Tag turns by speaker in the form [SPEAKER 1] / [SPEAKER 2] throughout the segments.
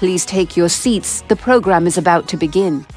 [SPEAKER 1] Please take your seats. The program is about to begin.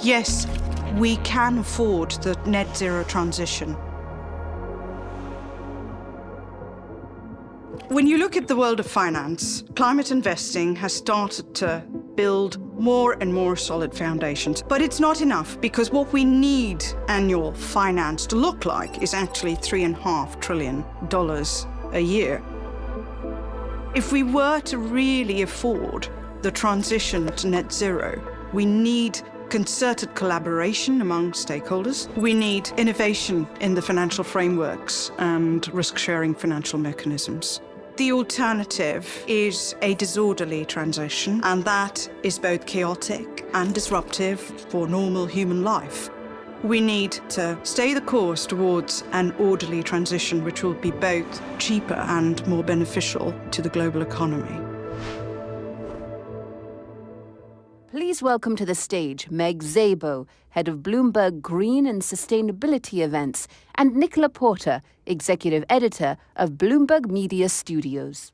[SPEAKER 2] Yes, we can afford the net zero transition. When you look at the world of finance, climate investing has started to build more and more solid foundations. But it's not enough, because what we need annual finance to look like is actually $3.5 trillion a year. If we were to really afford the transition to net zero, we need concerted collaboration among stakeholders. We need innovation in the financial frameworks and risk-sharing financial mechanisms. The alternative is a disorderly transition, and that is both chaotic and disruptive for normal human life. We need to stay the course towards an orderly transition, which will be both cheaper and more beneficial to the global economy.
[SPEAKER 1] Please welcome to the stage Meg Szabo, head of Bloomberg Green and Sustainability Events, and Nicola Porter, executive editor of Bloomberg Media Studios.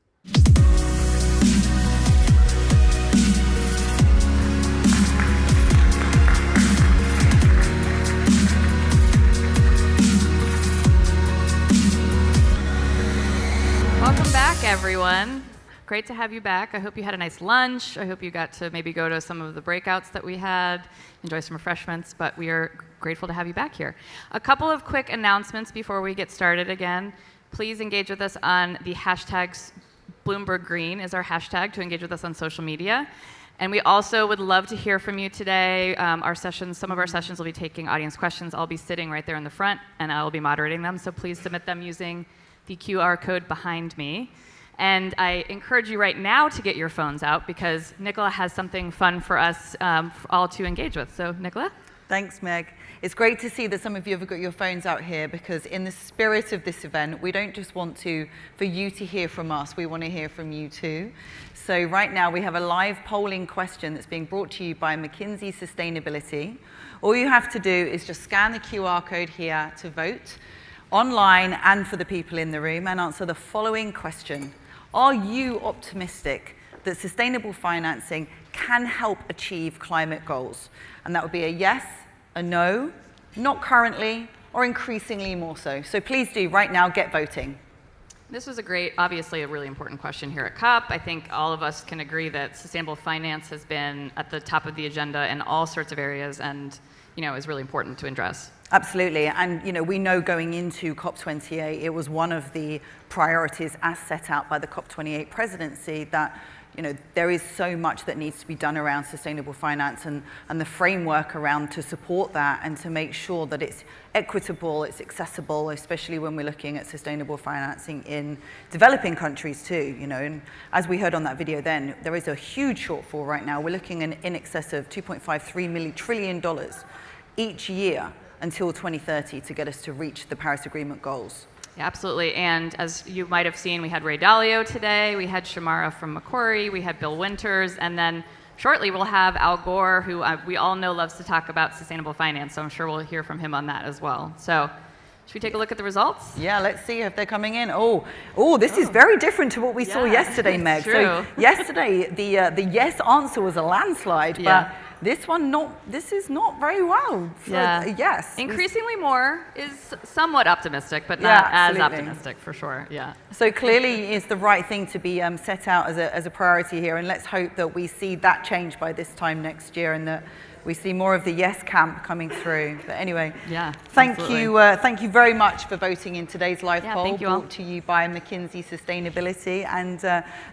[SPEAKER 3] Welcome back, everyone. Great to have you back. I hope you had a nice lunch. I hope you got to maybe go to some of the breakouts that we had, enjoy some refreshments, but we are grateful to have you back here. A couple of quick announcements before we get started again. Please engage with us on the hashtags. Bloomberg Green is our hashtag to engage with us on social media. And we also would love to hear from you today. Some of our sessions will be taking audience questions. I'll be sitting right there in the front, and I'll be moderating them, so please submit them using the QR code behind me. And I encourage you right now to get your phones out, because Nicola has something fun for us all to engage with. So, Nicola?
[SPEAKER 4] Thanks, Meg. It's great to see that some of you have got your phones out here, because in the spirit of this event, we don't just want for you to hear from us, we want to hear from you too. So right now we have a live polling question that's being brought to you by McKinsey Sustainability. All you have to do is just scan the QR code here to vote, online and for the people in the room, and answer the following question. Are you optimistic that sustainable financing can help achieve climate goals? And that would be a yes, a no, not currently, or increasingly more so. So please do, right now, get voting.
[SPEAKER 3] This was obviously a really important question here at COP. I think all of us can agree that sustainable finance has been at the top of the agenda in all sorts of areas, and is really important to address.
[SPEAKER 4] Absolutely, and we know going into COP28, it was one of the priorities as set out by the COP28 presidency that there is so much that needs to be done around sustainable finance and the framework around to support that and to make sure that it's equitable, it's accessible, especially when we're looking at sustainable financing in developing countries too. And as we heard on that video then, there is a huge shortfall right now. We're looking in excess of $2.53 trillion each year until 2030 to get us to reach the Paris Agreement goals.
[SPEAKER 3] Yeah, absolutely, and as you might have seen, we had Ray Dalio today, we had Shamara from Macquarie, we had Bill Winters, and then shortly we'll have Al Gore, who we all know loves to talk about sustainable finance, so I'm sure we'll hear from him on that as well. So, should we take a look at the results?
[SPEAKER 4] Yeah, let's see if they're coming in. This is very different to what we saw yesterday, Meg.
[SPEAKER 3] True.
[SPEAKER 4] So yesterday, the yes answer was a landslide, but This is not very well. Yes.
[SPEAKER 3] Increasingly more is somewhat optimistic, but not as optimistic for sure. Yeah.
[SPEAKER 4] So clearly it's the right thing to be set out as a priority here, and let's hope that we see that change by this time next year and that we see more of the yes camp coming through. But anyway, thank you very much for voting in today's live poll brought to you by McKinsey Sustainability. And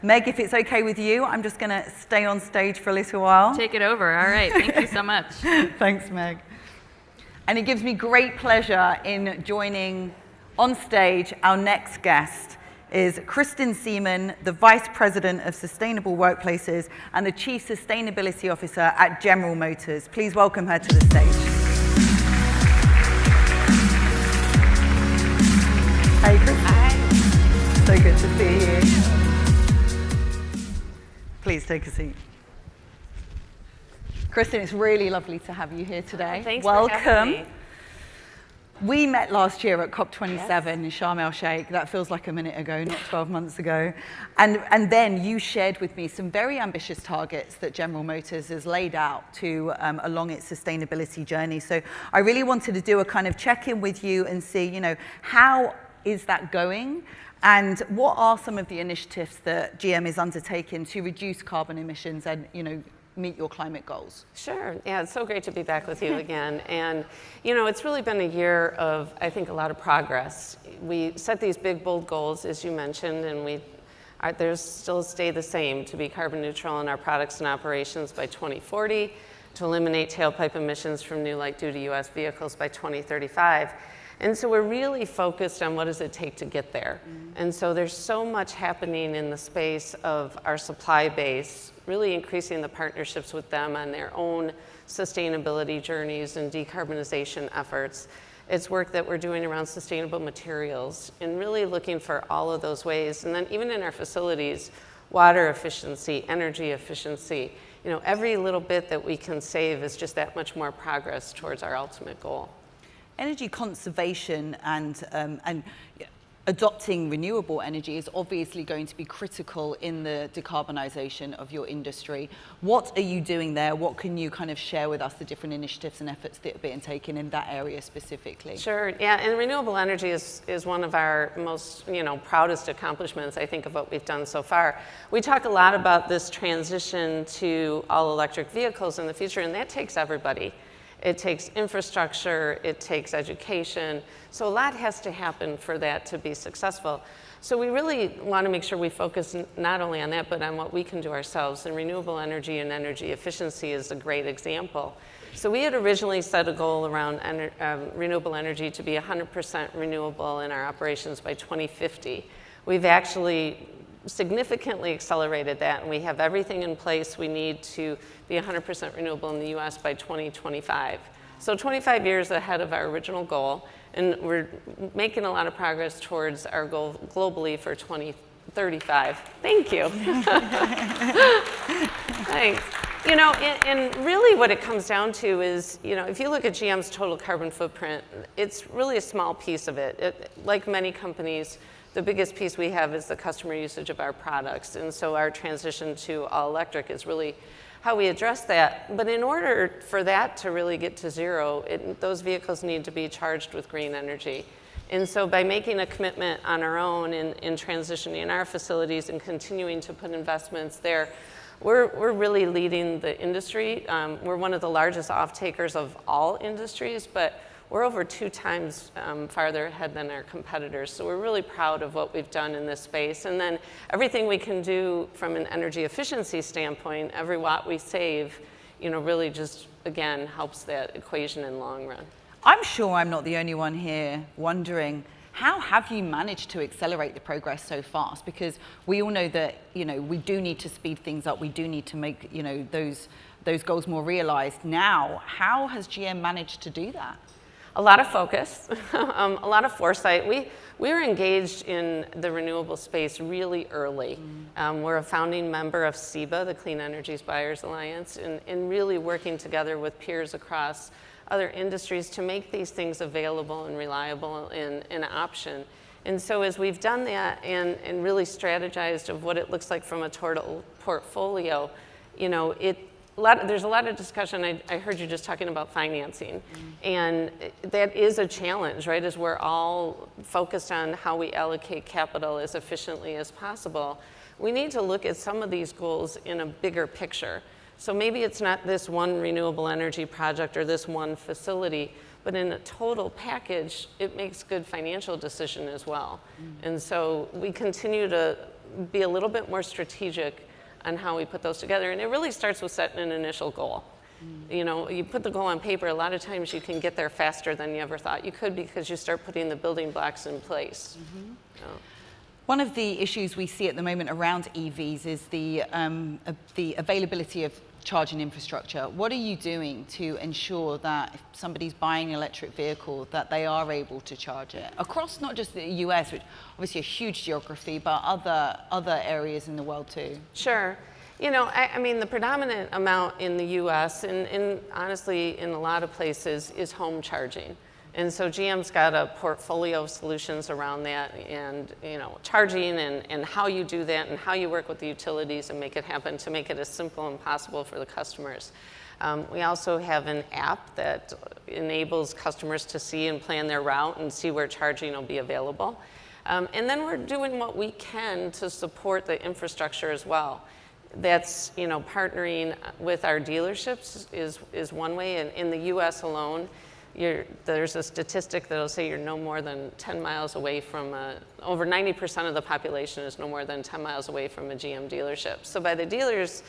[SPEAKER 4] Meg, if it's okay with you, I'm just going to stay on stage for a little while.
[SPEAKER 3] Take it over. All right. Thank you so much.
[SPEAKER 4] Thanks, Meg. And it gives me great pleasure in joining on stage our next guest is Kristen Seaman, the Vice President of Sustainable Workplaces and the Chief Sustainability Officer at General Motors. Please welcome her to the stage. Hey, Kristen. Hi. So good to see you. Please take a seat. Kristen, it's really lovely to have you here today.
[SPEAKER 5] Thanks
[SPEAKER 4] Welcome.
[SPEAKER 5] for having me.
[SPEAKER 4] We met last year at COP27 in Sharm el-Sheikh. That feels like a minute ago, not 12 months ago. And then you shared with me some very ambitious targets that General Motors has laid out to along its sustainability journey. So I really wanted to do a kind of check-in with you and see, how is that going? And what are some of the initiatives that GM is undertaking to reduce carbon emissions and, meet your climate goals?
[SPEAKER 5] Sure. Yeah, it's so great to be back with you again. And, it's really been a year of, I think, a lot of progress. We set these big, bold goals, as you mentioned, and they're still stay the same, to be carbon neutral in our products and operations by 2040, to eliminate tailpipe emissions from new light-duty U.S. vehicles by 2035. And so we're really focused on what does it take to get there. And so there's so much happening in the space of our supply base, really increasing the partnerships with them on their own sustainability journeys and decarbonization efforts. It's work that we're doing around sustainable materials and really looking for all of those ways. And then even in our facilities, water efficiency, energy efficiency, every little bit that we can save is just that much more progress towards our ultimate goal.
[SPEAKER 4] Energy conservation and adopting renewable energy is obviously going to be critical in the decarbonization of your industry. What are you doing there? What can you kind of share with us, the different initiatives and efforts that are being taken in that area specifically?
[SPEAKER 5] Sure, yeah, and renewable energy is one of our most, proudest accomplishments, I think, of what we've done so far. We talk a lot about this transition to all electric vehicles in the future, and that takes everybody. It takes infrastructure, it takes education. So a lot has to happen for that to be successful. So we really want to make sure we focus not only on that, but on what we can do ourselves. And renewable energy and energy efficiency is a great example. So we had originally set a goal around renewable energy to be 100% renewable in our operations by 2050. We've actually significantly accelerated that, and we have everything in place we need to be 100% renewable in the US by 2025. So 25 years ahead of our original goal, and we're making a lot of progress towards our goal globally for 2035. Thank you. Thanks. And really what it comes down to is, if you look at GM's total carbon footprint, it's really a small piece of it. Like many companies, the biggest piece we have is the customer usage of our products. And so our transition to all electric is really how we address that. But in order for that to really get to zero, those vehicles need to be charged with green energy. And so by making a commitment on our own in transitioning our facilities and continuing to put investments there, we're really leading the industry. We're one of the largest off-takers of all industries, but we're over 2 times farther ahead than our competitors. So we're really proud of what we've done in this space. And then everything we can do from an energy efficiency standpoint, every watt we save, really just, again, helps that equation in the long run.
[SPEAKER 4] I'm sure I'm not the only one here wondering, how have you managed to accelerate the progress so fast? Because we all know that, we do need to speed things up. We do need to make, those goals more realized. Now, how has GM managed to do that?
[SPEAKER 5] A lot of focus, a lot of foresight. We were engaged in the renewable space really early. We're a founding member of CEBA, the Clean Energy Buyers Alliance, and really working together with peers across other industries to make these things available and reliable and an option. And so as we've done that and really strategized of what it looks like from a total portfolio, there's a lot of discussion. I heard you just talking about financing, and that is a challenge, right? As we're all focused on how we allocate capital as efficiently as possible, we need to look at some of these goals in a bigger picture. So maybe it's not this one renewable energy project or this one facility, but in a total package, it makes good financial decision as well. And so we continue to be a little bit more strategic on how we put those together. And it really starts with setting an initial goal. You know, you put the goal on paper, a lot of times you can get there faster than you ever thought you could because you start putting the building blocks in place. So.
[SPEAKER 4] One of the issues we see at the moment around EVs is the availability of charging infrastructure. What are you doing to ensure that if somebody's buying an electric vehicle, that they are able to charge it across not just the US, which obviously a huge geography, but other areas in the world too?
[SPEAKER 5] Sure. You know, I mean, the predominant amount in the US and honestly in a lot of places is home charging. And so GM's got a portfolio of solutions around that, and you know, charging and how you do that and how you work with the utilities and make it happen to make it as simple and possible for the customers. We also have an app that enables customers to see and plan their route and see where charging will be available. And then we're doing what we can to support the infrastructure as well. That's, you know, partnering with our dealerships is one way, and in the US alone, there's a statistic that'll say you're no more than 10 miles away from over 90% of the population is no more than 10 miles away from a GM dealership. So by the dealers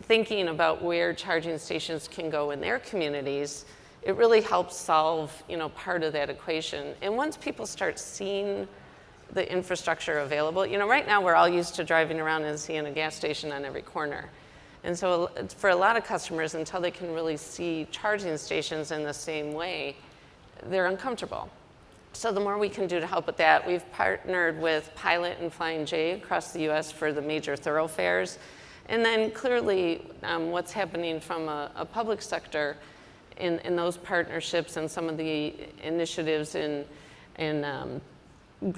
[SPEAKER 5] thinking about where charging stations can go in their communities, it really helps solve, you know, part of that equation. And once people start seeing the infrastructure available, you know, right now we're all used to driving around and seeing a gas station on every corner. And so for a lot of customers, until they can really see charging stations in the same way, they're uncomfortable. So the more we can do to help with that, we've partnered with Pilot and Flying J across the US for the major thoroughfares. And then clearly what's happening from a public sector in those partnerships and some of the initiatives in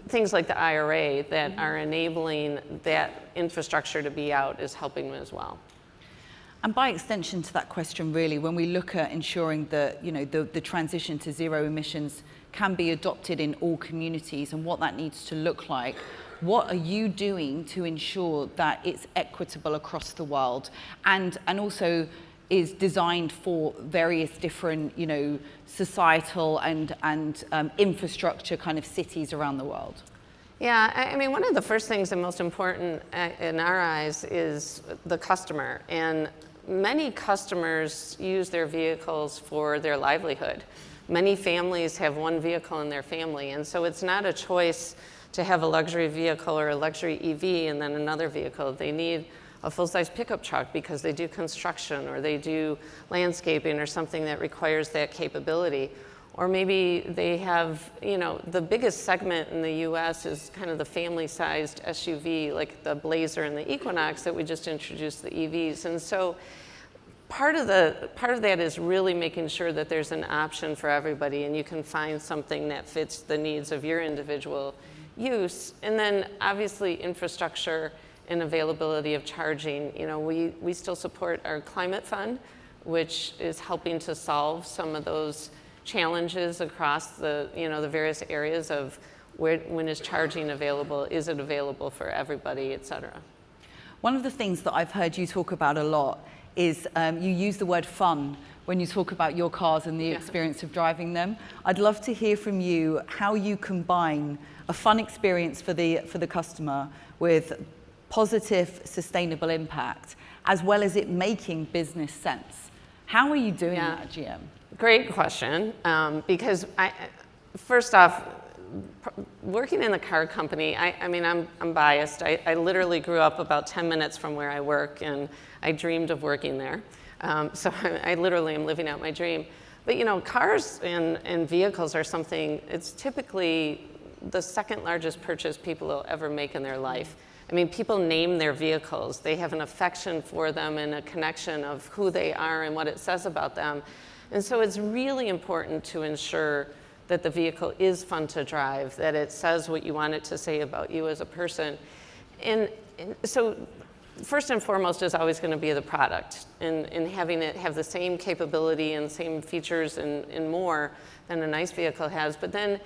[SPEAKER 5] things like the IRA that are enabling that infrastructure to be out is helping as well.
[SPEAKER 4] And by extension to that question, really, when we look at ensuring that, you know, the transition to zero emissions can be adopted in all communities and what that needs to look like, what are you doing to ensure that it's equitable across the world and also is designed for various different, you know, societal and infrastructure kind of cities around the world?
[SPEAKER 5] Yeah, I mean, one of the first things and most important in our eyes is the customer. And many customers use their vehicles for their livelihood. Many families have one vehicle in their family, and so it's not a choice to have a luxury vehicle or a luxury EV and then another vehicle. They need a full-size pickup truck because they do construction or they do landscaping or something that requires that capability. Or maybe they have, you know, the biggest segment in the US is kind of the family-sized SUV, like the Blazer and the Equinox that we just introduced, the EVs. And so part of that is really making sure that there's an option for everybody and you can find something that fits the needs of your individual use. And then obviously infrastructure and availability of charging. You know, we still support our climate fund, which is helping to solve some of those challenges across the, you know, the various areas of when is charging available, is it available for everybody, et cetera.
[SPEAKER 4] One of the things that I've heard you talk about a lot is you use the word fun when you talk about your cars and the experience of driving them. I'd love to hear from you how you combine a fun experience for the customer with positive, sustainable impact, as well as it making business sense. How are you doing that at GM?
[SPEAKER 5] Great question, because first off, working in the car company, I mean, I'm biased. I literally grew up about 10 minutes from where I work, and I dreamed of working there. So I literally am living out my dream. But you know, cars and vehicles are something, it's typically the second largest purchase people will ever make in their life. I mean, people name their vehicles. They have an affection for them and a connection of who they are and what it says about them. And so it's really important to ensure that the vehicle is fun to drive, that it says what you want it to say about you as a person. And so first and foremost is always going to be the product, and having it have the same capability and same features and more than an ICE vehicle has. But then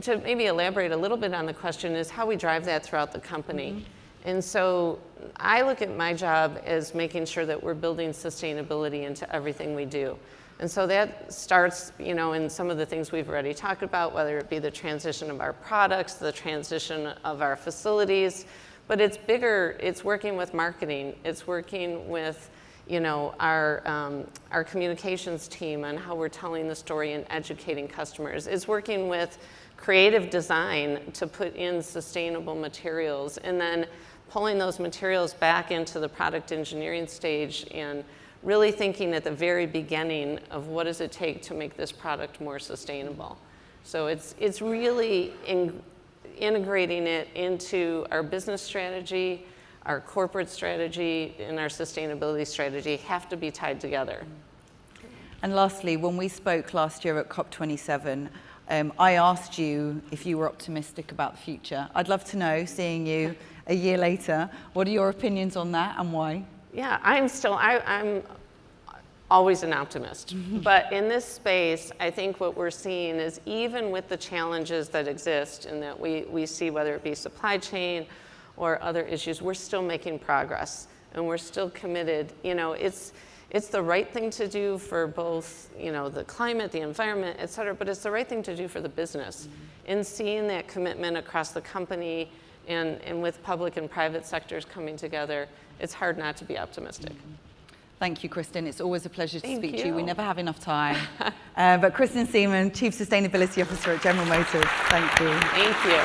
[SPEAKER 5] to maybe elaborate a little bit on the question is how we drive that throughout the company. And so I look at my job as making sure that we're building sustainability into everything we do. And so that starts, in some of the things we've already talked about, whether it be the transition of our products, the transition of our facilities, but it's bigger. It's working with marketing. It's working with, our communications team on how we're telling the story and educating customers. It's working with creative design to put in sustainable materials, and then pulling those materials back into the product engineering stage and really thinking at the very beginning of what does it take to make this product more sustainable. So it's really integrating it into our business strategy, our corporate strategy, and our sustainability strategy have to be tied together.
[SPEAKER 4] And lastly, when we spoke last year at COP27, I asked you if you were optimistic about the future. I'd love to know, seeing you a year later, what are your opinions on that and why?
[SPEAKER 5] Yeah, I'm always an optimist. But in this space, I think what we're seeing is even with the challenges that exist and that we see, whether it be supply chain or other issues, we're still making progress and we're still committed. It's the right thing to do for both, the climate, the environment, et cetera, but it's the right thing to do for the business. In seeing that commitment across the company and with public and private sectors coming together, it's hard not to be optimistic.
[SPEAKER 4] Thank you, Kristen. It's always a pleasure to speak to you.
[SPEAKER 5] you.
[SPEAKER 4] We never have enough time. But Kristen Seaman, Chief Sustainability Officer at General Motors, thank you.
[SPEAKER 5] Thank you.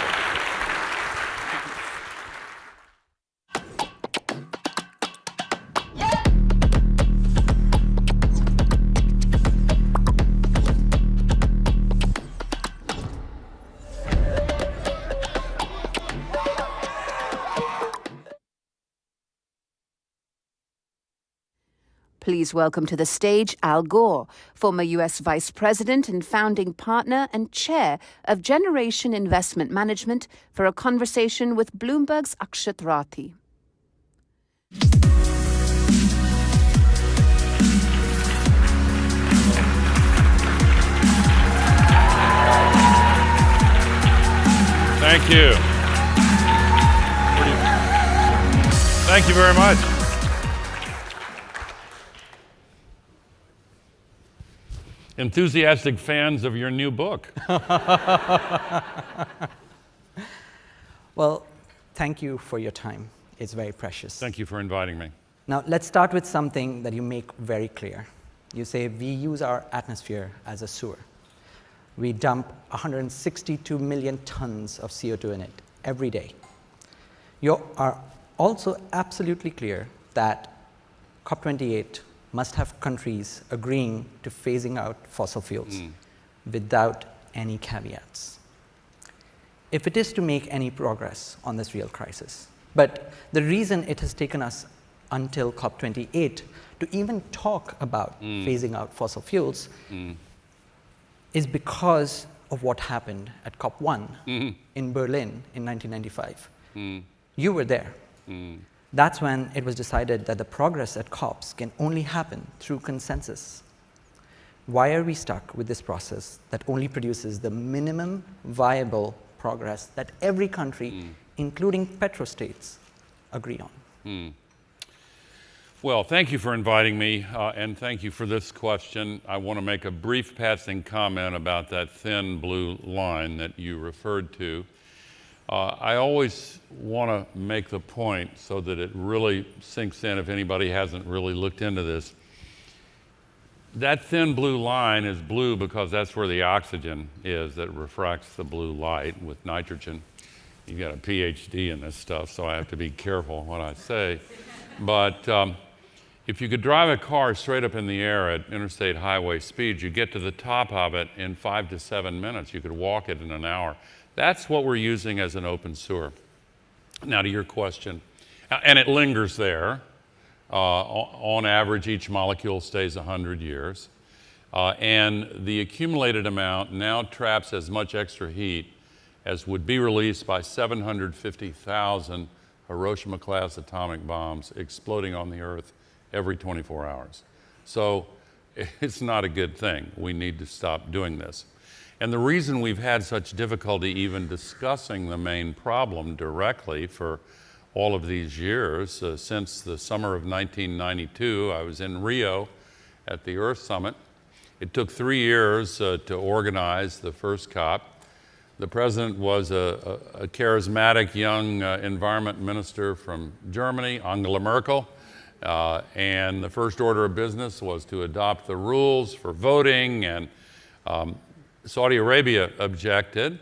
[SPEAKER 1] Please welcome to the stage Al Gore, former U.S. Vice President and founding partner and chair of Generation Investment Management, for a conversation with Bloomberg's Akshat Rathi.
[SPEAKER 6] Thank you. Thank you very much. Enthusiastic fans of your new book.
[SPEAKER 7] Well, thank you for your time. It's very precious.
[SPEAKER 6] Thank you for inviting me.
[SPEAKER 7] Now, let's start with something that you make very clear. You say we use our atmosphere as a sewer. We dump 162 million tons of CO2 in it every day. You are also absolutely clear that COP28 must have countries agreeing to phasing out fossil fuels without any caveats, if it is to make any progress on this real crisis. But the reason it has taken us until COP28 to even talk about phasing out fossil fuels is because of what happened at COP1 in Berlin in 1995. You were there. That's when it was decided that the progress at COPs can only happen through consensus. Why are we stuck with this process that only produces the minimum viable progress that every country, including petrostates, agree on?
[SPEAKER 6] Well, thank you for inviting me, and thank you for this question. I want to make a brief passing comment about that thin blue line that you referred to. I always want to make the point so that it really sinks in if anybody hasn't really looked into this. That thin blue line is blue because that's where the oxygen is that refracts the blue light with nitrogen. You've got a PhD in this stuff, so I have to be careful what I say. But if you could drive a car straight up in the air at interstate highway speeds, you get to the top of it in 5 to 7 minutes. You could walk it in an hour. That's what we're using as an open sewer. Now to your question, and it lingers there. On average, each molecule stays 100 years. And the accumulated amount now traps as much extra heat as would be released by 750,000 Hiroshima-class atomic bombs exploding on the Earth every 24 hours. So it's not a good thing. We need to stop doing this. And the reason we've had such difficulty even discussing the main problem directly for all of these years, since the summer of 1992, I was in Rio at the Earth Summit. It took 3 years to organize the first COP. The president was a charismatic young environment minister from Germany, Angela Merkel, and the first order of business was to adopt the rules for voting, and Saudi Arabia objected,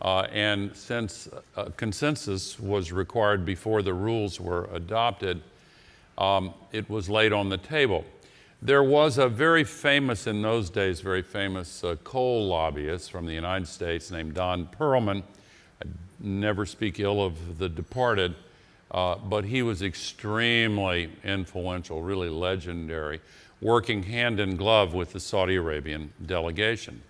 [SPEAKER 6] and since consensus was required before the rules were adopted, it was laid on the table. There was a very famous, in those days, very famous coal lobbyist from the United States named Don Perlman. I never speak ill of the departed, but he was extremely influential, really legendary, working hand in glove with the Saudi Arabian delegation.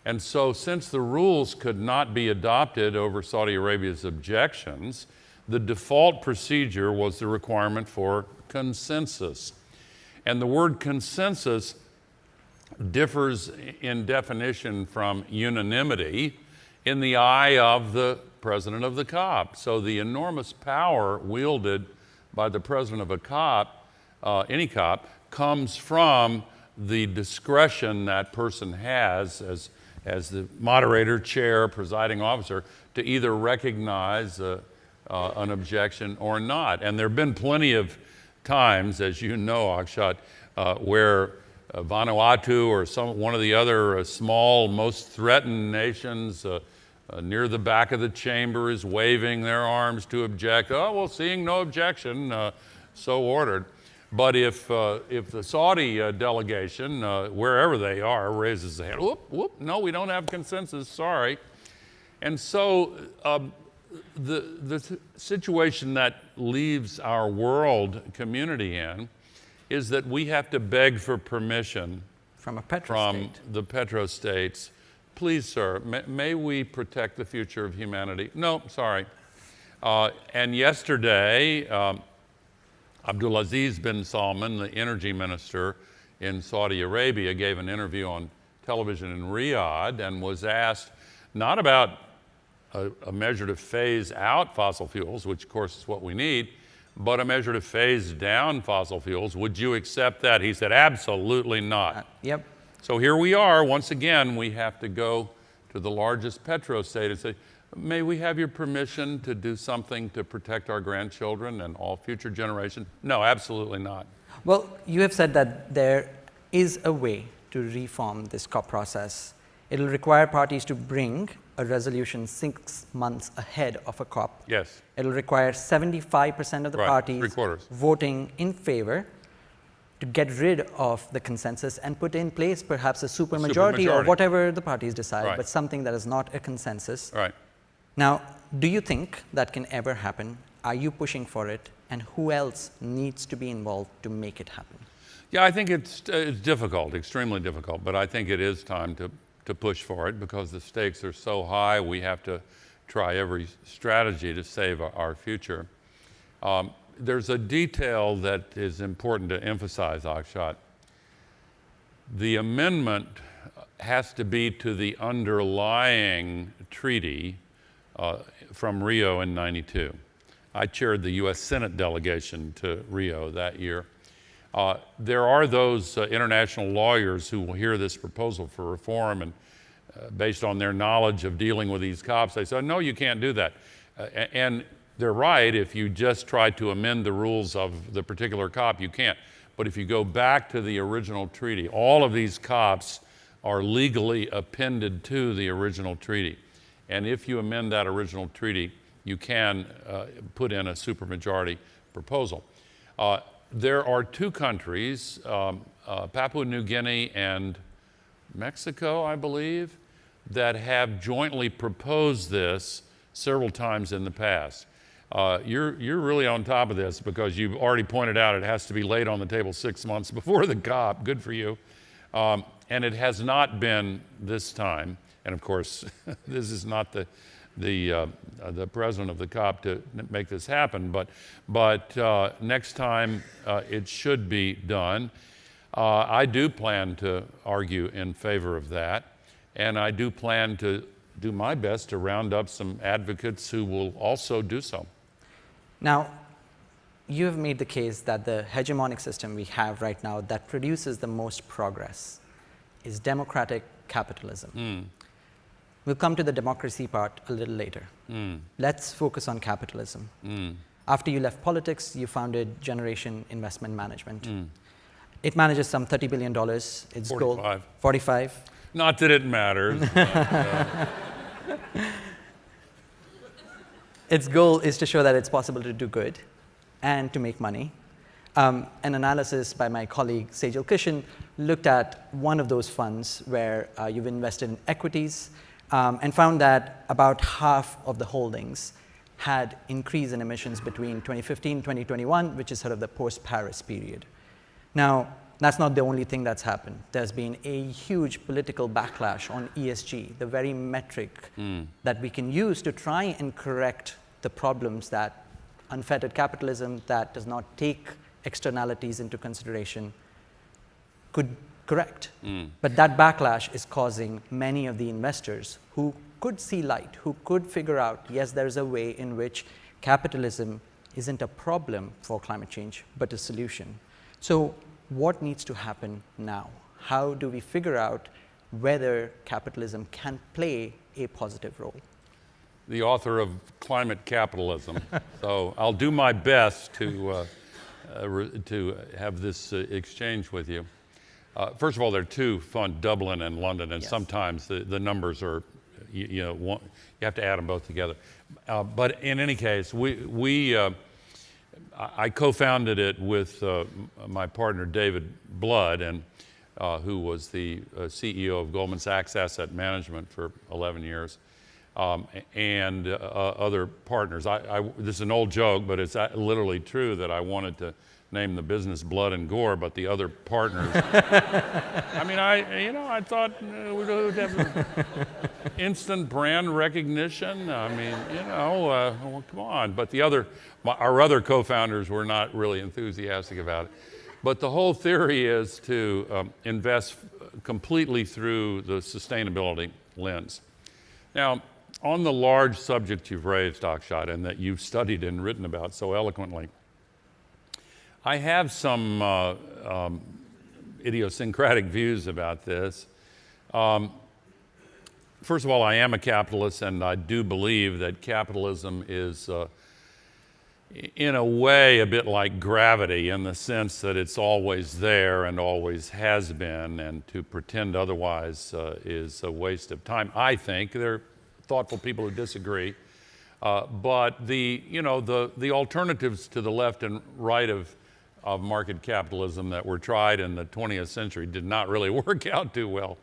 [SPEAKER 6] And so since the rules could not be adopted over Saudi Arabia's objections, the default procedure was the requirement for consensus. And the word consensus differs in definition from unanimity in the eye of the president of the COP. So the enormous power wielded by the president of a COP, any COP, comes from the discretion that person has as the moderator, chair, presiding officer, to either recognize an objection or not. And there have been plenty of times, as you know, Akshat, where Vanuatu or one of the other small, most threatened nations near the back of the chamber is waving their arms to object. Oh, well, seeing no objection, so ordered. But if the Saudi delegation, wherever they are, raises their hand, whoop, no, we don't have consensus, sorry. And so the situation that leaves our world community in is that we have to beg for permission
[SPEAKER 7] from
[SPEAKER 6] the petrostates. Please, sir, may we protect the future of humanity? No, sorry. And yesterday, Abdulaziz bin Salman, the energy minister in Saudi Arabia, gave an interview on television in Riyadh and was asked not about a measure to phase out fossil fuels, which of course is what we need, but a measure to phase down fossil fuels. Would you accept that? He said, absolutely not.
[SPEAKER 7] Yep.
[SPEAKER 6] So here we are, once again, we have to go to the largest petrostate and say, may we have your permission to do something to protect our grandchildren and all future generations? No, absolutely not.
[SPEAKER 7] Well, you have said that there is a way to reform this COP process. It'll require parties to bring a resolution 6 months ahead of a COP.
[SPEAKER 6] Yes.
[SPEAKER 7] It'll require 75% of the parties voting in favor to get rid of the consensus and put in place perhaps a supermajority or whatever the parties decide, but something that is not a consensus.
[SPEAKER 6] Right.
[SPEAKER 7] Now, do you think that can ever happen? Are you pushing for it? And who else needs to be involved to make it happen?
[SPEAKER 6] Yeah, I think it's difficult, extremely difficult, but I think it is time to push for it because the stakes are so high. We have to try every strategy to save our future. There's a detail that is important to emphasize, Akshat. The amendment has to be to the underlying treaty from Rio in '92. I chaired the US Senate delegation to Rio that year. There are those international lawyers who will hear this proposal for reform and based on their knowledge of dealing with these COPs, they say, no, you can't do that. And they're right. If you just try to amend the rules of the particular COP, you can't. But if you go back to the original treaty, all of these COPs are legally appended to the original treaty. And if you amend that original treaty, you can put in a supermajority proposal. There are two countries, Papua New Guinea and Mexico, I believe, that have jointly proposed this several times in the past. You're really on top of this because you've already pointed out it has to be laid on the table 6 months before the COP. Good for you. And it has not been this time. And of course, this is not the the president of the COP to make this happen. But next time it should be done. I do plan to argue in favor of that, and I do plan to do my best to round up some advocates who will also do so.
[SPEAKER 7] Now, you have made the case that the hegemonic system we have right now that produces the most progress is democratic capitalism. We'll come to the democracy part a little later. Let's focus on capitalism. After you left politics, you founded Generation Investment Management. It manages some $30 billion. Its
[SPEAKER 6] 45.
[SPEAKER 7] goal, 45.
[SPEAKER 6] Not that it matters.
[SPEAKER 7] Its goal is to show that it's possible to do good and to make money. An analysis by my colleague Sejal Kishan looked at one of those funds where you've invested in equities and found that about half of the holdings had increase in emissions between 2015 and 2021, which is sort of the post-Paris period. Now, that's not the only thing that's happened. There's been a huge political backlash on ESG, the very metric that we can use to try and correct the problems that unfettered capitalism that does not take externalities into consideration could correct. But that backlash is causing many of the investors who could see light, who could figure out, yes, there's a way in which capitalism isn't a problem for climate change, but a solution. So what needs to happen now? How do we figure out whether capitalism can play a positive role?
[SPEAKER 6] The author of Climate Capitalism. So I'll do my best to have this exchange with you. First of all, there are two funds, Dublin and London, and sometimes the numbers are, you have to add them both together. But in any case, I co-founded it with my partner David Blood, and who was the CEO of Goldman Sachs Asset Management for 11 years, and other partners. This is an old joke, but it's literally true that I wanted to name the business Blood and Gore, but the other partners. I mean, I thought we'd have instant brand recognition. I mean, well, come on. But our other co-founders were not really enthusiastic about it. But the whole theory is to invest completely through the sustainability lens. Now, on the large subject you've raised, Akshat, and that you've studied and written about so eloquently, I have some idiosyncratic views about this. First of all, I am a capitalist, and I do believe that capitalism is, in a way, a bit like gravity, in the sense that it's always there and always has been, and to pretend otherwise is a waste of time. I think there are thoughtful people who disagree, but the alternatives to the left and right of market capitalism that were tried in the 20th century did not really work out too well.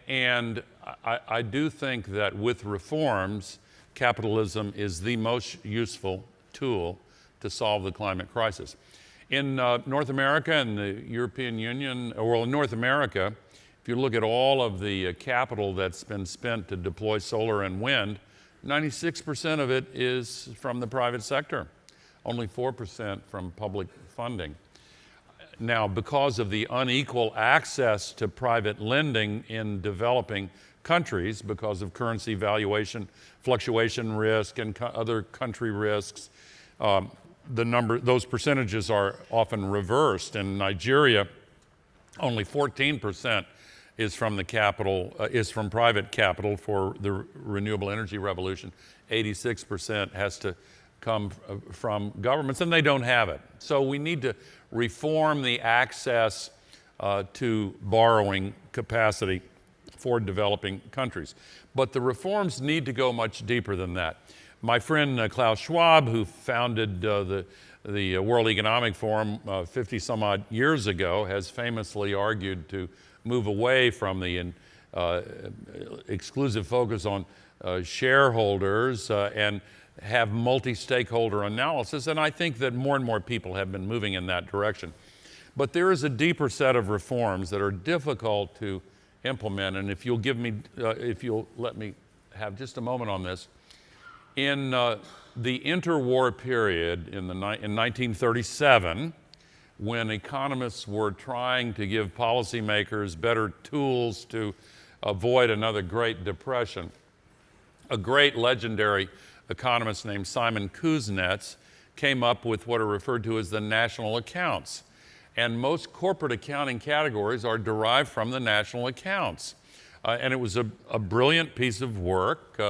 [SPEAKER 6] And I do think that with reforms, capitalism is the most useful tool to solve the climate crisis. In North America and the European Union, well, in North America, if you look at all of the capital that's been spent to deploy solar and wind, 96% of it is from the private sector. Only 4% from public funding. Now, because of the unequal access to private lending in developing countries, because of currency valuation, fluctuation risk, and other country risks, those percentages are often reversed. In Nigeria, only 14% is from the capital, is from private capital for the renewable energy revolution. 86% has to come from governments, and they don't have it. So we need to reform the access to borrowing capacity for developing countries. But the reforms need to go much deeper than that. My friend Klaus Schwab, who founded the World Economic Forum 50 some odd years ago, has famously argued to move away from the exclusive focus on shareholders and have multi-stakeholder analysis, and I think that more and more people have been moving in that direction. But there is a deeper set of reforms that are difficult to implement, and if you'll let me have just a moment on this. In the interwar period in 1937, when economists were trying to give policymakers better tools to avoid another Great Depression, a great legendary economist named Simon Kuznets came up with what are referred to as the national accounts. And most corporate accounting categories are derived from the national accounts. And it was a brilliant piece of work.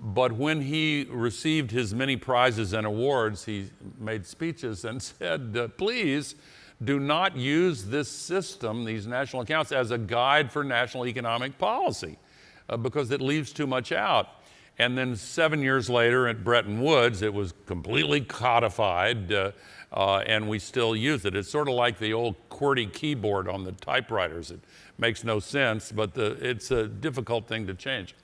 [SPEAKER 6] But when he received his many prizes and awards, he made speeches and said, please do not use this system, these national accounts, as a guide for national economic policy, because it leaves too much out. And then 7 years later at Bretton Woods, it was completely codified, and we still use it. It's sort of like the old QWERTY keyboard on the typewriters. It makes no sense, but it's a difficult thing to change.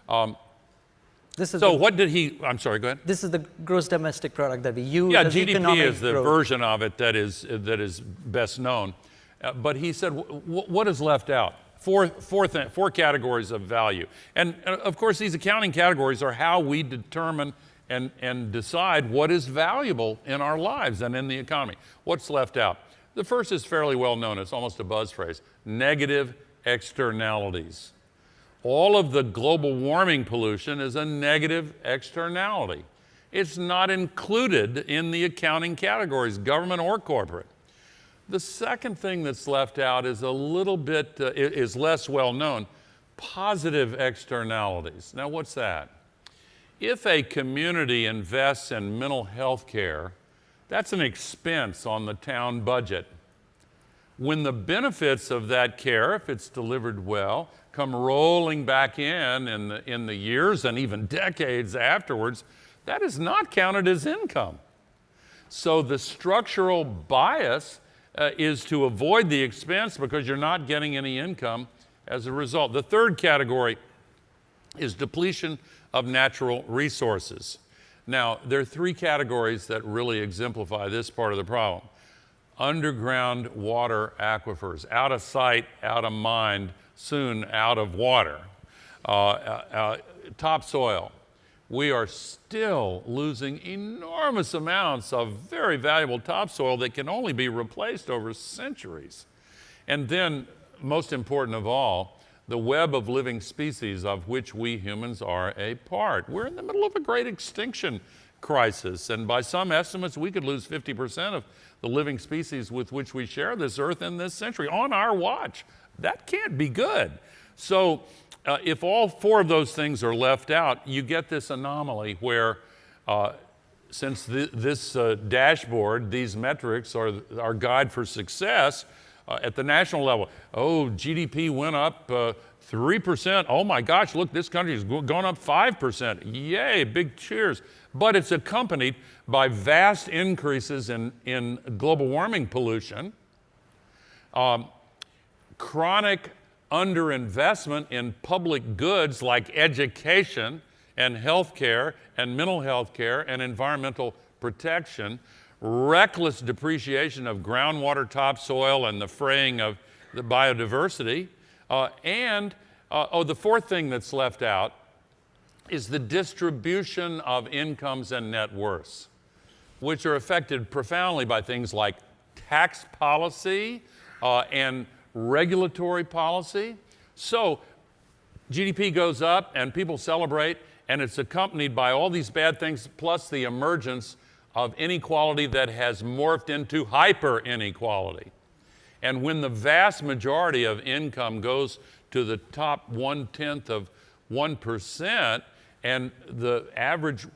[SPEAKER 6] What did he, I'm sorry, go ahead.
[SPEAKER 7] This is the gross domestic product that we use.
[SPEAKER 6] Yeah,
[SPEAKER 7] as
[SPEAKER 6] GDP
[SPEAKER 7] economic
[SPEAKER 6] is the
[SPEAKER 7] growth.
[SPEAKER 6] version of it that is best known. But he said, what is left out? Four categories of value. And of course, these accounting categories are how we determine and decide what is valuable in our lives and in the economy. What's left out? The first is fairly well known. It's almost a buzz phrase: negative externalities. All of the global warming pollution is a negative externality. It's not included in the accounting categories, government or corporate. The second thing that's left out is a little bit, is less well known: positive externalities. Now, what's that? If a community invests in mental health care, that's an expense on the town budget. When the benefits of that care, if it's delivered well, come rolling back in the years and even decades afterwards, that is not counted as income. So the structural bias is to avoid the expense because you're not getting any income as a result. The third category is depletion of natural resources. Now, there are three categories that really exemplify this part of the problem. Underground water aquifers, out of sight, out of mind, soon out of water. Topsoil. We are still losing enormous amounts of very valuable topsoil that can only be replaced over centuries. And then, most important of all, the web of living species of which we humans are a part. We're in the middle of a great extinction crisis, and by some estimates, we could lose 50% of the living species with which we share this earth in this century on our watch. That can't be good. So if all four of those things are left out, you get this anomaly where since this dashboard, these metrics are our guide for success at the national level. Oh, GDP went up 3%. Oh my gosh, look, this country's gone up 5%. Yay, big cheers. But it's accompanied by vast increases in global warming pollution, chronic underinvestment in public goods like education and health care and mental health care and environmental protection, reckless depreciation of groundwater topsoil and the fraying of the biodiversity, the fourth thing that's left out is the distribution of incomes and net worths, which are affected profoundly by things like tax policy and regulatory policy. So GDP goes up and people celebrate, and it's accompanied by all these bad things, plus the emergence of inequality that has morphed into hyper inequality. And when the vast majority of income goes to the top 1/10 of 1%, and the average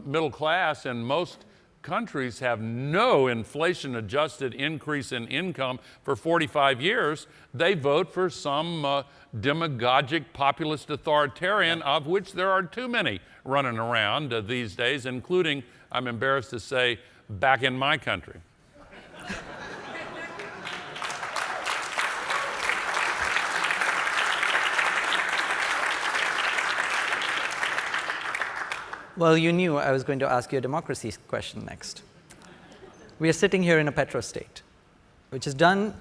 [SPEAKER 6] middle class in most countries have no inflation-adjusted increase in income for 45 years, they vote for some demagogic populist authoritarian, of which there are too many running around these days, including, I'm embarrassed to say, back in my country.
[SPEAKER 7] Well, you knew I was going to ask you a democracy question next. We are sitting here in a petrostate, which has done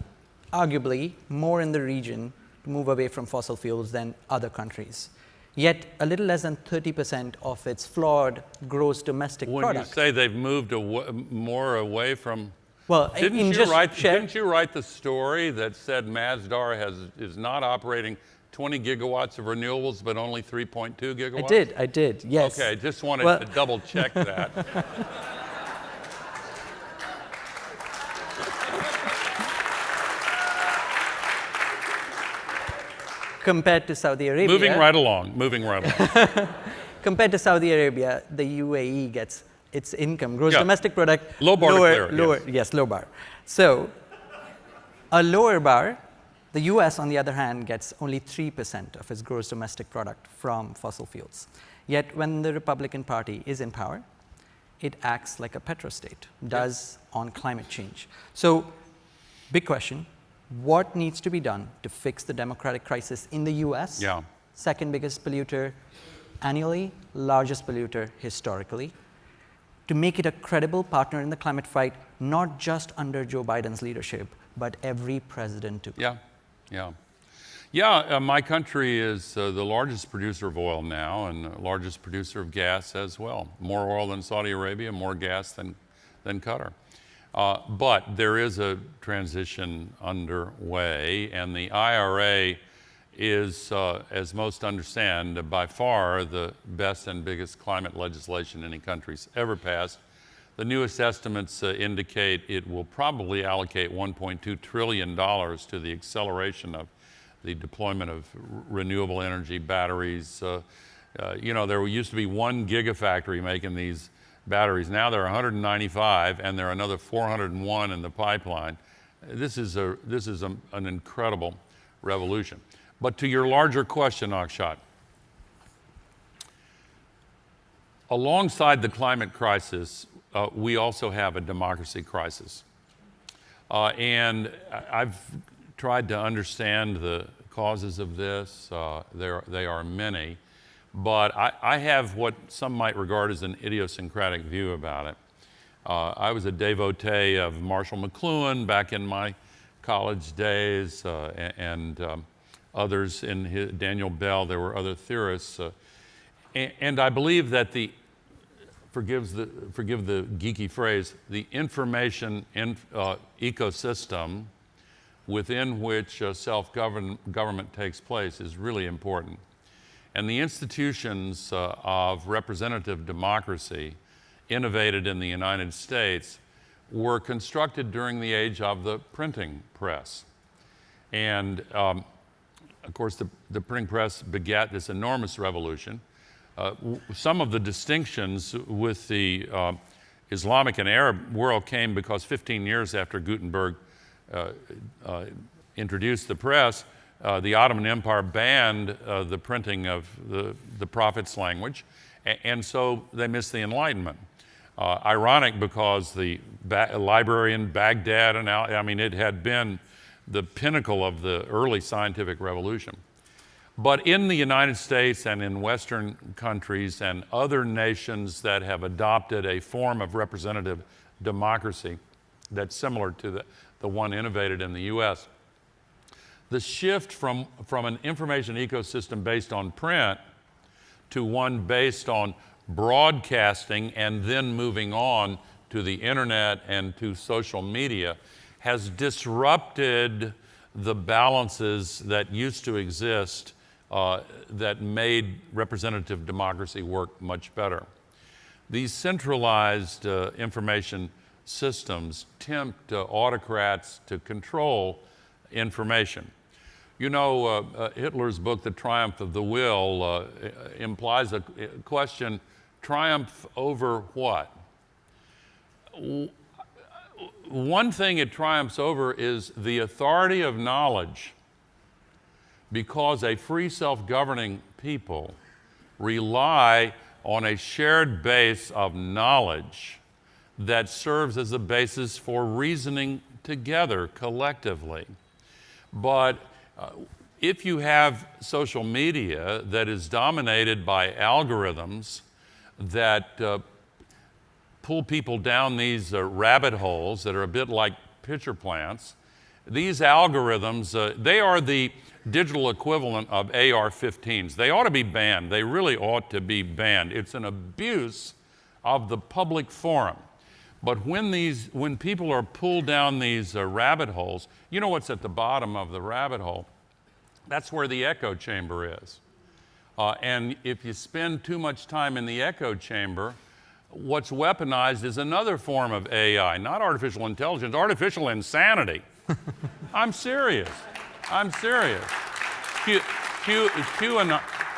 [SPEAKER 7] arguably more in the region to move away from fossil fuels than other countries. Yet a little less than 30% of its flawed gross domestic
[SPEAKER 6] When
[SPEAKER 7] product.
[SPEAKER 6] you say they've moved more away from...
[SPEAKER 7] Well,
[SPEAKER 6] didn't
[SPEAKER 7] in
[SPEAKER 6] you
[SPEAKER 7] just
[SPEAKER 6] didn't you write the story that said Masdar is not operating 20 gigawatts of renewables, but only 3.2 gigawatts?
[SPEAKER 7] I did, yes.
[SPEAKER 6] Okay, just wanted to double check that.
[SPEAKER 7] Compared to Saudi Arabia.
[SPEAKER 6] Moving right along.
[SPEAKER 7] Compared to Saudi Arabia, the UAE gets its income, gross domestic product,
[SPEAKER 6] low bar to clear,
[SPEAKER 7] yes, low bar. So a lower bar, the US, on the other hand, gets only 3% of its gross domestic product from fossil fuels. Yet when the Republican Party is in power, it acts like a petrostate, does on climate change. So big question, what needs to be done to fix the democratic crisis in the US?
[SPEAKER 6] Yeah.
[SPEAKER 7] Second biggest polluter annually, largest polluter historically, to make it a credible partner in the climate fight, not just under Joe Biden's leadership, but every president to come.
[SPEAKER 6] My country is the largest producer of oil now and the largest producer of gas as well. More oil than Saudi Arabia, more gas than Qatar. But there is a transition underway, and the IRA is, as most understand, by far the best and biggest climate legislation any country's ever passed. The newest estimates indicate it will probably allocate $1.2 trillion to the acceleration of the deployment of renewable energy batteries. There used to be 1 gigafactory making these batteries. Now there are 195, and there are another 401 in the pipeline. This is an incredible revolution. But to your larger question, Akshat, alongside the climate crisis, we also have a democracy crisis. And I've tried to understand the causes of this. They are many. But I have what some might regard as an idiosyncratic view about it. I was a devotee of Marshall McLuhan back in my college days, and others in Daniel Bell. There were other theorists. And I believe that forgive the geeky phrase, the information ecosystem within which self-government takes place is really important. And the institutions of representative democracy innovated in the United States were constructed during the age of the printing press. And of course, the printing press begat this enormous revolution. Some of the distinctions with the Islamic and Arab world came because 15 years after Gutenberg introduced the press, the Ottoman Empire banned the printing of the Prophet's language, and so they missed the Enlightenment. Ironic because the library in Baghdad, it had been the pinnacle of the early scientific revolution. But in the United States and in Western countries and other nations that have adopted a form of representative democracy that's similar to the one innovated in the US, the shift from an information ecosystem based on print to one based on broadcasting and then moving on to the internet and to social media has disrupted the balances that used to exist that made representative democracy work much better. These centralized information systems tempt autocrats to control information. You know, Hitler's book, The Triumph of the Will, implies a question, triumph over what? One thing it triumphs over is the authority of knowledge, because a free self-governing people rely on a shared base of knowledge that serves as a basis for reasoning together collectively. But if you have social media that is dominated by algorithms that pull people down these rabbit holes that are a bit like pitcher plants, these algorithms, they are the digital equivalent of AR-15s. They ought to be banned. They really ought to be banned. It's an abuse of the public forum. But when people are pulled down these rabbit holes, you know what's at the bottom of the rabbit hole? That's where the echo chamber is. And if you spend too much time in the echo chamber, what's weaponized is another form of AI, not artificial intelligence, artificial insanity. I'm serious. I'm serious.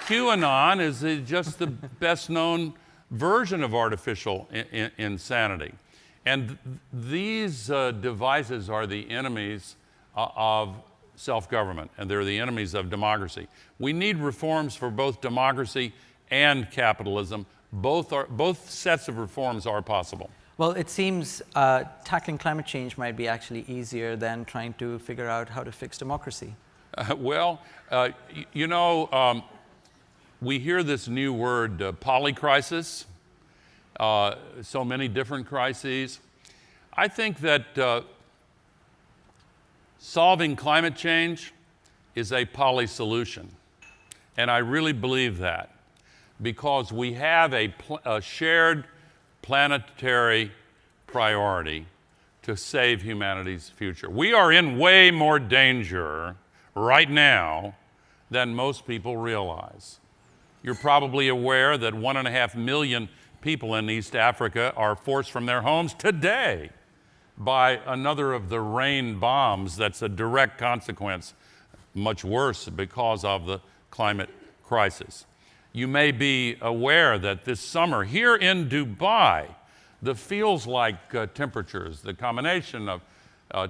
[SPEAKER 6] QAnon is just the best known version of artificial insanity. And these devices are the enemies of self-government, and they're the enemies of democracy. We need reforms for both democracy and capitalism. Both sets of reforms are possible.
[SPEAKER 7] Well, it seems tackling climate change might be actually easier than trying to figure out how to fix democracy. We hear this new word, polycrisis, so many different crises. I think that solving climate change is a poly-solution, and I really believe that, because we have a shared planetary priority to save humanity's future. We are in way more danger right now than most people realize. You're probably aware that 1.5 million people in East Africa are forced from their homes today by another of the rain bombs that's a direct consequence, much worse because of the climate crisis. You may be aware that this summer here in Dubai, the feels-like temperatures, the combination of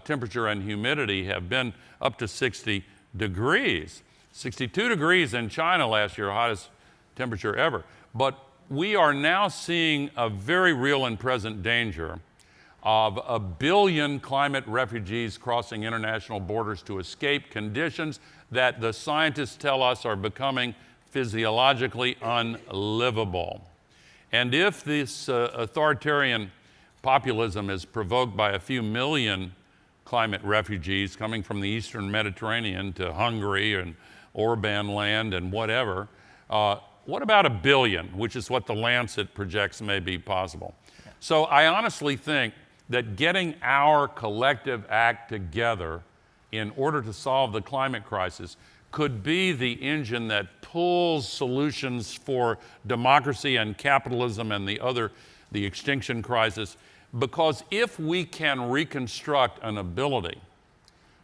[SPEAKER 7] temperature and humidity have been up to 60 degrees. 62 degrees in China last year, hottest temperature ever. But we are now seeing a very real and present danger of 1 billion climate refugees crossing international borders to escape conditions that the scientists tell us are becoming physiologically unlivable. And if this authoritarian populism is provoked by a few million climate refugees coming from the Eastern Mediterranean to Hungary and Orban land and whatever, what about 1 billion, which is what the Lancet projects may be possible? Yeah. So I honestly think that getting our collective act together in order to solve the climate crisis could be the engine that pulls solutions for democracy and capitalism and the extinction crisis. Because if we can reconstruct an ability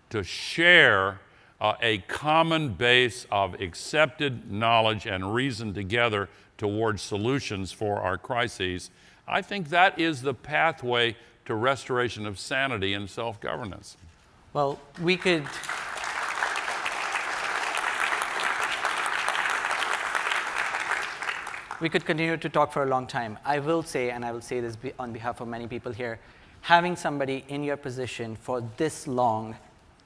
[SPEAKER 7] to share a common base of accepted knowledge and reason together towards solutions for our crises, I think that is the pathway to restoration of sanity and self-governance. Well, we could continue to talk for a long time. I will say, and I will say this on behalf of many people here, having somebody in your position for this long,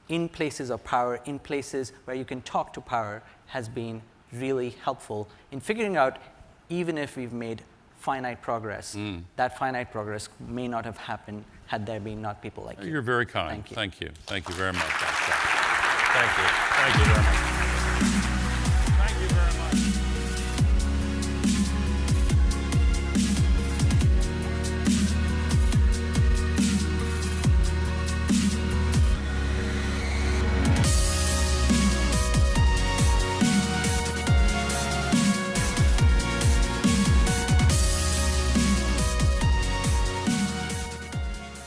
[SPEAKER 7] in places of power, in places where you can talk to power, has been really helpful in figuring out, even if we've made finite progress, that finite progress may not have happened had there been not people like you.
[SPEAKER 6] You're very kind.
[SPEAKER 7] Thank you.
[SPEAKER 6] Thank you. Thank you very much. Thank you. Thank you very much. Thank you very much.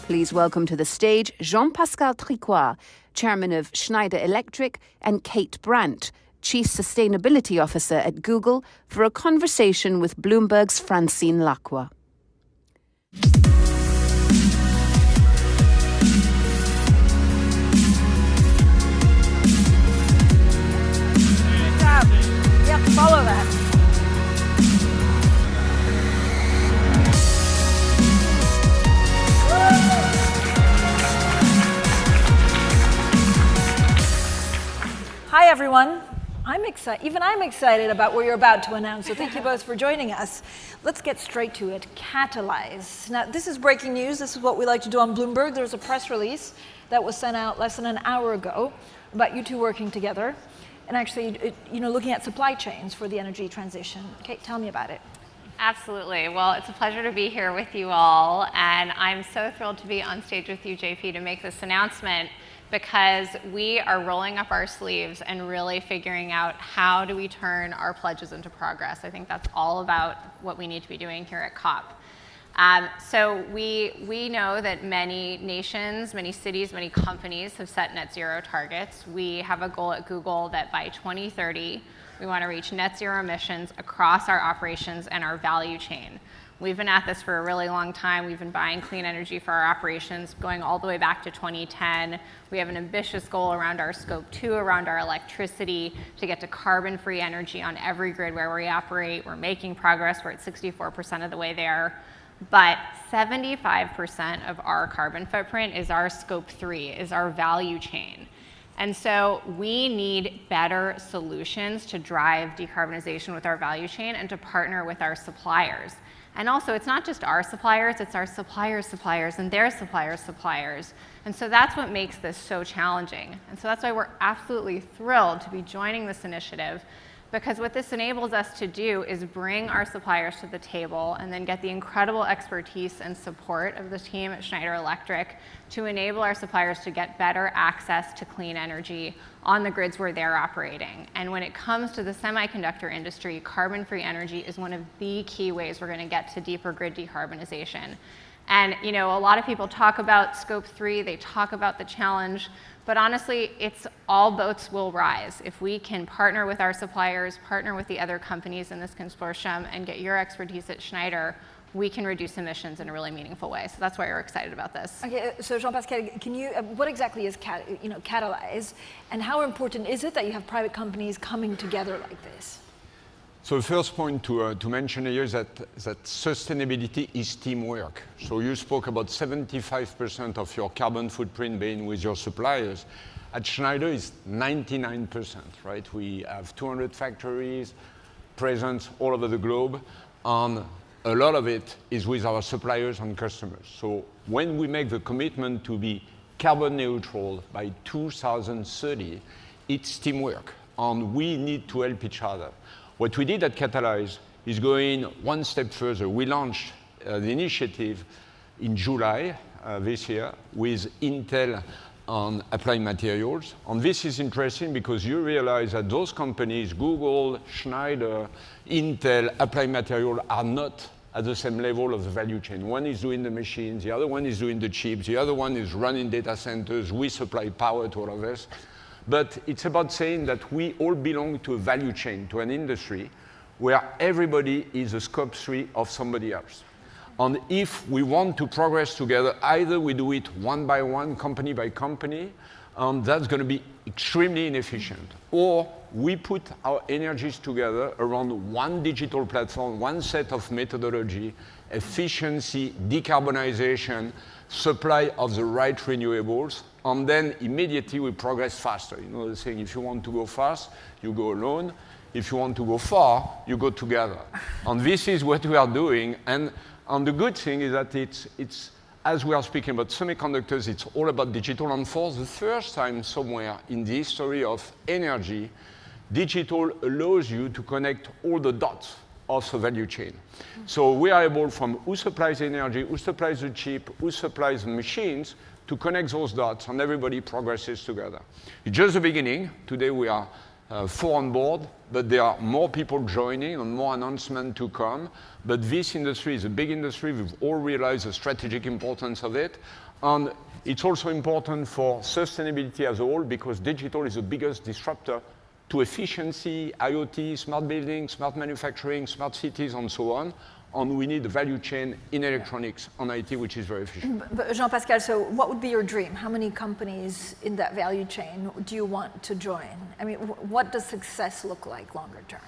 [SPEAKER 1] Please welcome to the stage Jean-Pascal Tricoire, chairman of Schneider Electric, and Kate Brandt, chief sustainability officer at Google, for a conversation with Bloomberg's Francine Lacqua.
[SPEAKER 8] Yep, follow that. Hi, everyone. I'm excited about what you're about to announce, so thank you both for joining us. Let's get straight to it. Catalyze. Now, this is breaking news. This is what we like to do on Bloomberg. There's a press release that was sent out less than an hour ago about you two working together. and actually, looking at supply chains for the energy transition. Kate, tell me about it.
[SPEAKER 9] Absolutely. Well, it's a pleasure to be here with you all, and I'm so thrilled to be on stage with you, JP, to make this announcement, because we are rolling up our sleeves and really figuring out how do we turn our pledges into progress. I think that's all about what we need to be doing here at COP. So we know that many nations, many cities, many companies have set net zero targets. We have a goal at Google that by 2030, we want to reach net zero emissions across our operations and our value chain. We've been at this for a really long time. We've been buying clean energy for our operations going all the way back to 2010. We have an ambitious goal around our Scope 2, around our electricity, to get to carbon-free energy on every grid where we operate. We're making progress. We're at 64% of the way there. But 75% of our carbon footprint is our Scope 3, is our value chain. And so we need better solutions to drive decarbonization with our value chain and to partner with our suppliers. And also, it's not just our suppliers, it's our suppliers' suppliers and their suppliers' suppliers. And so that's what makes this so challenging. And so that's why we're absolutely thrilled to be joining this initiative, because what this enables us to do is bring our suppliers to the table and then get the incredible expertise and support of the team at Schneider Electric to enable our suppliers to get better access to clean energy on the grids where they're operating. And when it comes to the semiconductor industry, carbon-free energy is one of the key ways we're going to get to deeper grid decarbonization. And a lot of people talk about Scope 3, they talk about the challenge, but honestly, it's all boats will rise. If we can partner with our suppliers, partner with the other companies in this consortium, and get your expertise at Schneider, we can reduce emissions in a really meaningful way. So that's why we're excited about this.
[SPEAKER 8] Okay, so Jean-Pascal, can you, what exactly is Catalyze, and how important is it that you have private companies coming together like this?
[SPEAKER 10] So the first point to mention here is that sustainability is teamwork. So you spoke about 75% of your carbon footprint being with your suppliers. At Schneider, it's 99%, right? We have 200 factories, presence all over the globe, and a lot of it is with our suppliers and customers. So when we make the commitment to be carbon neutral by 2030, it's teamwork, and we need to help each other. What we did at Catalyze is going one step further. We launched the initiative in July this year with Intel on Applied Materials. And this is interesting because you realize that those companies, Google, Schneider, Intel, Applied Materials, are not at the same level of the value chain. One is doing the machines, the other one is doing the chips, the other one is running data centers. We supply power to all of us. But it's about saying that we all belong to a value chain, to an industry, where everybody is a Scope 3 of somebody else. And if we want to progress together, either we do it one by one, company by company, and that's going to be extremely inefficient, or we put our energies together around one digital platform, one set of methodology, efficiency, decarbonization, supply of the right renewables, and then immediately we progress faster. You know the saying, if you want to go fast, you go alone. If you want to go far, you go together. And this is what we are doing. And the good thing is that it's as we are speaking about semiconductors, it's all about digital. And for the first time somewhere in the history of energy, digital allows you to connect all the dots of the value chain. So we are able, from who supplies energy, who supplies the chip, who supplies the machines, to connect those dots, and everybody progresses together. It's just the beginning. Today we are 4 on board, but there are more people joining and more announcements to come. But this industry is a big industry. We've all realized the strategic importance of it. And it's also important for sustainability as a whole, because digital is the biggest disruptor to efficiency, IoT, smart buildings, smart manufacturing, smart cities, and so on. And we need a value chain in electronics and IT, which is very efficient.
[SPEAKER 8] But Jean-Pascal, so what would be your dream? How many companies in that value chain do you want to join? I mean, what does success look like longer term?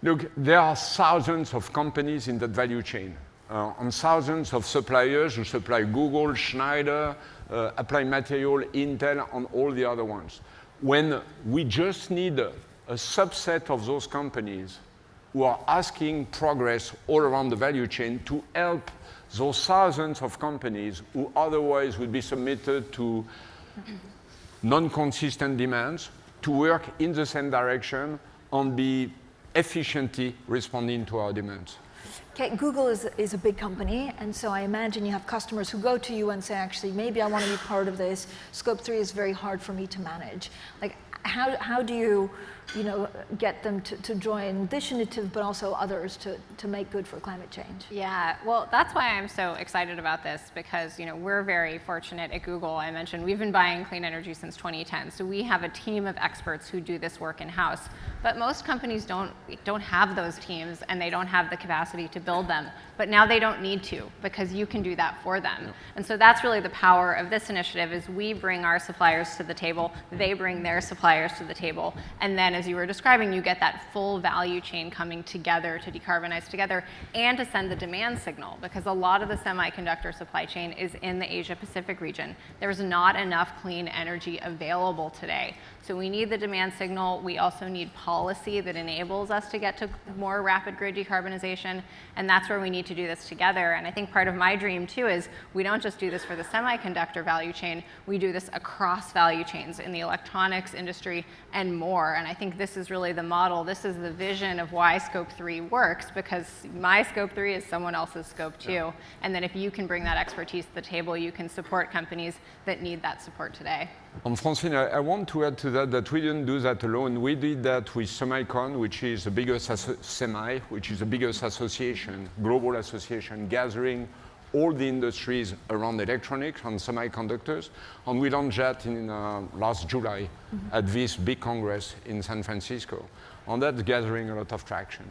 [SPEAKER 10] Look, there are thousands of companies in that value chain, and thousands of suppliers who supply Google, Schneider, Applied Materials, Intel, and all the other ones. When we just need a subset of those companies who are asking progress all around the value chain to help those thousands of companies who otherwise would be submitted to non-consistent demands, to work in the same direction and be efficiently responding to our demands.
[SPEAKER 8] Okay, Google is a big company, and so I imagine you have customers who go to you and say, actually, maybe I want to be part of this. Scope 3 is very hard for me to manage. Like, how do you get them to join this initiative, but also others to make good for climate change?
[SPEAKER 9] Yeah, well, that's why I'm so excited about this, because we're very fortunate at Google. I mentioned we've been buying clean energy since 2010, so we have a team of experts who do this work in-house. But most companies don't have those teams, and they don't have the capacity to build them. But now they don't need to, because you can do that for them. Yep. And so that's really the power of this initiative, is we bring our suppliers to the table, they bring their suppliers to the table, and then, as you were describing, you get that full value chain coming together to decarbonize together and to send the demand signal, because a lot of the semiconductor supply chain is in the Asia-Pacific region. There's not enough clean energy available today. So we need the demand signal. We also need policy that enables us to get to more rapid grid decarbonization, and that's where we need to do this together. And I think part of my dream, too, is we don't just do this for the semiconductor value chain, we do this across value chains in the electronics industry and more. And I think this is really the model. This is the vision of why Scope 3 works, because my Scope 3 is someone else's Scope 2. Yeah. And then if you can bring that expertise to the table, you can support companies that need that support today.
[SPEAKER 10] And Francine, I want to add to that we didn't do that alone. We did that with Semicon, which is the biggest which is the biggest association, global association, gathering all the industries around electronics and semiconductors. And we launched that in last July at this big congress in San Francisco. And that's gathering a lot of traction.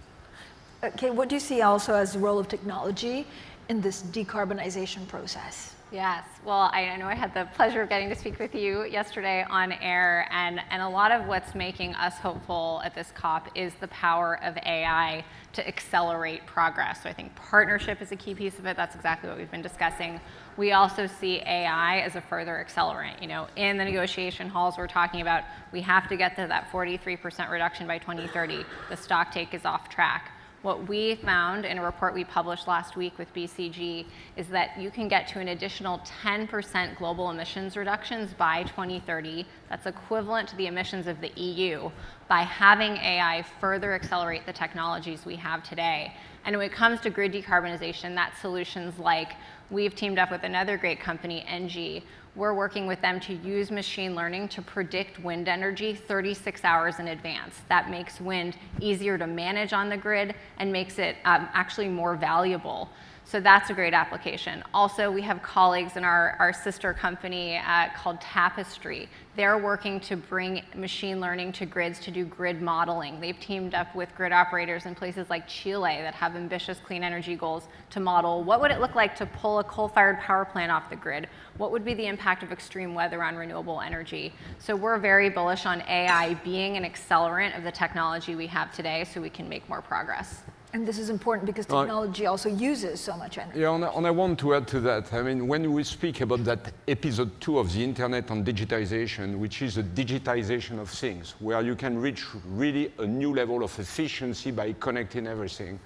[SPEAKER 8] Okay, what do you see also as the role of technology in this decarbonization process?
[SPEAKER 9] Yes, well, I know I had the pleasure of getting to speak with you yesterday on air, and a lot of what's making us hopeful at this COP is the power of AI to accelerate progress. So I think partnership is a key piece of it. That's exactly what we've been discussing. We also see AI as a further accelerant. In the negotiation halls we're talking about, we have to get to that 43% reduction by 2030. The stock take is off track. What we found in a report we published last week with BCG is that you can get to an additional 10% global emissions reductions by 2030. That's equivalent to the emissions of the EU, by having AI further accelerate the technologies we have today. And when it comes to grid decarbonization, that's solutions like we've teamed up with another great company, ENGIE. We're working with them to use machine learning to predict wind energy 36 hours in advance. That makes wind easier to manage on the grid and makes it actually more valuable. So that's a great application. Also, we have colleagues in our sister company called Tapestry. They're working to bring machine learning to grids to do grid modeling. They've teamed up with grid operators in places like Chile that have ambitious clean energy goals to model what would it look like to pull a coal-fired power plant off the grid? What would be the impact of extreme weather on renewable energy? So we're very bullish on AI being an accelerant of the technology we have today so we can make more progress.
[SPEAKER 8] And this is important because technology also uses so much energy.
[SPEAKER 10] Yeah, and I want to add to that. I mean, when we speak about that episode 2 of the internet and digitization, which is a digitization of things, where you can reach really a new level of efficiency by connecting everything,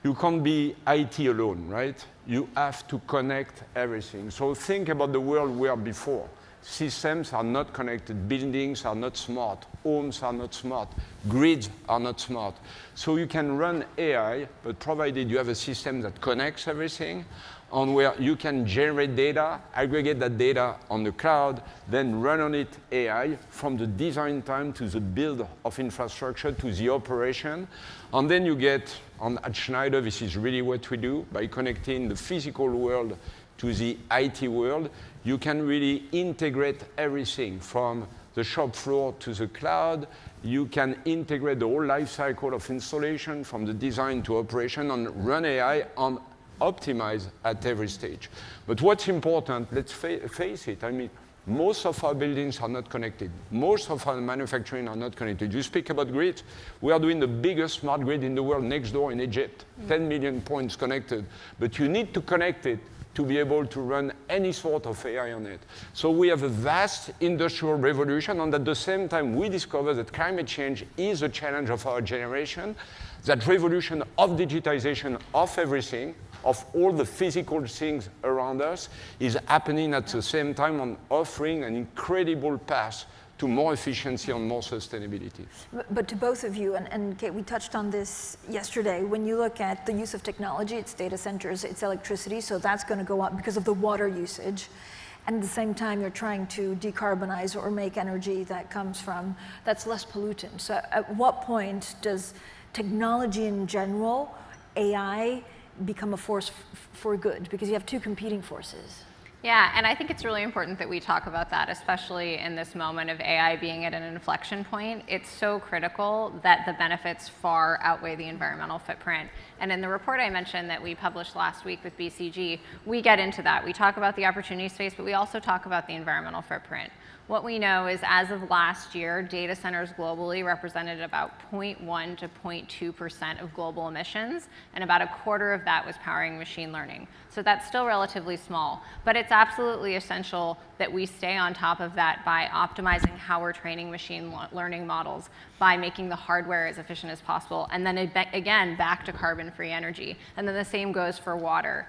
[SPEAKER 10] you can't be IT alone, right? You have to connect everything. So think about the world we were before. Systems are not connected, buildings are not smart, homes are not smart, grids are not smart. So you can run AI, but provided you have a system that connects everything, and where you can generate data, aggregate that data on the cloud, then run on it AI from the design time to the build of infrastructure to the operation. And then you get, at Schneider, this is really what we do, by connecting the physical world to the IT world, you can really integrate everything from the shop floor to the cloud. You can integrate the whole life cycle of installation from the design to operation and run AI and optimize at every stage. But what's important, let's face it, I mean, most of our buildings are not connected. Most of our manufacturing are not connected. You speak about grids. We are doing the biggest smart grid in the world next door in Egypt, 10 million points connected. But you need to connect it to be able to run any sort of AI on it. So we have a vast industrial revolution, and at the same time, we discover that climate change is a challenge of our generation. That revolution of digitization of everything, of all the physical things around us, is happening at the same time and offering an incredible path to more efficiency and more sustainability.
[SPEAKER 8] But to both of you, and Kate, we touched on this yesterday, when you look at the use of technology, it's data centers, it's electricity, so that's going to go up because of the water usage. And at the same time, you're trying to decarbonize or make energy that comes from, that's less pollutant. So at what point does technology in general, AI, become a force for good? Because you have two competing forces.
[SPEAKER 9] Yeah, and I think it's really important that we talk about that, especially in this moment of AI being at an inflection point. It's so critical that the benefits far outweigh the environmental footprint. And in the report I mentioned that we published last week with BCG, we get into that. We talk about the opportunity space, but we also talk about the environmental footprint. What we know is as of last year, data centers globally represented about 0.1 to 0.2% of global emissions, and about a quarter of that was powering machine learning. So that's still relatively small, but it's absolutely essential that we stay on top of that by optimizing how we're training machine learning models, by making the hardware as efficient as possible, and then again, back to carbon-free energy. And then the same goes for water.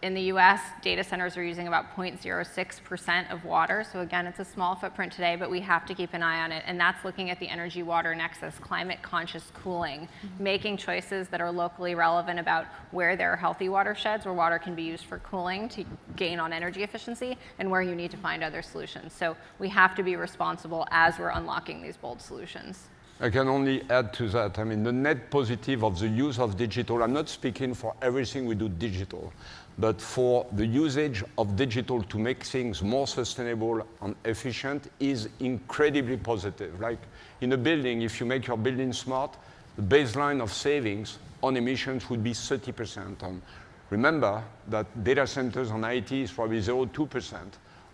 [SPEAKER 9] In the US, data centers are using about 0.06% of water. So again, it's a small footprint today, but we have to keep an eye on it. And that's looking at the energy-water nexus, climate-conscious cooling, making choices that are locally relevant about where there are healthy watersheds, where water can be used for cooling to gain on energy efficiency, and where you need to find other solutions. So we have to be responsible as we're unlocking these bold solutions.
[SPEAKER 10] I can only add to that. I mean, the net positive of the use of digital, I'm not speaking for everything we do digital, but for the usage of digital to make things more sustainable and efficient is incredibly positive. Like in a building, if you make your building smart, the baseline of savings on emissions would be 30%. And remember that data centers and IT is probably 0.2%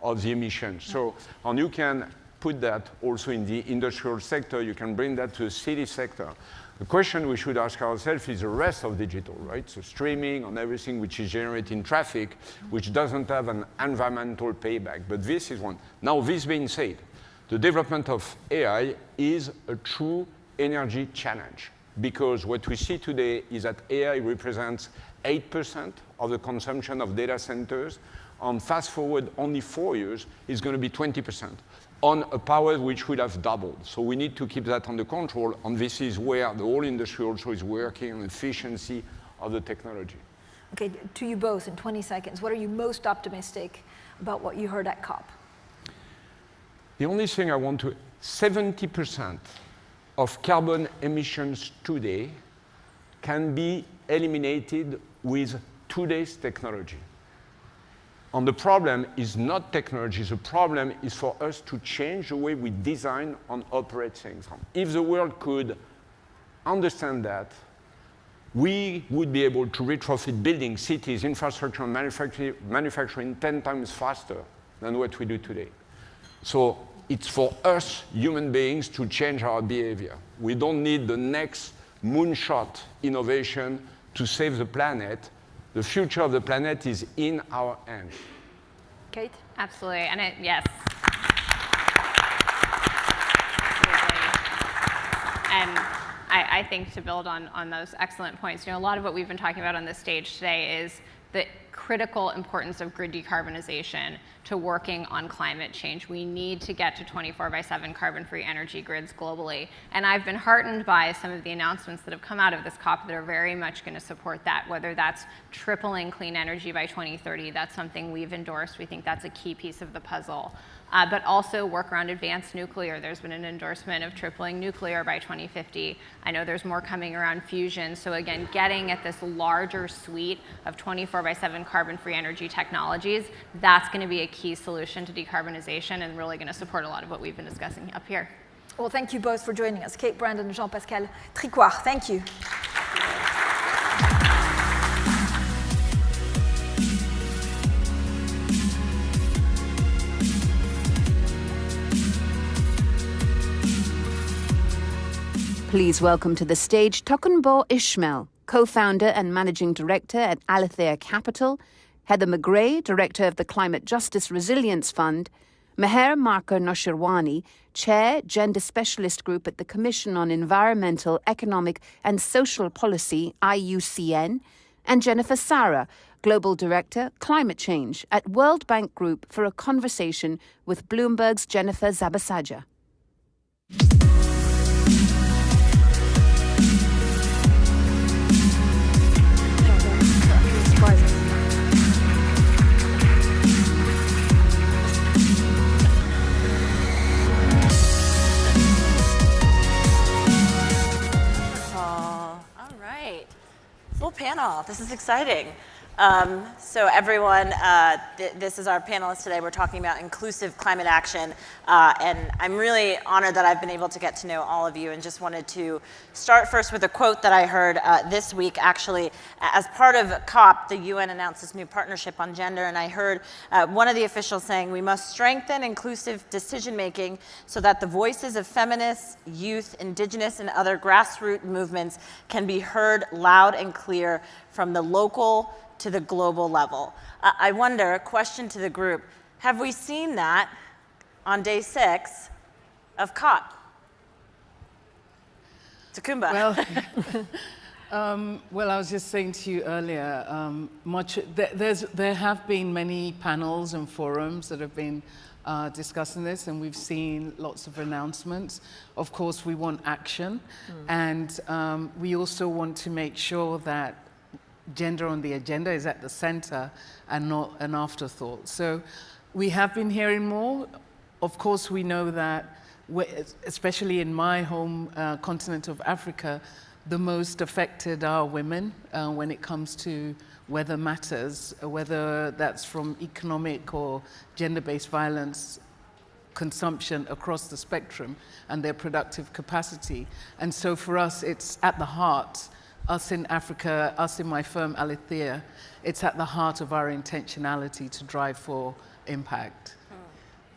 [SPEAKER 10] of the emissions. So, and you can put that also in the industrial sector, you can bring that to the city sector. The question we should ask ourselves is the rest of digital, right? So streaming and everything which is generating traffic, which doesn't have an environmental payback. But this is one. Now, this being said, the development of AI is a true energy challenge, because what we see today is that AI represents 8% of the consumption of data centers, and fast forward only 4 years, is going to be 20%. On a power which will have doubled. So we need to keep that under control, and this is where the whole industry also is working on efficiency of the technology.
[SPEAKER 8] Okay, to you both in 20 seconds, what are you most optimistic about what you heard at COP?
[SPEAKER 10] The only thing I want to, 70% of carbon emissions today can be eliminated with today's technology. And the problem is not technology, the problem is for us to change the way we design and operate things. If the world could understand that, we would be able to retrofit buildings, cities, infrastructure, and manufacturing 10 times faster than what we do today. So it's for us, human beings, to change our behavior. We don't need the next moonshot innovation to save the planet. The future of the planet is in our hands.
[SPEAKER 8] Kate?
[SPEAKER 9] Absolutely, and yes. And I think to build on those excellent points, a lot of what we've been talking about on this stage today is the critical importance of grid decarbonization to working on climate change. We need to get to 24/7 carbon-free energy grids globally. And I've been heartened by some of the announcements that have come out of this COP that are very much going to support that, whether that's tripling clean energy by 2030. That's something we've endorsed. We think that's a key piece of the puzzle. But also work around advanced nuclear. There's been an endorsement of tripling nuclear by 2050. I know there's more coming around fusion. So again, getting at this larger suite of 24/7 carbon-free energy technologies, that's going to be a key solution to decarbonization and really going to support a lot of what we've been discussing up here.
[SPEAKER 8] Well, thank you both for joining us. Kate Brandt and Jean-Pascal Tricoire, thank you.
[SPEAKER 1] Please welcome to the stage Tokunboh Ishmael, co-founder and managing director at Alethea Capital, Heather McGray, director of the Climate Justice Resilience Fund, Meher Marker Noshirwani, chair, Gender Specialist Group at the Commission on Environmental, Economic and Social Policy, IUCN, and Jennifer Sara, global director, Climate Change at World Bank Group, for a conversation with Bloomberg's Jennifer Zabasajja.
[SPEAKER 11] Full panel. This is exciting. So everyone, this is our panelists today. We're talking about inclusive climate action. And I'm really honored that I've been able to get to know all of you, and just wanted to start first with a quote that I heard this week, actually. As part of COP, the UN announced this new partnership on gender, and I heard one of the officials saying, we must strengthen inclusive decision-making so that the voices of feminists, youth, indigenous, and other grassroots movements can be heard loud and clear from the local to the global level. I wonder, a question to the group, have we seen that on day 6 of COP? Takumba.
[SPEAKER 12] Well, I was just saying to you earlier, there have been many panels and forums that have been discussing this, and we've seen lots of announcements. Of course, we want action, and we also want to make sure that gender on the agenda is at the center and not an afterthought. So we have been hearing more. Of course, we know that, especially in my home continent of Africa, the most affected are women when it comes to weather matters, whether that's from economic or gender-based violence consumption across the spectrum and their productive capacity. And so for us, it's at the heart. Us in Africa, us in my firm, Alethea, it's at the heart of our intentionality to drive for impact.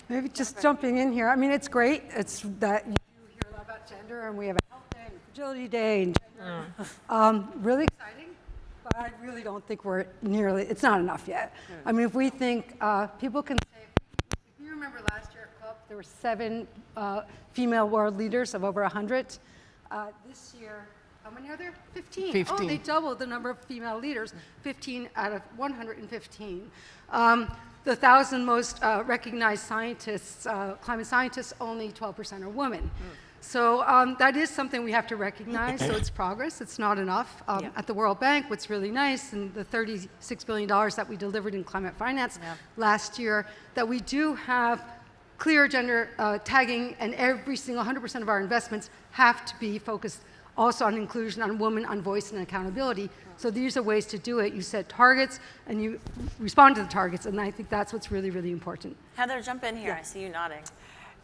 [SPEAKER 13] Maybe just jumping in here. I mean, it's great. It's that you hear a lot about gender, and we have a health day, and fragility day, and gender. Really exciting, but I really don't think it's not enough yet. I mean, if we think people can say, if you remember last year at COP, there were 7 female world leaders of over 100. This year, how many are there? 15.
[SPEAKER 12] 15.
[SPEAKER 13] Oh, they doubled the number of female leaders, 15 out of 115. The 1,000 most recognized scientists, climate scientists, only 12% are women. So that is something we have to recognize, so it's progress, it's not enough. At the World Bank, what's really nice, and the $36 billion that we delivered in climate finance last year, that we do have clear gender tagging, and every single 100% of our investments have to be focused also on inclusion, on women, on voice and accountability. So these are ways to do it. You set targets and you respond to the targets, and I think that's what's really, really important.
[SPEAKER 11] Heather, jump in here. I see you nodding.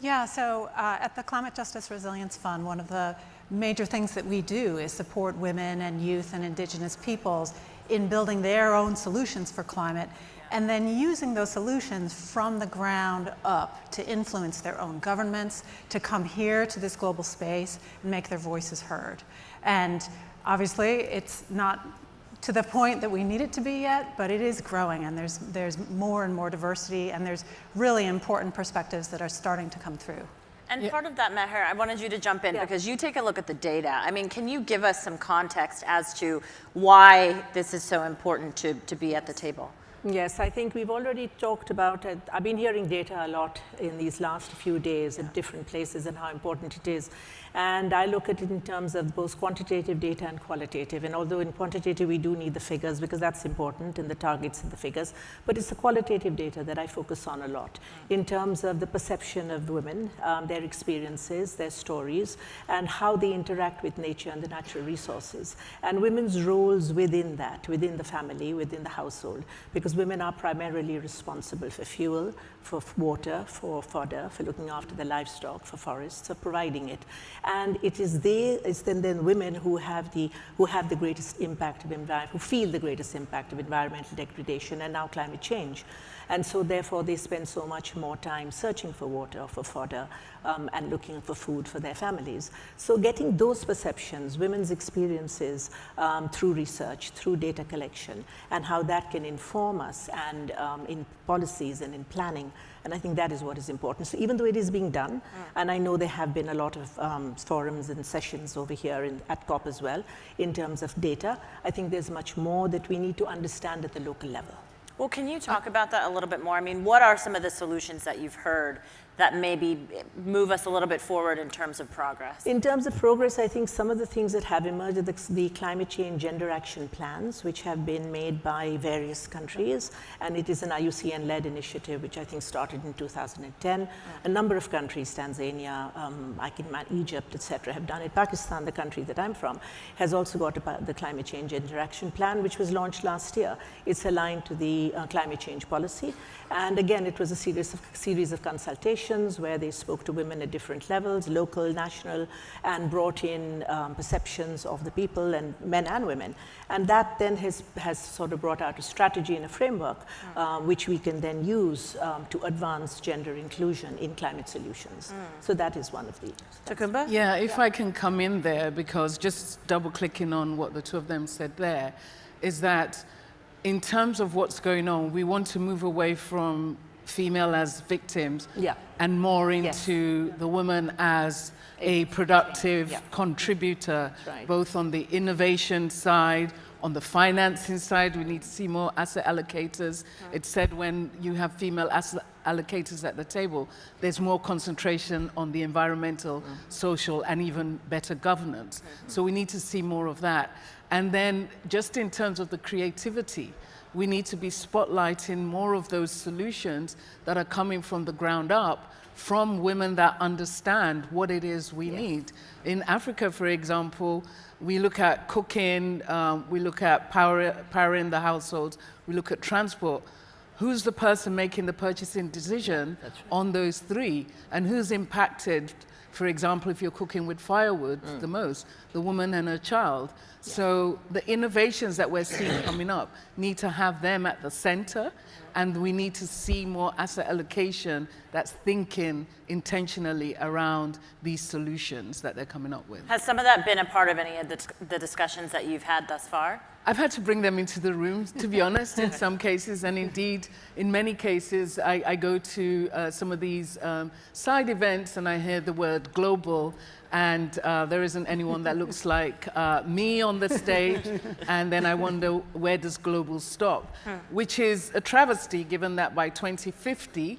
[SPEAKER 14] Yeah, so at the Climate Justice Resilience Fund, one of the major things that we do is support women and youth and indigenous peoples in building their own solutions for climate, and then using those solutions from the ground up to influence their own governments, to come here to this global space and make their voices heard. And obviously, it's not to the point that we need it to be yet, but it is growing, and there's more and more diversity, and there's really important perspectives that are starting to come through.
[SPEAKER 11] And part of that, Meher, I wanted you to jump in because you take a look at the data. I mean, can you give us some context as to why this is so important to be at the table?
[SPEAKER 15] Yes, I think we've already talked about it. I've been hearing data a lot in these last few days in different places and how important it is. And I look at it in terms of both quantitative data and qualitative. And although in quantitative we do need the figures because that's important in the targets and the figures, but it's the qualitative data that I focus on a lot in terms of the perception of women, their experiences, their stories, and how they interact with nature and the natural resources. And women's roles within that, within the family, within the household, because women are primarily responsible for fuel, for water, for fodder, for looking after the livestock, for forests, for providing it. And it's then women who have the greatest impact of who feel the greatest impact of environmental degradation and now climate change. And so therefore they spend so much more time searching for water, for fodder, and looking for food for their families. So getting those perceptions, women's experiences through research, through data collection, and how that can inform us and in policies and in planning. And I think that is what is important. So even though it is being done, and I know there have been a lot of forums and sessions over here at COP as well, in terms of data, I think there's much more that we need to understand at the local level.
[SPEAKER 11] Well, can you talk about that a little bit more? I mean, what are some of the solutions that you've heard that maybe move us a little bit forward in terms of progress?
[SPEAKER 15] In terms of progress, I think some of the things that have emerged are the climate change gender action plans, which have been made by various countries. And it is an IUCN-led initiative, which I think started in 2010. A number of countries, Tanzania, Egypt, etc., have done it. Pakistan, the country that I'm from, has also got the climate change gender action plan, which was launched last year. It's aligned to the climate change policy. And again, it was a series of consultations where they spoke to women at different levels, local, national, and brought in perceptions of the people, and men and women. And that then has sort of brought out a strategy and a framework which we can then use to advance gender inclusion in climate solutions. So that is one of the.
[SPEAKER 11] Takumba?
[SPEAKER 12] Yeah, if I can come in there, because just double clicking on what the two of them said there, is that in terms of what's going on, we want to move away from female as victims and more into the woman as a productive contributor, both on the innovation side, on the financing side. We need to see more asset allocators. It said when you have female asset allocators at the table, there's more concentration on the environmental, social, and even better governance. So we need to see more of that. And then just in terms of the creativity, we need to be spotlighting more of those solutions that are coming from the ground up, from women that understand what it is we need. In Africa, for example, we look at cooking, we look at powering the households, we look at transport. Who's the person making the purchasing decision on those three? And who's impacted, for example, if you're cooking with firewood the most? The woman and her child. So the innovations that we're seeing coming up need to have them at the center, and we need to see more asset allocation that's thinking intentionally around these solutions that they're coming up with.
[SPEAKER 11] Has some of that been a part of any of the discussions that you've had thus far?
[SPEAKER 12] I've had to bring them into the room, to be honest, in some cases, and indeed, in many cases, I go to some of these side events and I hear the word global, and there isn't anyone that looks like me on the stage, and then I wonder, where does global stop? Which is a travesty, given that by 2050,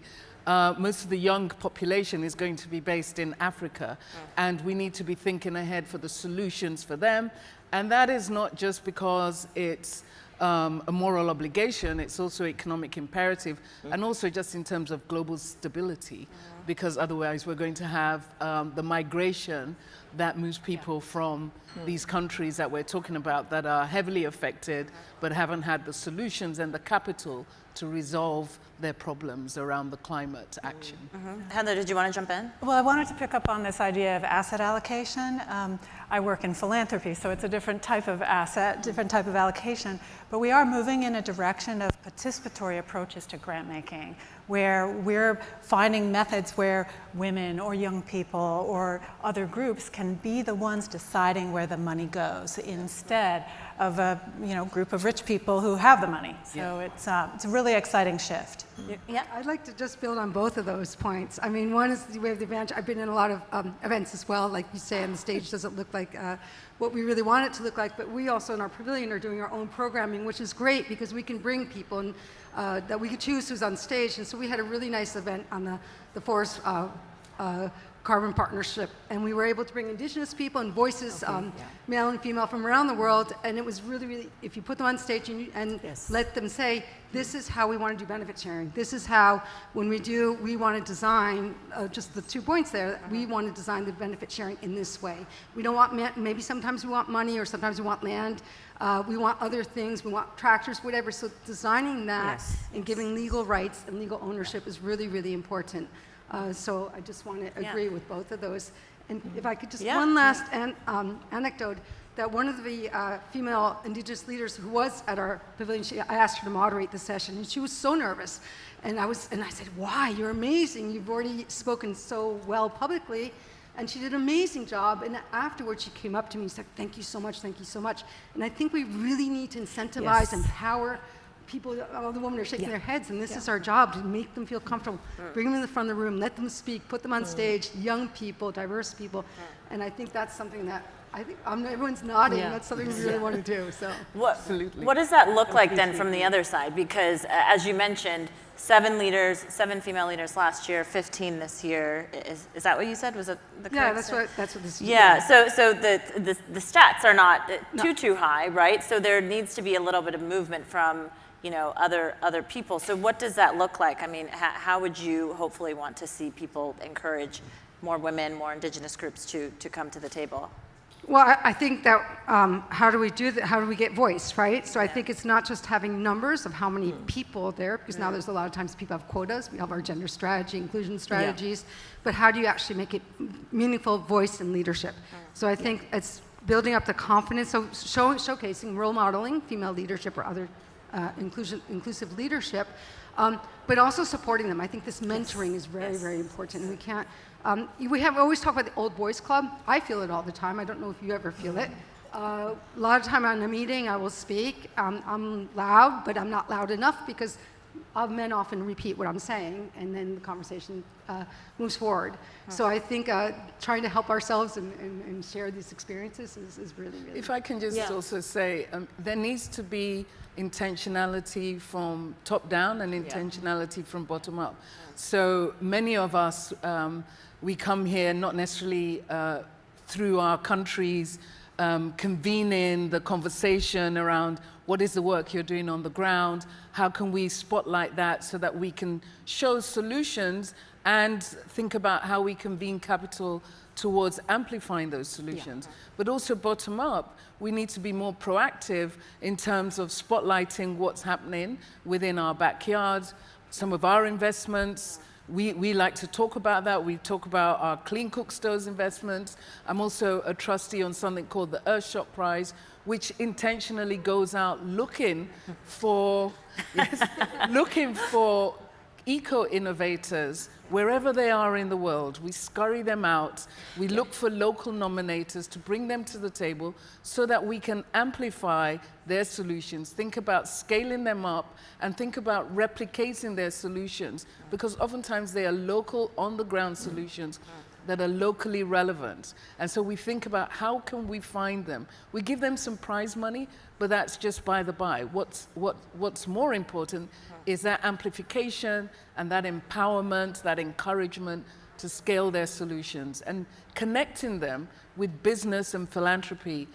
[SPEAKER 12] most of the young population is going to be based in Africa, and we need to be thinking ahead for the solutions for them. And that is not just because it's a moral obligation, it's also economic imperative, and also just in terms of global stability, because otherwise we're going to have the migration that moves people from these countries that we're talking about that are heavily affected but haven't had the solutions and the capital to resolve their problems around the climate action.
[SPEAKER 11] Heather, did you want to jump in?
[SPEAKER 14] Well, I wanted to pick up on this idea of asset allocation. I work in philanthropy, so it's a different type of asset, different type of allocation. But we are moving in a direction of participatory approaches to grant making, where we're finding methods where women or young people or other groups can be the ones deciding where the money goes instead of a group of rich people who have the money. So it's a really exciting shift.
[SPEAKER 13] Yeah, I'd like to just build on both of those points. I mean, one is we have the advantage. I've been in a lot of events as well. Like you say, on the stage doesn't look like what we really want it to look like. But we also in our pavilion are doing our own programming, which is great because we can bring people and that we could choose who's on stage. And so we had a really nice event on the Forest Carbon Partnership, and we were able to bring Indigenous people and voices, male and female, from around the world, and it was really, really, if you put them on stage and let them say, this is how we want to do benefit sharing. This is how, when we want to design, just the 2 points there, we want to design the benefit sharing in this way. We don't want, maybe sometimes we want money, or sometimes we want land, we want other things, we want tractors, whatever, so designing that and giving legal rights and legal ownership is really, really important. So I just want to agree with both of those. And if I could just one last anecdote, that one of the female Indigenous leaders who was at our pavilion, I asked her to moderate the session, and she was so nervous. And I said, why? You're amazing. You've already spoken so well publicly. And she did an amazing job. And afterwards, she came up to me and said, thank you so much, thank you so much. And I think we really need to incentivize, empower people. All the women are shaking their heads, and this is our job, to make them feel comfortable. Bring them in the front of the room, let them speak, put them on stage, young people, diverse people. And I think that's something that I think everyone's nodding. That's something we really want to do. So
[SPEAKER 11] what does that look like then from the other side? Because as you mentioned, 7 female leaders last year, 15 this year. Is that what you said? Was it the correct?
[SPEAKER 13] Yeah, that's what this.
[SPEAKER 11] Yeah. So the stats are not too high, right? So there needs to be a little bit of movement from other people. So what does that look like? I mean, how would you hopefully want to see people encourage more women, more indigenous groups to come to the table?
[SPEAKER 13] Well, I think that how do we do that? How do we get voice, right? So I think it's not just having numbers of how many people there, because now there's a lot of times people have quotas. We have our gender strategy, inclusion strategies, but how do you actually make it meaningful voice and leadership? So I think it's building up the confidence, so showcasing, role modeling, female leadership or other inclusive leadership, but also supporting them. I think this mentoring is very, very important. We can't. We always talk about the old boys club. I feel it all the time. I don't know if you ever feel it. A lot of time in a meeting, I will speak. I'm loud, but I'm not loud enough because men often repeat what I'm saying, and then the conversation moves forward. So I think trying to help ourselves and share these experiences is really, really.
[SPEAKER 12] If I can just also say, there needs to be intentionality from top down and intentionality from bottom up. So many of us, we come here not necessarily through our countries convening the conversation around what is the work you're doing on the ground, how can we spotlight that so that we can show solutions and think about how we convene capital towards amplifying those solutions. But also bottom up, we need to be more proactive in terms of spotlighting what's happening within our backyards, some of our investments. We like to talk about that. We talk about our Clean Cook Stores investments. I'm also a trustee on something called the Earthshot Prize, which intentionally goes out looking for, looking for eco-innovators wherever they are in the world. We scurry them out. We look for local nominators to bring them to the table so that we can amplify their solutions, think about scaling them up, and think about replicating their solutions, because oftentimes they are local, on-the-ground solutions that are locally relevant. And so we think about how can we find them. We give them some prize money, but that's just by the by. What's more important is that amplification and that empowerment, that encouragement to scale their solutions and connecting them with business and philanthropy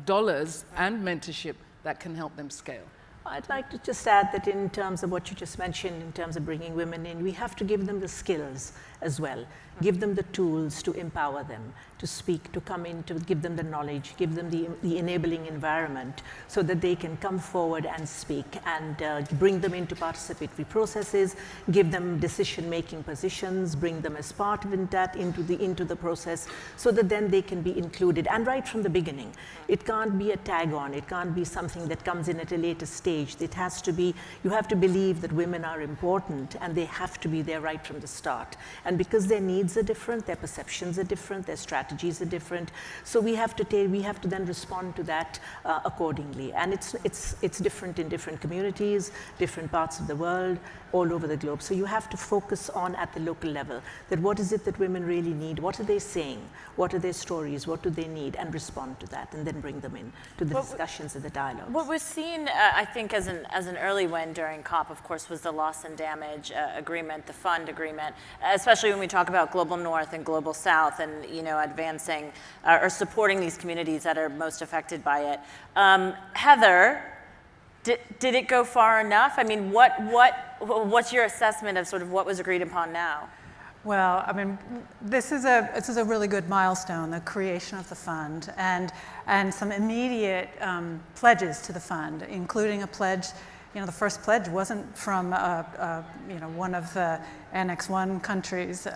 [SPEAKER 12] dollars and mentorship that can help them scale.
[SPEAKER 15] I'd like to just add that in terms of what you just mentioned, in terms of bringing women in, we have to give them the skills as well. Give them the tools to empower them, to speak, to come in, to give them the knowledge, give them the enabling environment so that they can come forward and speak, and bring them into participatory processes, give them decision-making positions, bring them as part of that into the process so that then they can be included. And right from the beginning, it can't be a tag-on, it can't be something that comes in at a later stage. It has to be, you have to believe that women are important and they have to be there right from the start. And because their needs are different, their perceptions are different, their strategies are different, so we have to then respond to that accordingly. And it's different in different communities, different parts of the world, all over the globe. So you have to focus on at the local level that what is it that women really need, what are they saying, what are their stories, what do they need, and respond to that, and then bring them in to the discussions and the dialogues.
[SPEAKER 11] What we're seeing, I think, as an early win during COP, of course, was the loss and damage agreement, the fund agreement, especially when we talk about global north and global south, and advancing or supporting these communities that are most affected by it. Heather, did it go far enough? I mean, what's your assessment of sort of what was agreed upon now?
[SPEAKER 14] Well, I mean, this is a really good milestone, the creation of the fund, and some immediate pledges to the fund, including a pledge. The first pledge wasn't from one of the Annex I countries.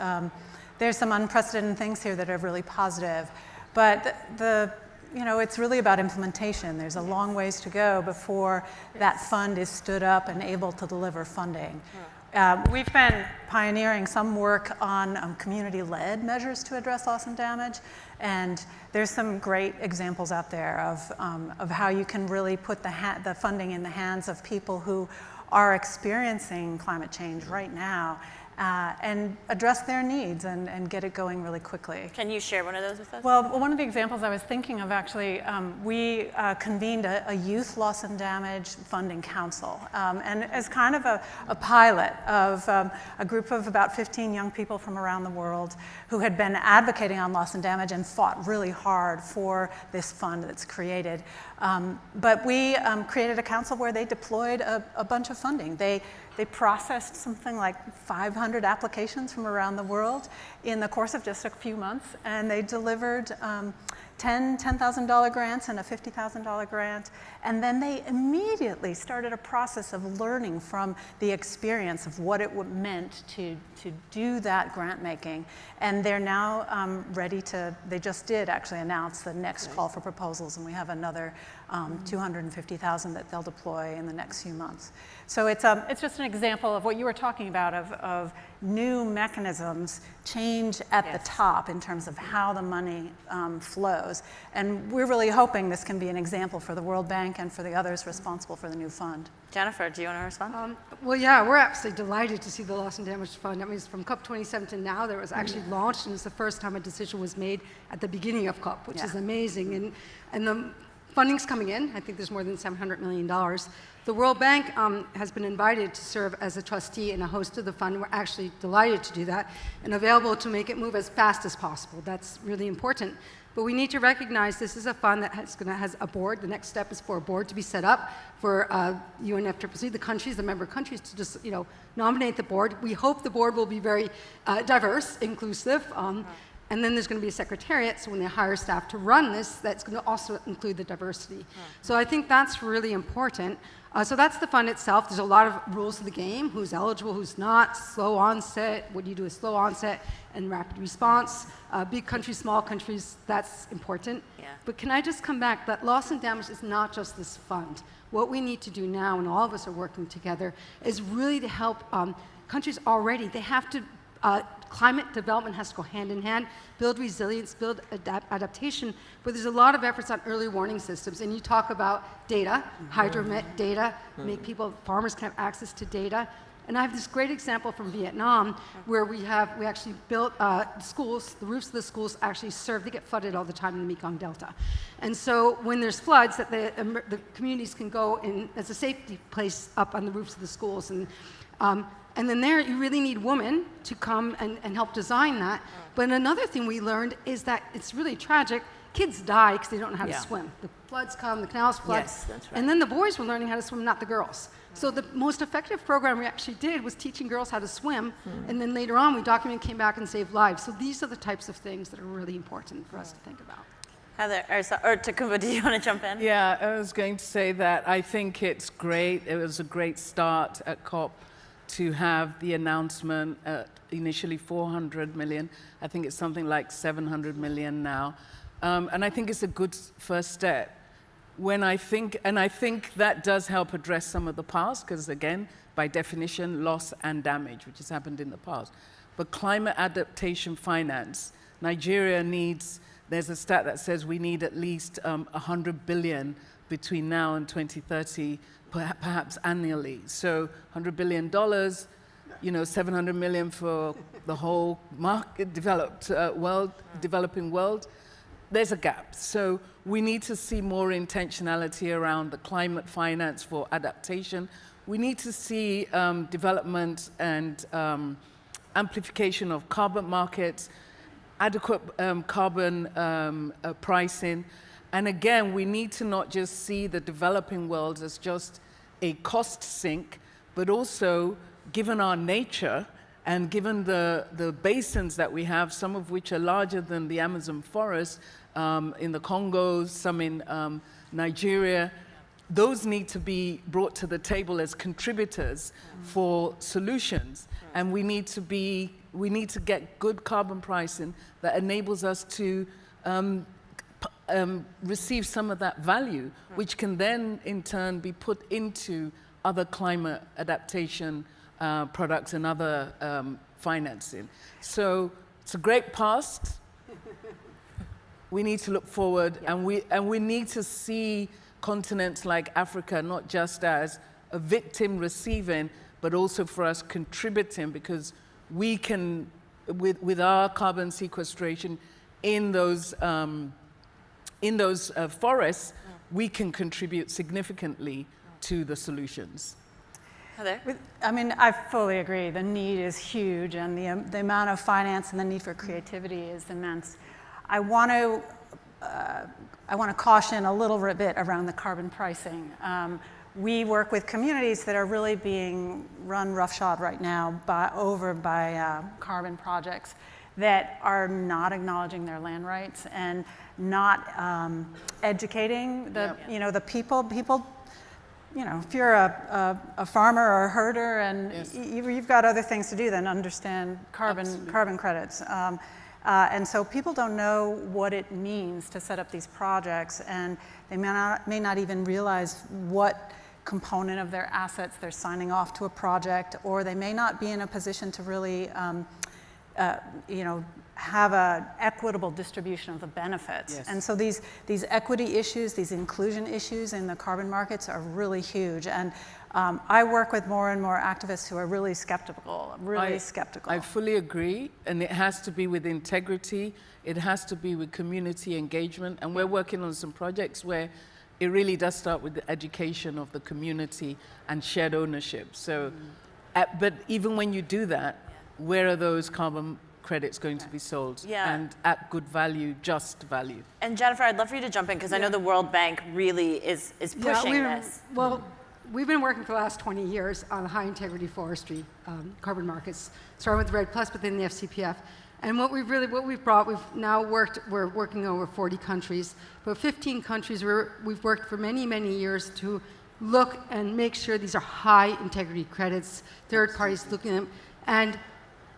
[SPEAKER 14] There's some unprecedented things here that are really positive, but it's really about implementation. There's a long ways to go before that fund is stood up and able to deliver funding. We've been pioneering some work on community-led measures to address loss and damage, and there's some great examples out there of how you can really put the funding in the hands of people who are experiencing climate change right now, and address their needs and get it going really quickly.
[SPEAKER 11] Can you share one of those with us?
[SPEAKER 14] Well, one of the examples I was thinking of actually, we convened a youth loss and damage funding council. And as kind of a pilot of a group of about 15 young people from around the world who had been advocating on loss and damage and fought really hard for this fund that's created. But we created a council where they deployed a bunch of funding. They processed something like 500 applications from around the world in the course of just a few months, and they delivered $10,000 grants and a $50,000 grant, and then they immediately started a process of learning from the experience of what it meant to do that grant making. And they're now ready to, they just did actually announce the next call for proposals, and we have another 250,000 that they'll deploy in the next few months. So it's just an example of what you were talking about of new mechanisms, change at the top in terms of how the money flows. And we're really hoping this can be an example for the World Bank and for the others responsible for the new fund.
[SPEAKER 11] Jennifer, do you want to respond?
[SPEAKER 13] Well, yeah, we're absolutely delighted to see the Loss and Damage Fund. That means from COP27 to now, that was actually launched, and it's the first time a decision was made at the beginning of COP, which is amazing. And the funding's coming in. I think there's more than $700 million. The World Bank has been invited to serve as a trustee and a host of the fund. We're actually delighted to do that and available to make it move as fast as possible. That's really important. But we need to recognize this is a fund that has a board. The next step is for a board to be set up for UNFCCC, the countries, the member countries, to just nominate the board. We hope the board will be very diverse, inclusive. And then there's going to be a secretariat, so when they hire staff to run this, that's going to also include the diversity. So I think that's really important. So that's the fund itself. There's a lot of rules of the game, who's eligible, who's not, slow onset, what do you do with slow onset, and rapid response. Big countries, small countries, that's important. Yeah. But can I just come back, that loss and damage is not just this fund. What we need to do now, and all of us are working together, is really to help countries already. They have to climate development has to go hand in hand, build resilience, build adaptation, but there's a lot of efforts on early warning systems, and you talk about data, hydromet data, make farmers can have access to data. And I have this great example from Vietnam where we actually built schools, the roofs of the schools actually they get flooded all the time in the Mekong Delta. And so when there's floods, that the communities can go in as a safety place up on the roofs of the schools. And then there, you really need women to come and help design that. But another thing we learned is that it's really tragic. Kids die because they don't know how to swim. The floods come, the canals flood.
[SPEAKER 5] Yes, that's right.
[SPEAKER 13] And then the boys were learning how to swim, not the girls. So the most effective program we actually did was teaching girls how to swim. And then later on, we documented, came back and saved lives. So these are the types of things that are really important for us to think about.
[SPEAKER 11] Heather, or Takumba, do you want to jump in?
[SPEAKER 12] Yeah, I was going to say that I think it's great. It was a great start at COP to have the announcement at initially 400 million. I think it's something like 700 million now. And I think it's a good first step. I think that does help address some of the past, because again, by definition, loss and damage, which has happened in the past. But climate adaptation finance, Nigeria needs, there's a stat that says we need at least 100 billion between now and 2030, perhaps annually. So $100 billion, 700 million for the whole developing world. There's a gap. So we need to see more intentionality around the climate finance for adaptation. We need to see development and amplification of carbon markets, adequate carbon pricing. And again, we need to not just see the developing world as just a cost sink, but also, given our nature and given the basins that we have, some of which are larger than the Amazon forest, in the Congo, some in Nigeria, those need to be brought to the table as contributors for solutions. And we need to get good carbon pricing that enables us to receive some of that value, which can then in turn be put into other climate adaptation products and other financing. So it's a great past. We need to look forward, and we need to see continents like Africa not just as a victim receiving, but also for us contributing, because we can, with our carbon sequestration in those forests, we can contribute significantly to the solutions.
[SPEAKER 11] Heather?
[SPEAKER 14] I mean, I fully agree. The need is huge, and the amount of finance and the need for creativity is immense. I want to caution a little bit around the carbon pricing. We work with communities that are really being run roughshod right now by carbon projects that are not acknowledging their land rights and not educating the people. People, if you're a farmer or a herder and you've got other things to do than understand carbon credits. And so people don't know what it means to set up these projects, and they may not even realize what component of their assets they're signing off to a project, or they may not be in a position to really have an equitable distribution of the benefits.
[SPEAKER 12] Yes.
[SPEAKER 14] And so these equity issues, these inclusion issues in the carbon markets are really huge. And I work with more and more activists who are really skeptical.
[SPEAKER 12] I fully agree, and it has to be with integrity. It has to be with community engagement, and we're working on some projects where it really does start with the education of the community and shared ownership. So, but even when you do that, where are those carbon credits going to be sold? And at good value, just value.
[SPEAKER 11] And Jennifer, I'd love for you to jump in, because I know the World Bank really is pushing this.
[SPEAKER 13] Well, we've been working for the last 20 years on high integrity forestry carbon markets, starting with REDD+, but then the FCPF. And we're working over 40 countries, but 15 countries we've worked for many, many years to look and make sure these are high integrity credits, third parties looking at them, and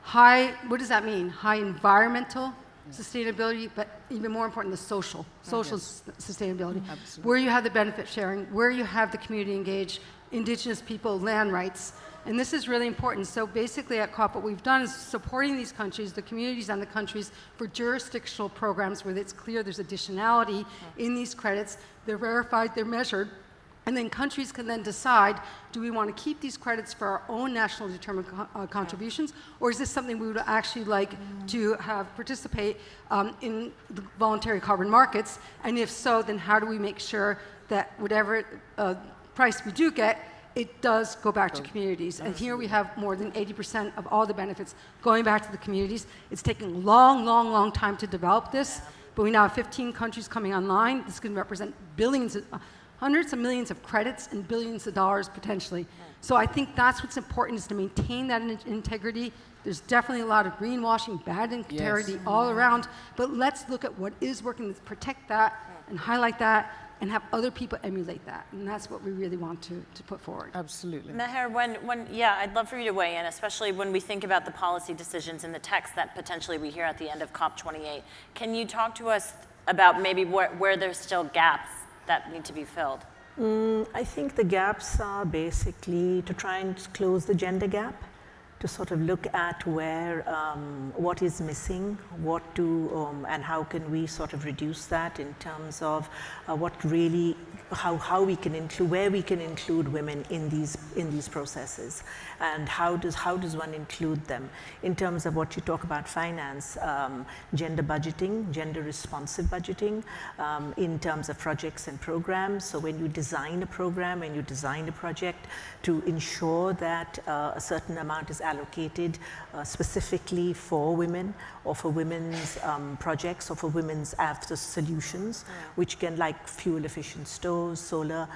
[SPEAKER 13] high, what does that mean? High environmental sustainability, but even more important, the social sustainability.
[SPEAKER 12] Absolutely.
[SPEAKER 13] Where you have the benefit sharing, where you have the community engaged, indigenous people, land rights. And this is really important. So basically at COP, what we've done is supporting these countries, the communities and the countries, for jurisdictional programs where it's clear there's additionality in these credits. They're verified, they're measured. And then countries can then decide, do we want to keep these credits for our own nationally determined contributions, or is this something we would actually like to have participate in the voluntary carbon markets? And if so, then how do we make sure that whatever price we do get, it does go back to communities? And here we have more than 80% of all the benefits going back to the communities. It's taken a long, long, long time to develop this, but we now have 15 countries coming online. This can represent hundreds of millions of credits and billions of dollars potentially. So I think that's what's important, is to maintain that integrity. There's definitely a lot of greenwashing, bad integrity all around, but let's look at what is working, let's protect that and highlight that and have other people emulate that. And that's what we really want to put forward.
[SPEAKER 12] Absolutely.
[SPEAKER 11] Meher, I'd love for you to weigh in, especially when we think about the policy decisions and the text that potentially we hear at the end of COP28. Can you talk to us about maybe where there's still gaps that need to be filled?
[SPEAKER 15] I think the gaps are basically to try and close the gender gap, to sort of look at where, what is missing, and how can we sort of reduce that in terms of how we can include, where we can include women in these processes, and how does one include them in terms of what you talk about finance, gender budgeting, gender responsive budgeting, in terms of projects and programs. So when you design a program, when you design a project, to ensure that a certain amount is allocated specifically for women, or for women's projects, or for women's after solutions, which can, like fuel efficient stoves, solar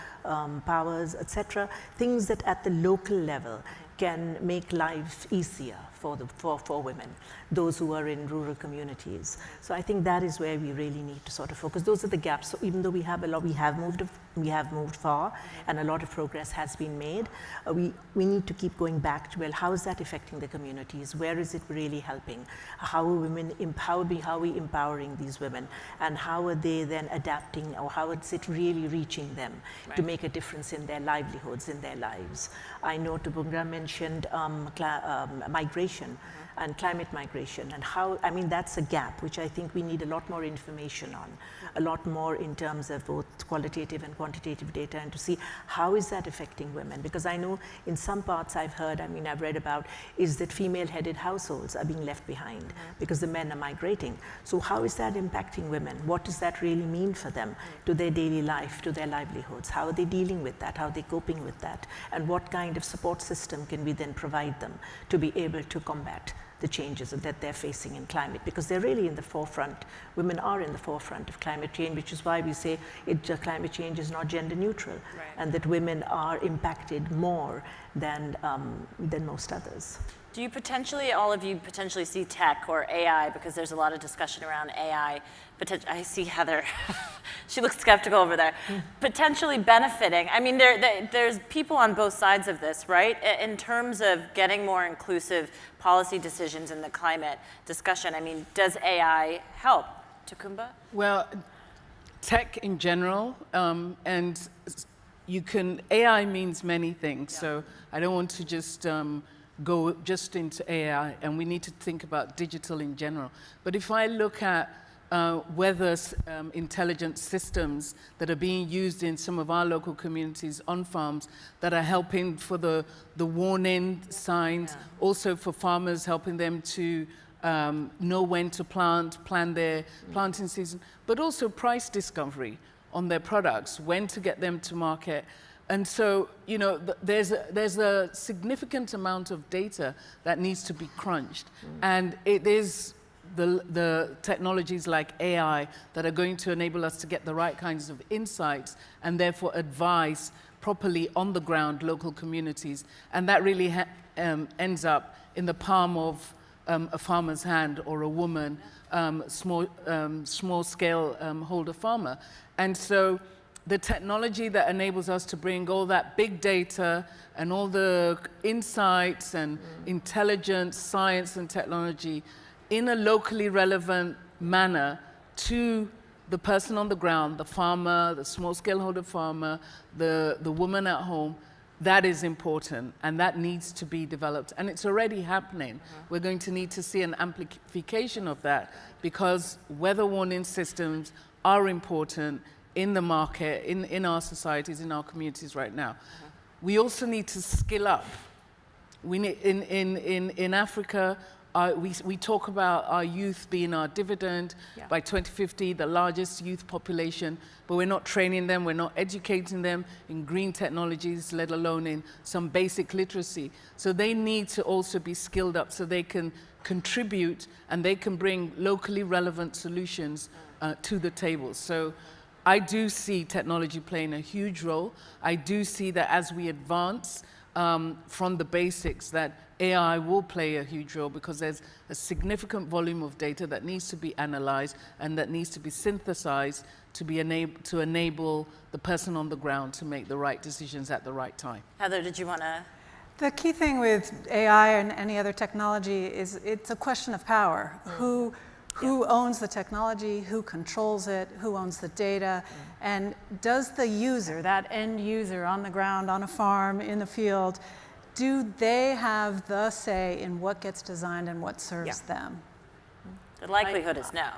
[SPEAKER 15] powers, etc. Things that at the local level can make life easier for women, those who are in rural communities. So I think that is where we really need to sort of focus. Those are the gaps. So even though we have a lot, we have moved far, and a lot of progress has been made, we need to keep going back to, well, how is that affecting the communities? Where is it really helping? How are women how are we empowering these women? And how are they then adapting, or how is it really reaching them to make a difference in their livelihoods, in their lives? I know Tubunga mentioned migration. and climate migration, and how, I mean, that's a gap which I think we need a lot more information on, a lot more in terms of both qualitative and quantitative data, and to see how is that affecting women. Because I know in some parts I've heard, I mean, I've read about, is that female-headed households are being left behind because the men are migrating. So how is that impacting women? What does that really mean for them, to their daily life, to their livelihoods? How are they dealing with that? How are they coping with that? And what kind of support system can we then provide them to be able to combat the changes that they're facing in climate? Because they're really in the forefront. Women are in the forefront of climate change, which is why we say climate change is not gender neutral, and that women are impacted more than most others.
[SPEAKER 11] Do you potentially, all of you potentially see tech or AI, because there's a lot of discussion around AI, I see Heather, she looks skeptical over there, potentially benefiting. I mean, there's people on both sides of this, right? In terms of getting more inclusive policy decisions in the climate discussion, I mean, does AI help? Takumba?
[SPEAKER 12] Well, tech in general, and AI means many things, so I don't want to just go just into AI, and we need to think about digital in general. But if I look at weather intelligence systems that are being used in some of our local communities on farms that are helping for the warning signs, also for farmers, helping them to know when to plan their planting season, but also price discovery on their products, when to get them to market. And so, you know, there's a significant amount of data that needs to be crunched. And it is the technologies like AI that are going to enable us to get the right kinds of insights and therefore advise properly on the ground local communities. And that really ends up in the palm of a farmer's hand, or a woman, small scale holder farmer. And so the technology that enables us to bring all that big data and all the insights and intelligence, science and technology in a locally relevant manner to the person on the ground, the farmer, the small scale holder farmer, the woman at home, that is important, and that needs to be developed. And it's already happening. We're going to need to see an amplification of that, because weather warning systems are important in the market, in our societies, in our communities right now. We also need to skill up. We need, in Africa, we talk about our youth being our dividend. By 2050, the largest youth population, but we're not training them, we're not educating them in green technologies, let alone in some basic literacy. So they need to also be skilled up so they can contribute and they can bring locally relevant solutions to the table. So I do see technology playing a huge role. I do see that as we advance from the basics, that AI will play a huge role, because there's a significant volume of data that needs to be analyzed and that needs to be synthesized to enable the person on the ground to make the right decisions at the right time.
[SPEAKER 11] Heather, did you want to?
[SPEAKER 14] The key thing with AI and any other technology is it's a question of power. Who owns the technology, who controls it, who owns the data, and does the user, that end user on the ground, on a farm, in the field, do they have the say in what gets designed and what serves them?
[SPEAKER 11] The likelihood is no.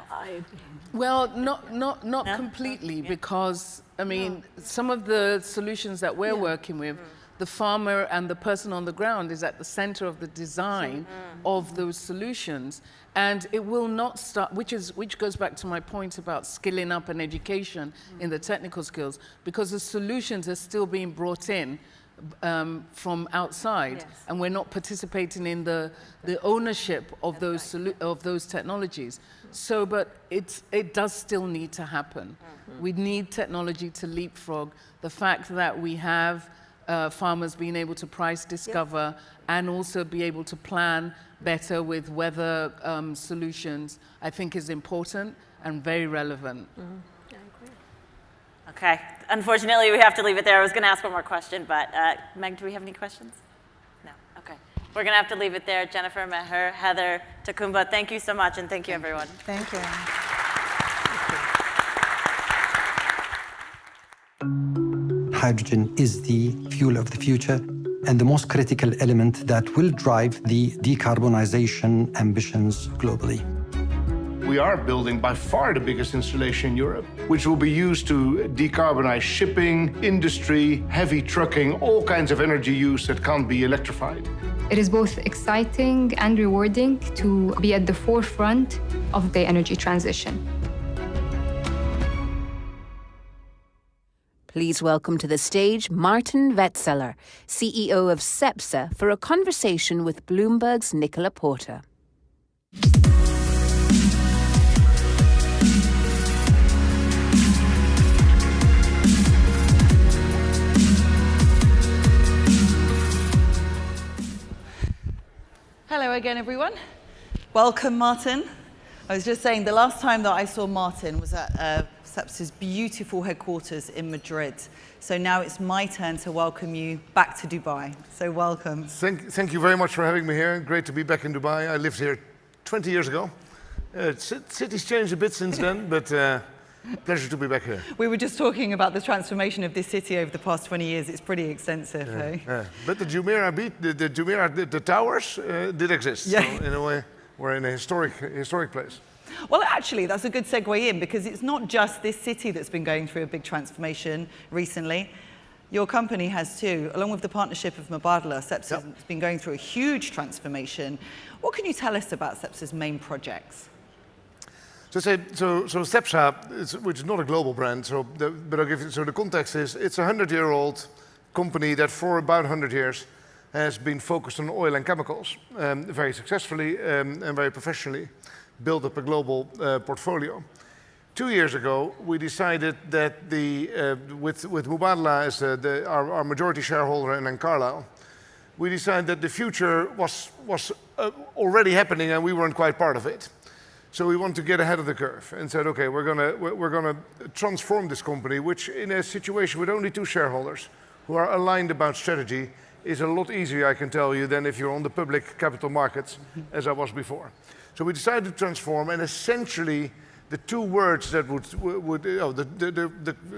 [SPEAKER 12] Well, not completely, because, I mean, some of the solutions that we're working with, the farmer and the person on the ground is at the center of the design of those solutions. And it will not start, which goes back to my point about skilling up and education in the technical skills, because the solutions are still being brought in from outside, and we're not participating in the ownership of those technologies. So, but it does still need to happen. We need technology to leapfrog the fact that we have farmers being able to price discover and also be able to plan better with weather solutions, I think is important and very relevant.
[SPEAKER 11] Okay, unfortunately we have to leave it there. I was going to ask one more question, but Meg, do we have any questions? No, okay. We're going to have to leave it there. Jennifer, Meher, Heather, Takumba, thank you so much, and thank you everyone.
[SPEAKER 14] Thank you.
[SPEAKER 16] Hydrogen is the fuel of the future. and the most critical element that will drive the decarbonization ambitions globally.
[SPEAKER 17] We are building by far the biggest installation in Europe, which will be used to decarbonize shipping, industry, heavy trucking, all kinds of energy use that can't be electrified.
[SPEAKER 18] It is both exciting and rewarding to be at the forefront of the energy transition.
[SPEAKER 1] Please welcome to the stage Martin Wetzeler, CEO of Cepsa, for a conversation with Bloomberg's Nicola Porter.
[SPEAKER 4] Hello again, everyone. Welcome, Martin. I was just saying the last time that I saw Martin was at Cepsa's beautiful headquarters in Madrid. So now it's my turn to welcome you back to Dubai. So welcome.
[SPEAKER 17] Thank you very much for having me here. Great to be back in Dubai. I lived here 20 years ago. City's changed a bit since then, but pleasure to be back here.
[SPEAKER 4] We were just talking about the transformation of this city over the past 20 years. It's pretty extensive,
[SPEAKER 17] But the Jumeirah beat, the Jumeirah, the towers did exist.
[SPEAKER 4] Yeah.
[SPEAKER 17] So in a way, we're in a historic place.
[SPEAKER 4] Well, actually, that's a good segue in, because it's not just this city that's been going through a big transformation recently. Your company has too. Along with the partnership of Mubadala, Cepsa has been going through a huge transformation. What can you tell us about Cepsa's main projects?
[SPEAKER 17] So Cepsa, which is not a global brand, but I'll give you, so the context is, it's a 100-year-old company that for about 100 years has been focused on oil and chemicals, very successfully and very professionally, built up a global portfolio. 2 years ago, we decided that with Mubadala as our majority shareholder and then Cargill, we decided that the future was already happening and we weren't quite part of it. So we want to get ahead of the curve and said, okay, we're gonna transform this company, which in a situation with only 2 shareholders who are aligned about strategy is a lot easier, I can tell you, than if you're on the public capital markets, as I was before. So we decided to transform, and essentially the 2 words that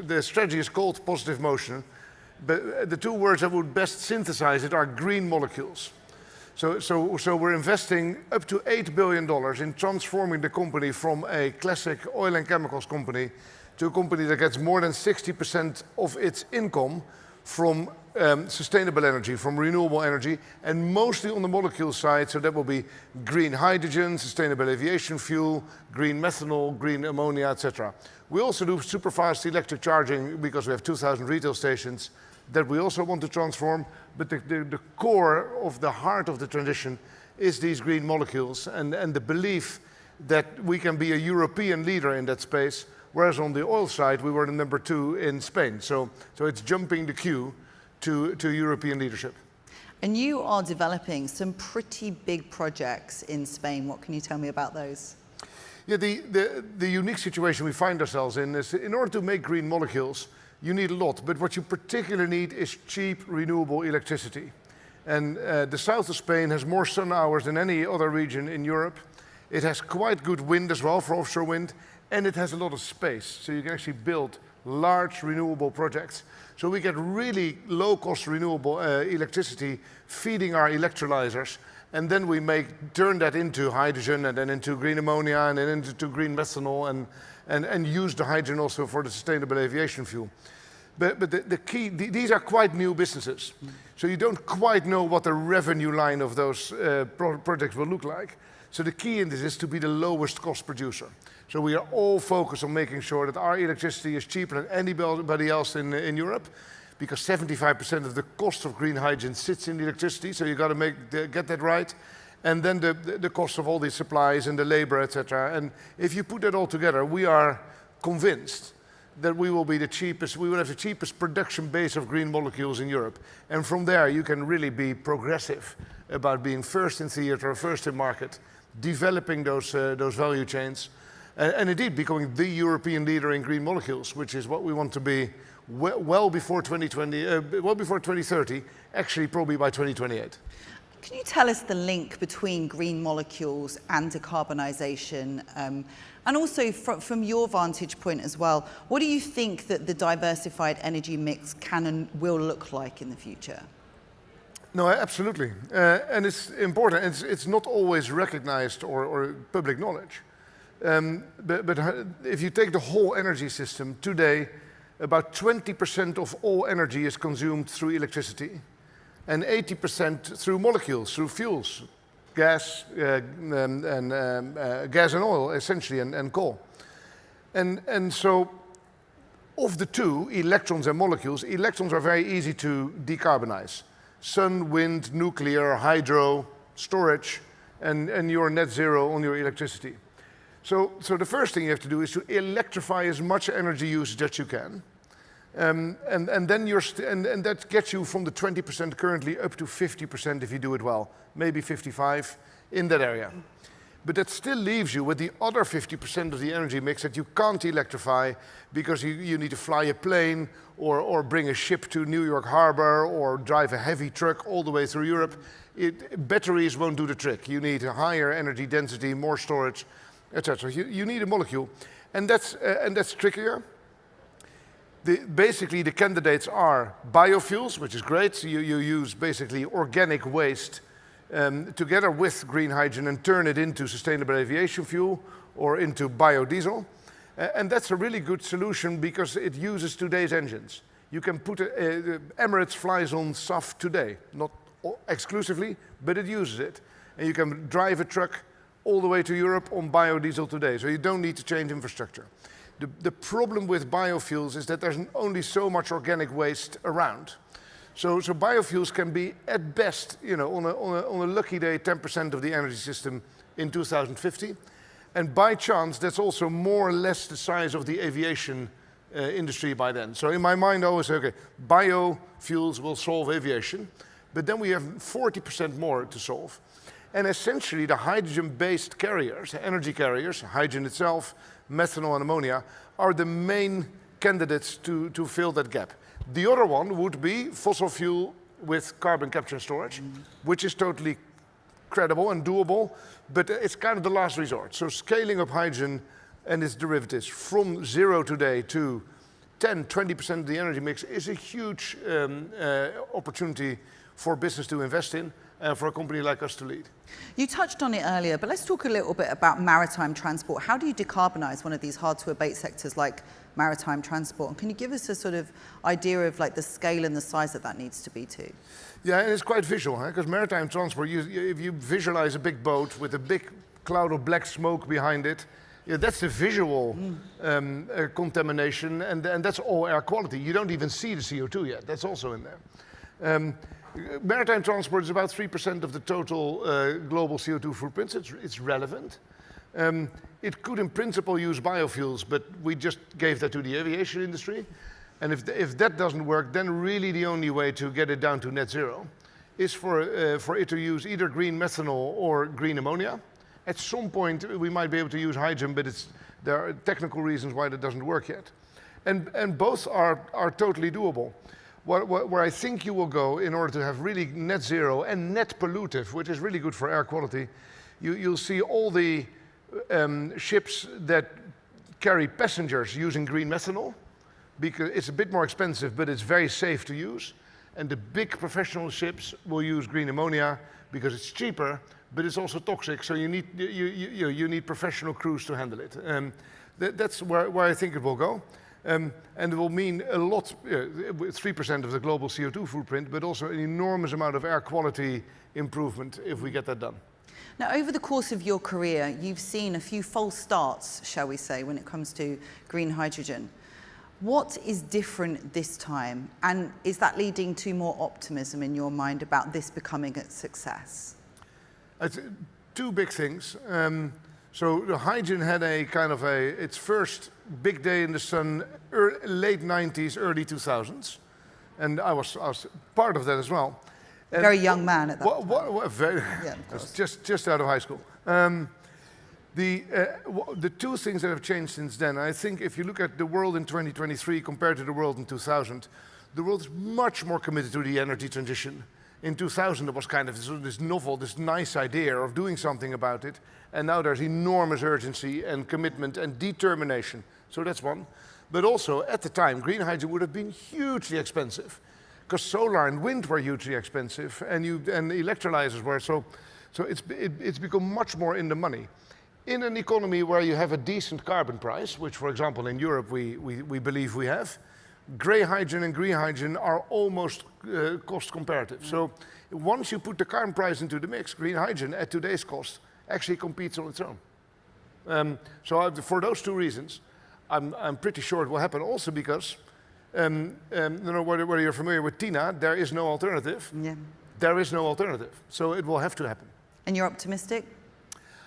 [SPEAKER 17] the strategy is called positive motion, but the 2 words that would best synthesize it are green molecules. So we're investing up to $8 billion in transforming the company from a classic oil and chemicals company to a company that gets more than 60% of its income from sustainable energy, from renewable energy, and mostly on the molecule side. So that will be green hydrogen, sustainable aviation fuel, green methanol, green ammonia, etc. We also do super fast electric charging because we have 2,000 retail stations that we also want to transform. But the core of the heart of the transition is these green molecules and the belief that we can be a European leader in that space, whereas on the oil side, we were the number 2 in Spain. So it's jumping the queue to European leadership.
[SPEAKER 4] And you are developing some pretty big projects in Spain. What can you tell me about those?
[SPEAKER 17] Yeah, the unique situation we find ourselves in is, in order to make green molecules, you need a lot, but what you particularly need is cheap, renewable electricity. And the south of Spain has more sun hours than any other region in Europe. It has quite good wind as well for offshore wind, and it has a lot of space, so you can actually build large renewable projects. So we get really low-cost renewable electricity feeding our electrolyzers, and then we turn that into hydrogen, and then into green ammonia, and then into green methanol, and use the hydrogen also for the sustainable aviation fuel. But the key, these are quite new businesses. So you don't quite know what the revenue line of those projects will look like. So the key in this is to be the lowest cost producer. So we are all focused on making sure that our electricity is cheaper than anybody else in Europe, because 75% of the cost of green hydrogen sits in the electricity. So you got to get that right. And then the cost of all these supplies and the labor, etc. And if you put that all together, we are convinced that we will be the cheapest, we will have the cheapest production base of green molecules in Europe. And from there, you can really be progressive about being first in theater, first in market, developing those value chains, and indeed becoming the European leader in green molecules, which is what we want to be well before 2030, actually probably by 2028.
[SPEAKER 4] Can you tell us the link between green molecules and decarbonisation? And also from your vantage point as well, what do you think that the diversified energy mix can and will look like in the future?
[SPEAKER 17] No, absolutely. And it's important. It's not always recognized or public knowledge. But if you take the whole energy system, today, about 20% of all energy is consumed through electricity, and 80% through molecules, through fuels, gas, gas and oil, essentially, and coal. And so, of the two, electrons and molecules, electrons are very easy to decarbonize. Sun, wind, nuclear, hydro, storage, and you're net zero on your electricity. So the first thing you have to do is to electrify as much energy usage as you can. And then and that gets you from the 20% currently up to 50% if you do it well, maybe 55 in that area. But that still leaves you with the other 50% of the energy mix that you can't electrify because you need to fly a plane or bring a ship to New York Harbor or drive a heavy truck all the way through Europe. Batteries won't do the trick. You need a higher energy density, more storage, etc. You need a molecule, and that's trickier. Basically, the candidates are biofuels, which is great. So you use basically organic waste together with green hydrogen and turn it into sustainable aviation fuel or into biodiesel. And that's a really good solution because it uses today's engines. You can put Emirates flies on SAF today, not exclusively, but it uses it. And you can drive a truck all the way to Europe on biodiesel today, so you don't need to change infrastructure. The problem with biofuels is that there's only so much organic waste around. So biofuels can be, at best, on a lucky day, 10% of the energy system in 2050. And by chance, that's also more or less the size of the aviation industry by then. So in my mind, I always say, okay, biofuels will solve aviation, but then we have 40% more to solve. And essentially, the hydrogen-based carriers, energy carriers, hydrogen itself, methanol and ammonia, are the main candidates to fill that gap. The other one would be fossil fuel with carbon capture and storage, which is totally credible and doable, but it's kind of the last resort. So scaling up hydrogen and its derivatives from zero today to 10–20% of the energy mix is a huge opportunity for business to invest in and for a company like us to lead.
[SPEAKER 19] You touched on it earlier, but let's talk a little bit about maritime transport. How do you decarbonize one of these hard-to-abate sectors like maritime transport? And can you give us a sort of idea of like the scale and the size that needs to be to?
[SPEAKER 17] Yeah, and it's quite visual, because maritime transport, if you visualize a big boat with a big cloud of black smoke behind it, that's the visual contamination, and that's all air quality. You don't even see the CO2 yet. That's also in there. Maritime transport is about 3% of the total global CO2 footprints. It's relevant. It could, in principle, use biofuels, but we just gave that to the aviation industry. And if that doesn't work, then really the only way to get it down to net zero is for it to use either green methanol or green ammonia. At some point, we might be able to use hydrogen, but there are technical reasons why that doesn't work yet. And both are totally doable. Where I think you will go in order to have really net zero and net pollutive, which is really good for air quality, you'll see all the ships that carry passengers using green methanol, because it's a bit more expensive, but it's very safe to use. And the big professional ships will use green ammonia because it's cheaper, but it's also toxic, so you need professional crews to handle it. That's where I think it will go. And it will mean a lot, 3% of the global CO2 footprint, but also an enormous amount of air quality improvement if we get that done.
[SPEAKER 19] Now, over the course of your career, you've seen a few false starts, shall we say, when it comes to green hydrogen. What is different this time? And is that leading to more optimism in your mind about this becoming a success?
[SPEAKER 17] Two big things. So the hydrogen had its first big day in the sun, late 90s, early 2000s. And I was part of that as well.
[SPEAKER 19] A very young man at that time.
[SPEAKER 17] Yeah, just out of high school. The two things that have changed since then, I think if you look at the world in 2023 compared to the world in 2000, the world is much more committed to the energy transition. In 2000, there was kind of this novel, this nice idea of doing something about it. And now there's enormous urgency and commitment and determination. So that's one. But also, at the time, green hydrogen would have been hugely expensive. because solar and wind were hugely expensive, and electrolyzers were, so it's become much more in the money. In an economy where you have a decent carbon price, which, for example, in Europe we believe we have, grey hydrogen and green hydrogen are almost cost comparative. So once you put the carbon price into the mix, green hydrogen at today's cost actually competes on its own. For those two reasons, I'm pretty sure it will happen. Also because, whether you're familiar with TINA, there is no alternative.
[SPEAKER 19] Yeah.
[SPEAKER 17] There is no alternative. So it will have to happen.
[SPEAKER 19] And you're optimistic?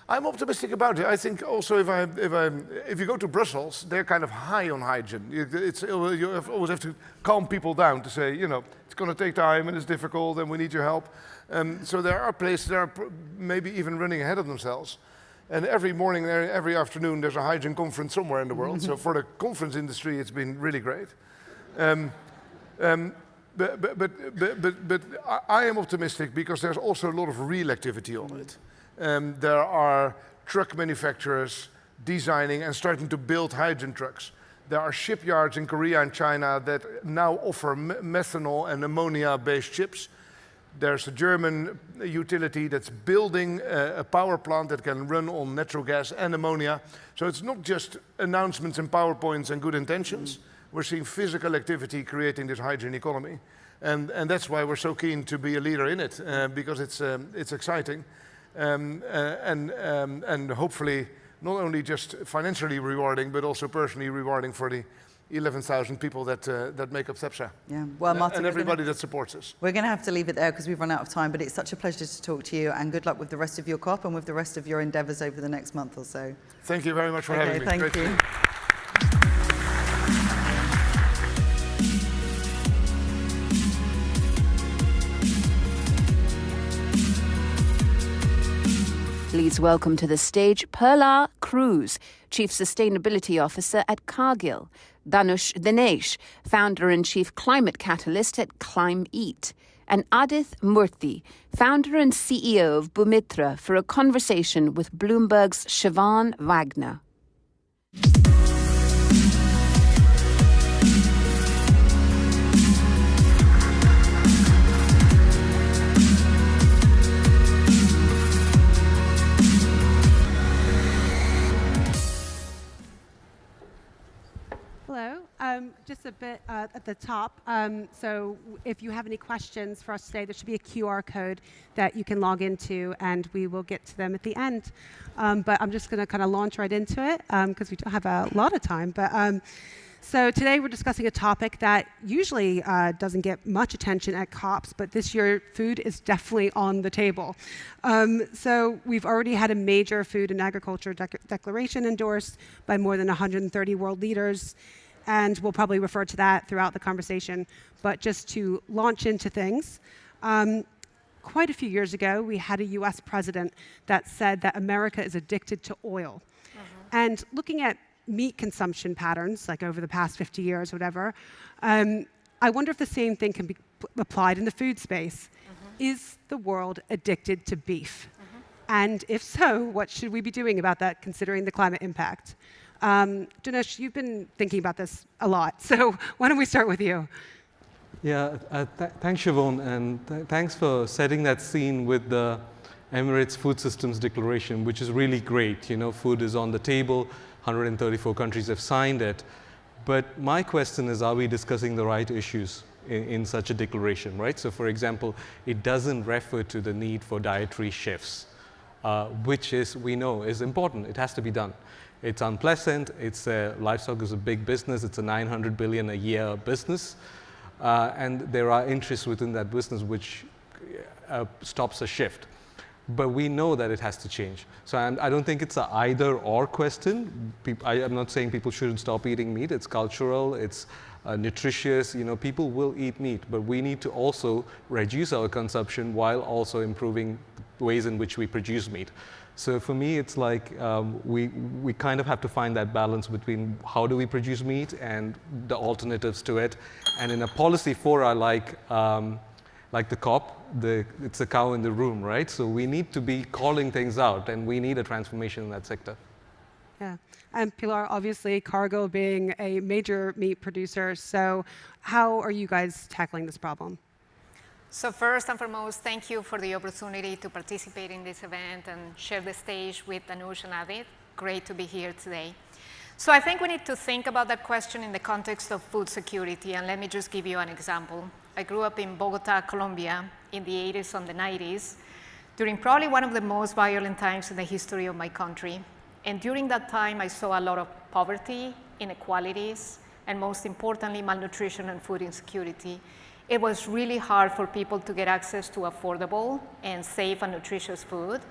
[SPEAKER 17] I'm optimistic about it. I think also if you go to Brussels, they're kind of high on hydrogen. You always have to calm people down to say, it's going to take time and it's difficult and we need your help. So there are places that are maybe even running ahead of themselves. And every morning, every afternoon, there's a hydrogen conference somewhere in the world. So for the conference industry, it's been really great. But I am optimistic because there's also a lot of real activity on it. There are truck manufacturers designing and starting to build hydrogen trucks. There are shipyards in Korea and China that now offer methanol and ammonia-based ships. There's a German utility that's building a power plant that can run on natural gas and ammonia. So it's not just announcements and PowerPoints and good intentions. We're seeing physical activity creating this hydrogen economy. And that's why we're so keen to be a leader in it, because it's exciting. And hopefully not only just financially rewarding, but also personally rewarding for the 11,000 people that make up CEPSA.
[SPEAKER 19] Yeah. Well, Martin,
[SPEAKER 17] and everybody that supports us.
[SPEAKER 19] We're going to have to leave it there because we've run out of time, but it's such a pleasure to talk to you, and good luck with the rest of your COP and with the rest of your endeavours over the next month or so.
[SPEAKER 17] Thank you very much for having me.
[SPEAKER 19] Thank you.
[SPEAKER 1] Please welcome to the stage Pilar, Cruz, Chief Sustainability Officer at Cargill, Dhanush Dinesh, Founder and Chief Climate Catalyst at ClimeEat, and Adith Murthy, Founder and CEO of Bumitra, for a conversation with Bloomberg's Siobhan Wagner.
[SPEAKER 20] Hello. Just a bit at the top. So if you have any questions for us today, there should be a QR code that you can log into, and we will get to them at the end. But I'm just going to kind of launch right into it because we don't have a lot of time. But so today we're discussing a topic that usually doesn't get much attention at COPs, but this year food is definitely on the table. So we've already had a major food and agriculture declaration endorsed by more than 130 world leaders, and we'll probably refer to that throughout the conversation. But just to launch into things, quite a few years ago, we had a US president that said that America is addicted to oil. And looking at meat consumption patterns, like over the past 50 years, whatever, I wonder if the same thing can be applied in the food space. Is the world addicted to beef? And if so, what should we be doing about that, considering the climate impact? Dinesh, you've been thinking about this a lot, so why don't we start with you?
[SPEAKER 21] Yeah, thanks, Siobhan, and thanks for setting that scene with the Emirates Food Systems Declaration, which is really great. You know, food is on the table. 134 countries have signed it. But my question is, are we discussing the right issues in such a declaration, right? So for example, it doesn't refer to the need for dietary shifts, which we know is important. It has to be done. It's unpleasant. Livestock is a big business. It's a 900 billion a year business. And there are interests within that business which stops a shift. But we know that it has to change. So I don't think it's an either-or question. I'm not saying people shouldn't stop eating meat. It's cultural, it's nutritious. You know, people will eat meat, but we need to also reduce our consumption while also improving ways in which we produce meat. So for me, it's like we kind of have to find that balance between how do we produce meat and the alternatives to it. And in a policy fora like the COP, it's a cow in the room, right? So we need to be calling things out, and we need a transformation in that sector.
[SPEAKER 20] Yeah. And Pilar, obviously, Cargill being a major meat producer, so how are you guys tackling this problem?
[SPEAKER 2] So first and foremost, thank you for the opportunity to participate in this event and share the stage with Anush and Avid. Great to be here today. So I think we need to think about that question in the context of food security, and let me just give you an example. I grew up in Bogota, Colombia, in the 80s and the 90s, during probably one of the most violent times in the history of my country. And during that time, I saw a lot of poverty, inequalities, and most importantly, malnutrition and food insecurity. It was really hard for people to get access to affordable and safe and nutritious food.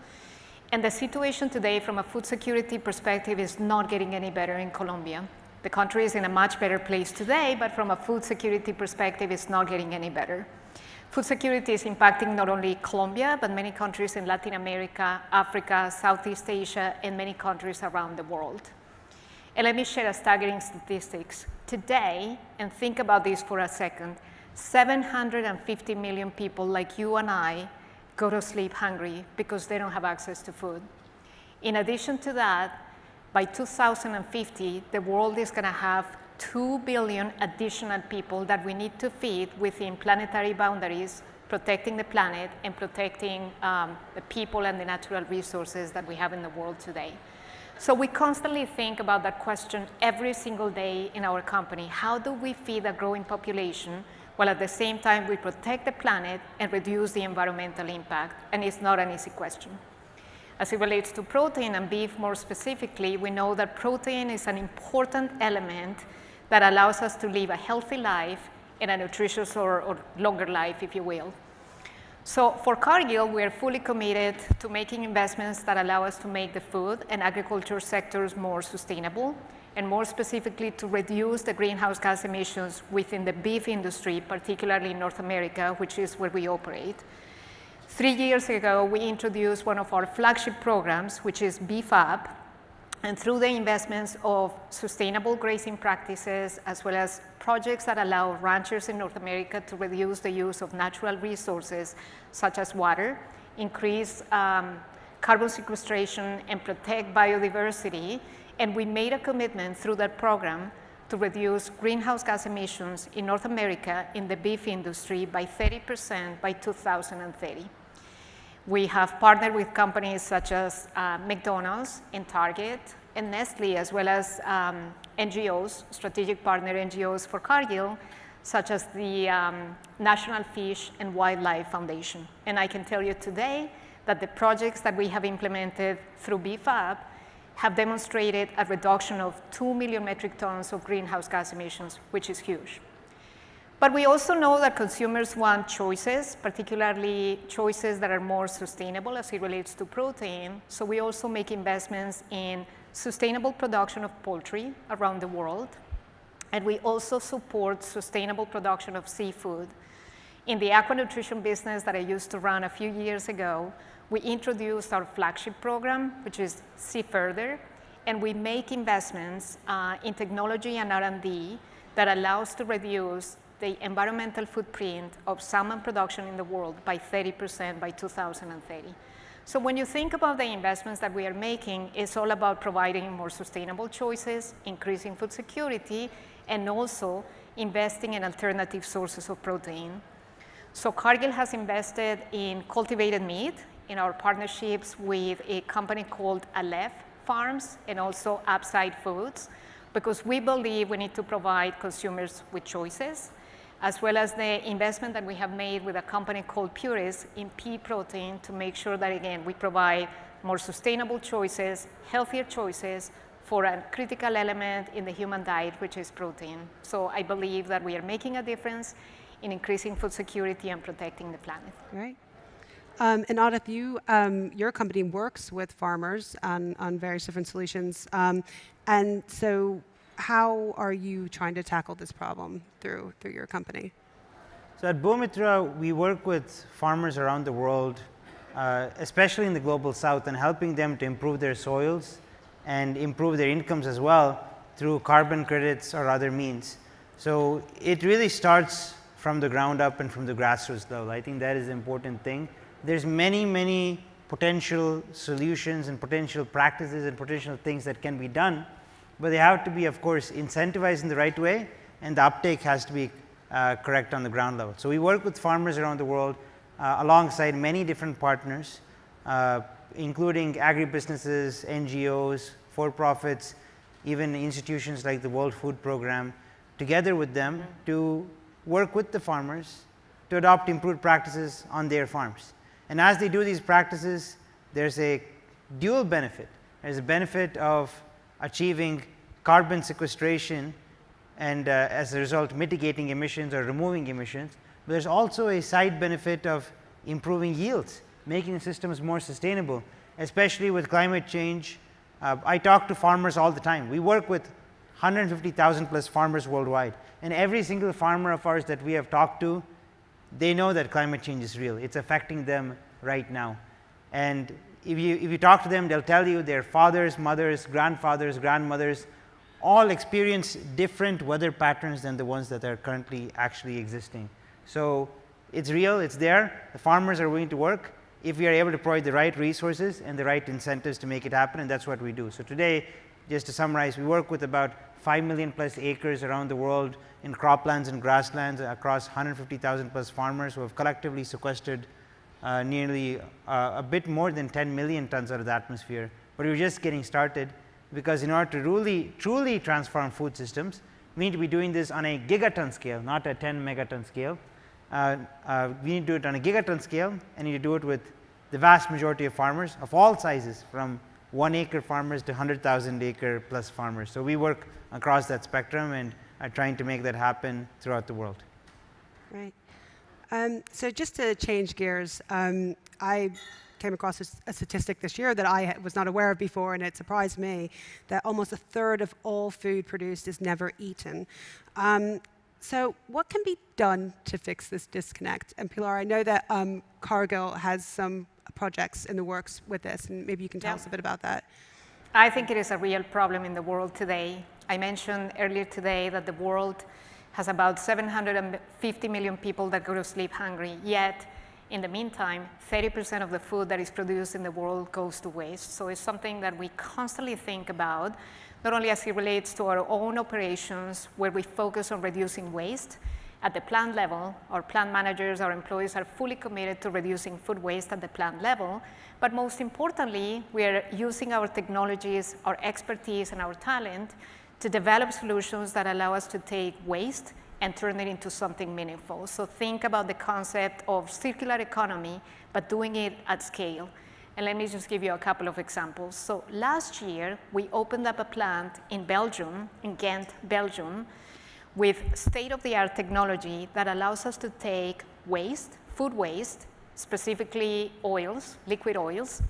[SPEAKER 2] And the situation today from a food security perspective is not getting any better in Colombia. The country is in a much better place today, but from a food security perspective, it's not getting any better. Food security is impacting not only Colombia, but many countries in Latin America, Africa, Southeast Asia, and many countries around the world. And let me share a staggering statistics. Today, and think about this for a second, 750 million people like you and I go to sleep hungry because they don't have access to food. In addition to that, by 2050, the world is going to have 2 billion additional people that we need to feed within planetary boundaries, protecting the planet and protecting the people and the natural resources that we have in the world today. So we constantly think about that question every single day in our company. How do we feed a growing population while at the same time we protect the planet and reduce the environmental impact? And it's not an easy question. As it relates to protein and beef more specifically, we know that protein is an important element that allows us to live a healthy life and a nutritious or longer life, if you will. So for Cargill, we are fully committed to making investments that allow us to make the food and agriculture sectors more sustainable, and more specifically to reduce the greenhouse gas emissions within the beef industry, particularly in North America, which is where we operate. 3 years ago, we introduced one of our flagship programs, which is Beef Up, and through the investments of sustainable grazing practices, as well as projects that allow ranchers in North America to reduce the use of natural resources, such as water, increase carbon sequestration, and protect biodiversity. And we made a commitment through that program to reduce greenhouse gas emissions in North America in the beef industry by 30% by 2030. We have partnered with companies such as McDonald's and Target and Nestle, as well as NGOs, strategic partner NGOs for Cargill, such as the National Fish and Wildlife Foundation. And I can tell you today that the projects that we have implemented through Beef Up have demonstrated a reduction of 2 million metric tons of greenhouse gas emissions, which is huge. But we also know that consumers want choices, particularly choices that are more sustainable as it relates to protein. So we also make investments in sustainable production of poultry around the world. And we also support sustainable production of seafood. In the aqua nutrition business that I used to run a few years ago, we introduced our flagship program, which is See Further, and we make investments in technology and R&D that allows to reduce the environmental footprint of salmon production in the world by 30% by 2030. So when you think about the investments that we are making, it's all about providing more sustainable choices, increasing food security, and also investing in alternative sources of protein. So Cargill has invested in cultivated meat in our partnerships with a company called Aleph Farms and also Upside Foods, because we believe we need to provide consumers with choices, as well as the investment that we have made with a company called Puris in pea protein to make sure that, again, we provide more sustainable choices, healthier choices for a critical element in the human diet, which is protein. So I believe that we are making a difference in increasing food security and protecting the planet.
[SPEAKER 20] Right. And Adith, your company works with farmers on various different solutions. And so how are you trying to tackle this problem through your company?
[SPEAKER 22] So at Bomitra, we work with farmers around the world, especially in the global south, and helping them to improve their soils and improve their incomes as well through carbon credits or other means. So it really starts from the ground up and from the grassroots level. I think that is the important thing. There's many potential solutions and potential practices and potential things that can be done, but they have to be, of course, incentivized in the right way, and the uptake has to be correct on the ground level. So we work with farmers around the world alongside many different partners, including agribusinesses, NGOs, for-profits, even institutions like the World Food Program, together with them to work with the farmers to adopt improved practices on their farms. And as they do these practices, there's a dual benefit. There's a benefit of achieving carbon sequestration and as a result mitigating emissions or removing emissions. But there's also a side benefit of improving yields, making the systems more sustainable, especially with climate change. I talk to farmers all the time. We work with 150,000 plus farmers worldwide, and every single farmer of ours that we have talked to, they know that climate change is real. It's affecting them right now. And if you talk to them, they'll tell you their fathers, mothers, grandfathers, grandmothers all experience different weather patterns than the ones that are currently actually existing. So it's real, it's there. The farmers are willing to work if we are able to provide the right resources and the right incentives to make it happen, and that's what we do. So today, just to summarize, we work with about 5 million plus acres around the world in croplands and grasslands across 150,000 plus farmers who have collectively sequestered nearly a bit more than 10 million tons out of the atmosphere. But we're just getting started, because in order to truly transform food systems, we need to be doing this on a gigaton scale, not a 10 megaton scale. We need to do it on a gigaton scale, and you need to do it with the vast majority of farmers of all sizes, from 1 acre farmers to 100,000 acre plus farmers. So we work across that spectrum and are trying to make that happen throughout the world.
[SPEAKER 20] Right. So just to change gears, I came across a statistic this year that I was not aware of before, and it surprised me that almost a third of all food produced is never eaten. So what can be done to fix this disconnect? And Pilar, I know that Cargill has some projects in the works with this, and maybe you can tell us a bit about that.
[SPEAKER 2] I think it is a real problem in the world today. I mentioned earlier today that the world has about 750 million people that go to sleep hungry, yet in the meantime, 30% of the food that is produced in the world goes to waste. So it's something that we constantly think about, not only as it relates to our own operations, where we focus on reducing waste. At the plant level, our plant managers, our employees are fully committed to reducing food waste at the plant level. But most importantly, we are using our technologies, our expertise, and our talent to develop solutions that allow us to take waste and turn it into something meaningful. So think about the concept of circular economy, but doing it at scale. And let me just give you a couple of examples. So last year, we opened up a plant in Belgium, in Ghent, Belgium, with state-of-the-art technology that allows us to take waste, food waste, specifically oils, liquid oils,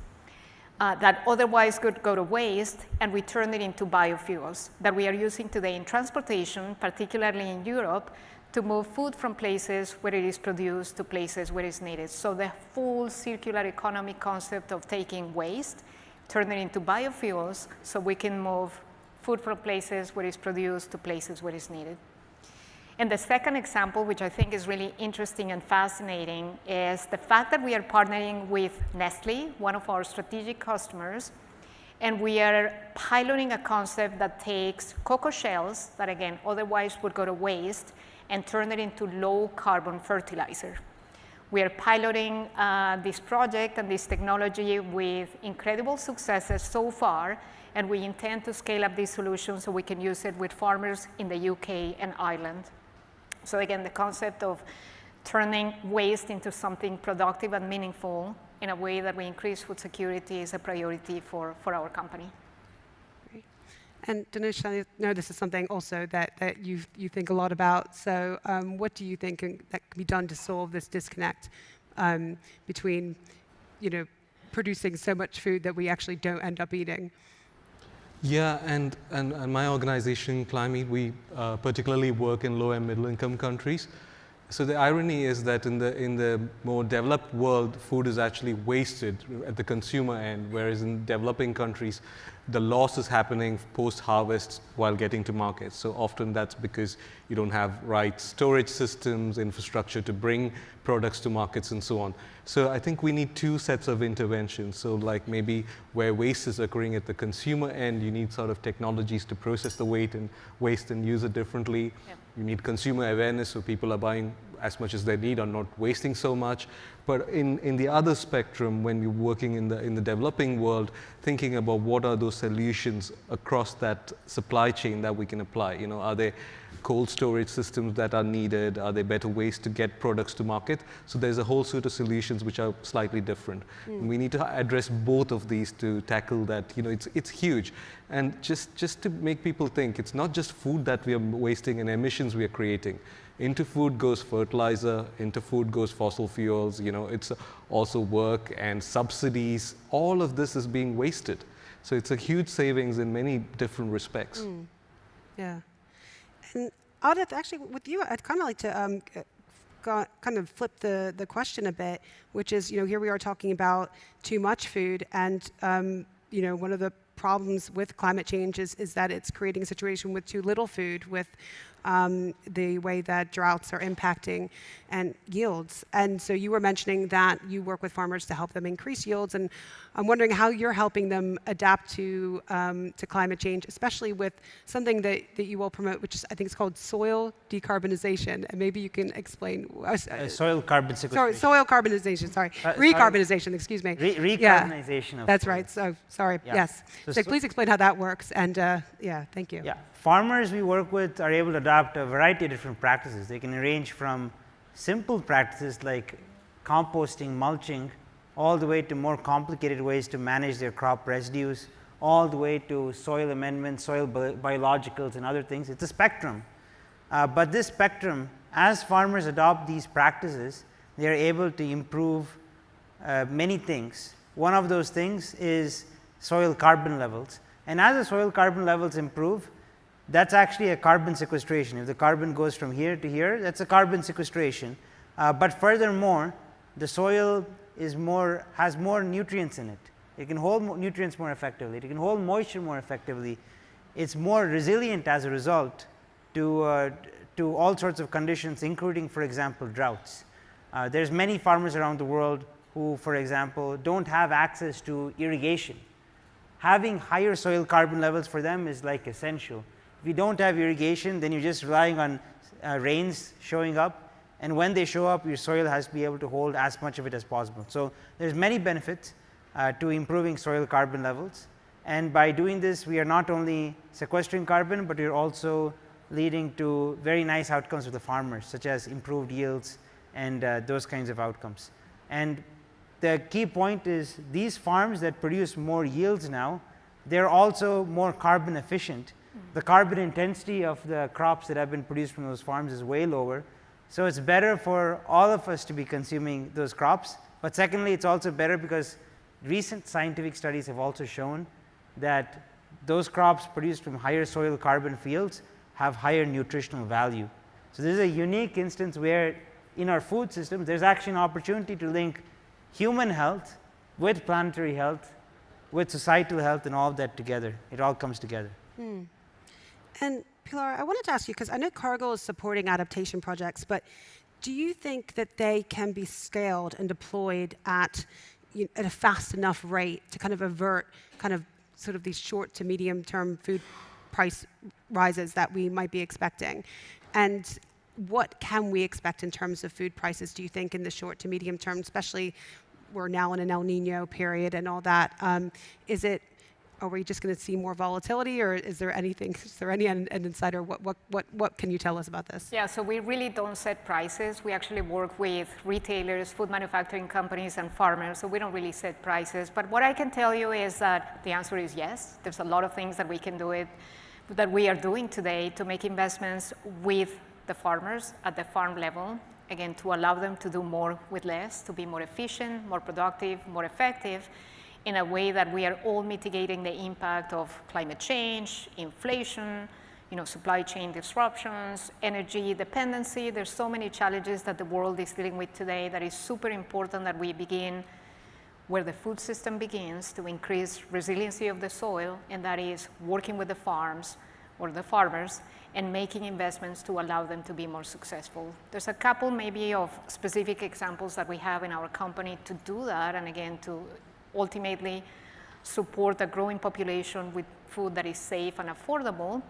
[SPEAKER 2] that otherwise could go to waste, and we turn it into biofuels that we are using today in transportation, particularly in Europe, to move food from places where it is produced to places where it's needed. So the full circular economy concept of taking waste, turn it into biofuels, so we can move food from places where it's produced to places where it's needed. And the second example, which I think is really interesting and fascinating, is the fact that we are partnering with Nestle, one of our strategic customers, and we are piloting a concept that takes cocoa shells that, again, otherwise would go to waste, and turn it into low carbon fertilizer. We are piloting this project and this technology with incredible successes so far, and we intend to scale up these solutions so we can use it with farmers in the UK and Ireland. So again, the concept of turning waste into something productive and meaningful in a way that we increase food security is a priority for our company.
[SPEAKER 20] Great. And Danush, I know this is something also that you think a lot about. So what do you think that can be done to solve this disconnect between, producing so much food that we actually don't end up eating?
[SPEAKER 21] Yeah, and my organization, Climate, we particularly work in low and middle income countries. So the irony is that in the more developed world, food is actually wasted at the consumer end, whereas in developing countries, the loss is happening post-harvest while getting to market. So often that's because you don't have right storage systems, infrastructure to bring products to markets and so on. So I think we need two sets of interventions. So like maybe where waste is occurring at the consumer end, you need sort of technologies to process the waste and use it differently. Yep. You need consumer awareness so people are buying as much as they need or not wasting so much. But in the other spectrum, when you're working in the developing world, thinking about what are those solutions across that supply chain that we can apply. You know, are there cold storage systems that are needed? Are there better ways to get products to market? So there's a whole suite of solutions which are slightly different. And we need to address both of these to tackle that. You know, it's huge. And just to make people think, it's not just food that we are wasting and emissions we are creating. Into food goes fertilizer, into food goes fossil fuels, you know, it's also work and subsidies. All of this is being wasted. So it's a huge savings in many different respects.
[SPEAKER 20] Yeah. And Adith, actually with you, I'd kind of like to kind of flip the question a bit, which is, you know, here we are talking about too much food, and you know, one of the problems with climate change is that it's creating a situation with too little food, with the way that droughts are impacting and yields. And so you were mentioning that you work with farmers to help them increase yields, and I'm wondering how you're helping them adapt to climate change, especially with something that you will promote, which is, I think it's called soil decarbonization. And maybe you can explain.
[SPEAKER 22] Soil carbon sequestration.
[SPEAKER 20] Soil carbonization, sorry. Recarbonization, excuse me.
[SPEAKER 22] Recarbonization of
[SPEAKER 20] That's
[SPEAKER 22] soil.
[SPEAKER 20] right, so sorry,
[SPEAKER 22] Yeah.
[SPEAKER 20] yes. So please explain how that works, and yeah, thank you.
[SPEAKER 22] Yeah, farmers we work with are able to adopt a variety of different practices. They can range from simple practices like composting, mulching, all the way to more complicated ways to manage their crop residues, all the way to soil amendments, soil biologicals and other things. It's a spectrum. But this spectrum, as farmers adopt these practices, they are able to improve many things. One of those things is soil carbon levels. And as the soil carbon levels improve, that's actually a carbon sequestration. If the carbon goes from here to here, that's a carbon sequestration. But furthermore, the soil has more nutrients in it. It can hold nutrients more effectively. It can hold moisture more effectively. It's more resilient as a result to all sorts of conditions, including, for example, droughts. There's many farmers around the world who, for example, don't have access to irrigation. Having higher soil carbon levels for them is like essential. If you don't have irrigation, then you're just relying on rains showing up, and when they show up, your soil has to be able to hold as much of it as possible. So there's many benefits to improving soil carbon levels, and by doing this, we are not only sequestering carbon, but we're also leading to very nice outcomes for the farmers, such as improved yields and those kinds of outcomes. And the key point is these farms that produce more yields now, they're also more carbon efficient. The carbon intensity of the crops that have been produced from those farms is way lower. So it's better for all of us to be consuming those crops. But secondly, it's also better because recent scientific studies have also shown that those crops produced from higher soil carbon fields have higher nutritional value. So this is a unique instance where in our food system, there's actually an opportunity to link human health with planetary health, with societal health, and all of that together. It all comes together.
[SPEAKER 20] And Pilar, I wanted to ask you, because I know Cargill is supporting adaptation projects, but do you think that they can be scaled and deployed at a fast enough rate to kind of avert kind of sort of these short to medium term food price rises that we might be expecting? And what can we expect in terms of food prices, do you think, in the short to medium term, especially we're now in an El Nino period and all that? Are we just going to see more volatility, or is there any end insider? What can you tell us about this?
[SPEAKER 2] Yeah, so we really don't set prices. We actually work with retailers, food manufacturing companies, and farmers, so we don't really set prices. But what I can tell you is that the answer is yes. There's a lot of things that we are doing today to make investments with the farmers at the farm level, again, to allow them to do more with less, to be more efficient, more productive, more effective, in a way that we are all mitigating the impact of climate change, inflation, supply chain disruptions, energy dependency. There's so many challenges that the world is dealing with today that is super important that we begin where the food system begins to increase resiliency of the soil, and that is working with the farms or the farmers and making investments to allow them to be more successful. There's a couple maybe of specific examples that we have in our company to do that, and again, to ultimately support a growing population with food that is safe and affordable,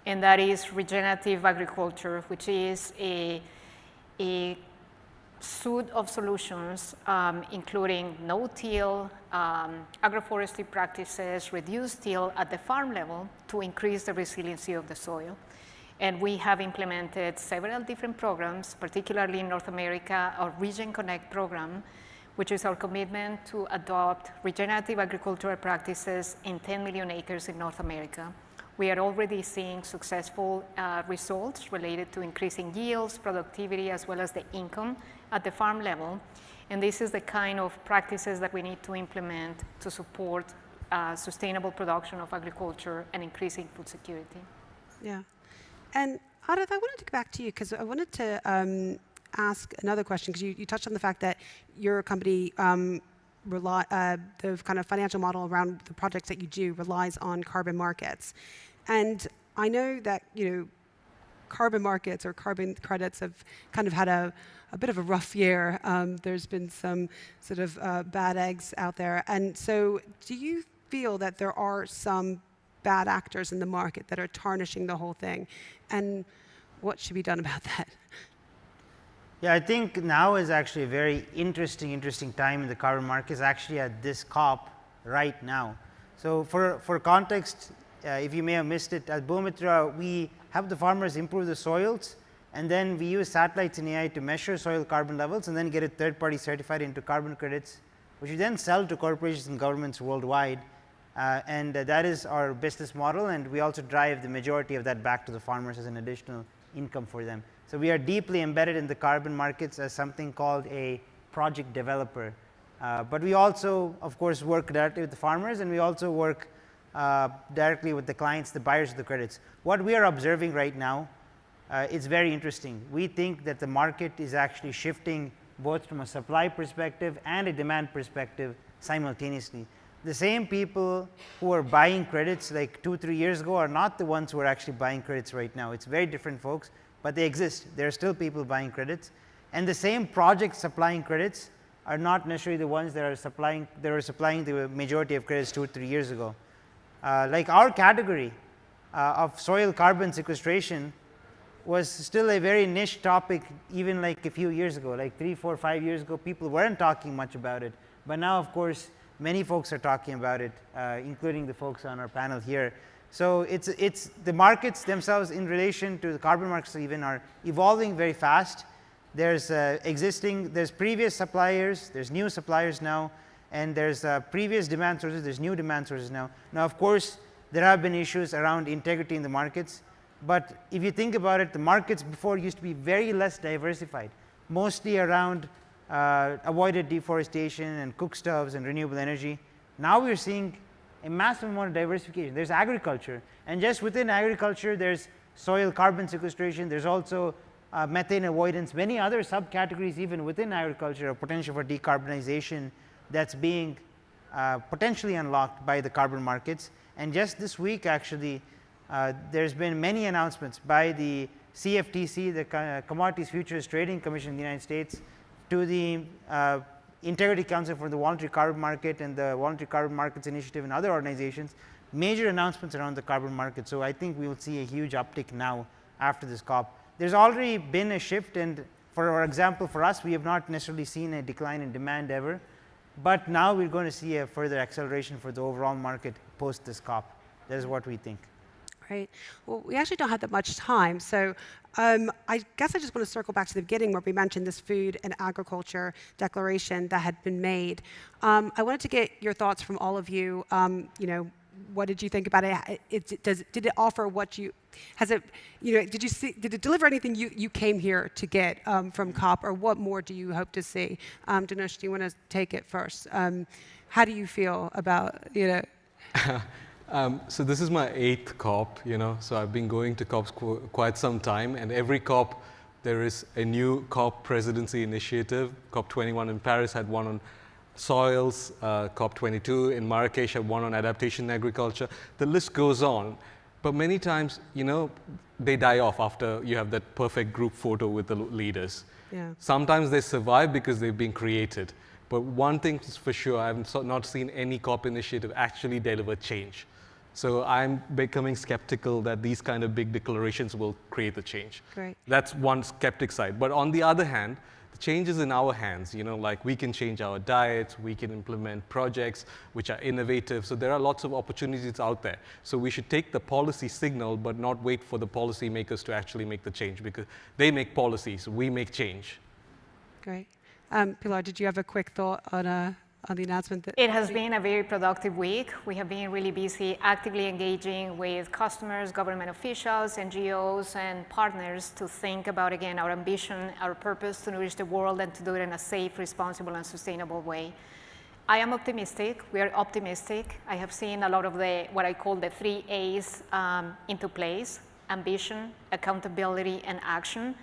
[SPEAKER 2] and that is regenerative agriculture, which is a suite of solutions, including no-till, agroforestry practices, reduced till at the farm level to increase the resiliency of the soil. And we have implemented several different programs, particularly in North America, our Region Connect program, which is our commitment to adopt regenerative agricultural practices in 10 million acres in North America. We are already seeing successful results related to increasing yields, productivity, as well as the income at the farm level. And this is the kind of practices that we need to implement to support sustainable production of agriculture and increasing food security.
[SPEAKER 20] Yeah. And Adith, I wanted to go back to you because I wanted to ask another question, because you touched on the fact that your company the kind of financial model around the projects that you do relies on carbon markets. And I know that, carbon markets or carbon credits have kind of had a bit of a rough year. There's been some sort of bad eggs out there. And so do you feel that there are some bad actors in the market that are tarnishing the whole thing? And what should be done about that?
[SPEAKER 22] Yeah, I think now is actually a very interesting time in the carbon markets, actually at this COP right now. So for context, if you may have missed it, at Bhumitra, we have the farmers improve the soils, and then we use satellites and AI to measure soil carbon levels and then get it third-party certified into carbon credits, which we then sell to corporations and governments worldwide. And that is our business model, and we also drive the majority of that back to the farmers as an additional income for them. So we are deeply embedded in the carbon markets as something called a project developer. But we also, of course, work directly with the farmers, and we also work directly with the clients, the buyers of the credits. What we are observing right now is very interesting. We think that the market is actually shifting both from a supply perspective and a demand perspective simultaneously. The same people who are buying credits like 2-3 years ago are not the ones who are actually buying credits right now. It's very different folks, but they exist. There are still people buying credits. And the same projects supplying credits are not necessarily the ones that are supplying the majority of credits 2-3 years ago. Like our category of soil carbon sequestration was still a very niche topic even like a few years ago, like 3, 4, 5 years ago, people weren't talking much about it. But now, of course, many folks are talking about it, including the folks on our panel here. So it's the markets themselves in relation to the carbon markets even are evolving very fast. There's there's previous suppliers, there's new suppliers now, and there's previous demand sources, there's new demand sources now. Now, of course, there have been issues around integrity in the markets, but if you think about it, the markets before used to be very less diversified, mostly around avoided deforestation and cook stoves and renewable energy. Now we're seeing a massive amount of diversification. There's agriculture, and just within agriculture, there's soil carbon sequestration. There's also methane avoidance, many other subcategories even within agriculture, of potential for decarbonization that's being potentially unlocked by the carbon markets. And just this week, actually, there's been many announcements by the CFTC, the Commodities Futures Trading Commission in the United States, to the Integrity Council for the Voluntary Carbon Market and the Voluntary Carbon Markets Initiative and other organizations, major announcements around the carbon market. So I think we will see a huge uptick now after this COP. There's already been a shift, and for example, for us, we have not necessarily seen a decline in demand ever, but now we're going to see a further acceleration for the overall market post this COP. That is what we think.
[SPEAKER 20] Great. Well, we actually don't have that much time, so I guess I just want to circle back to the beginning where we mentioned this food and agriculture declaration that had been made. I wanted to get your thoughts from all of you. What did you think about it? Did it offer what you? Has it? Did you see? Did it deliver anything you came here to get from COP, or what more do you hope to see? Dinesh, do you want to take it first? How do you feel about
[SPEAKER 21] So this is my 8th COP, so I've been going to COPs quite some time, and every COP there is a new COP presidency initiative. COP21 in Paris had one on soils, COP22 in Marrakesh had one on adaptation in agriculture. The list goes on, but many times, they die off after you have that perfect group photo with the leaders.
[SPEAKER 20] Yeah.
[SPEAKER 21] Sometimes they survive because they've been created. But one thing is for sure, I've not seen any COP initiative actually deliver change. So I'm becoming skeptical that these kind of big declarations will create the change.
[SPEAKER 20] Great.
[SPEAKER 21] That's one skeptic side. But on the other hand, the change is in our hands. Like we can change our diets, we can implement projects which are innovative. So there are lots of opportunities out there. So we should take the policy signal, but not wait for the policy makers to actually make the change, because they make policies, we make change.
[SPEAKER 20] Great. Pilar, did you have a quick thought on the announcement?
[SPEAKER 2] It has been a very productive week. We have been really busy actively engaging with customers, government officials, NGOs, and partners to think about, again, our ambition, our purpose to nourish the world and to do it in a safe, responsible, and sustainable way. I am optimistic. We are optimistic. I have seen a lot of what I call the 3 A's into place: ambition, accountability, and action.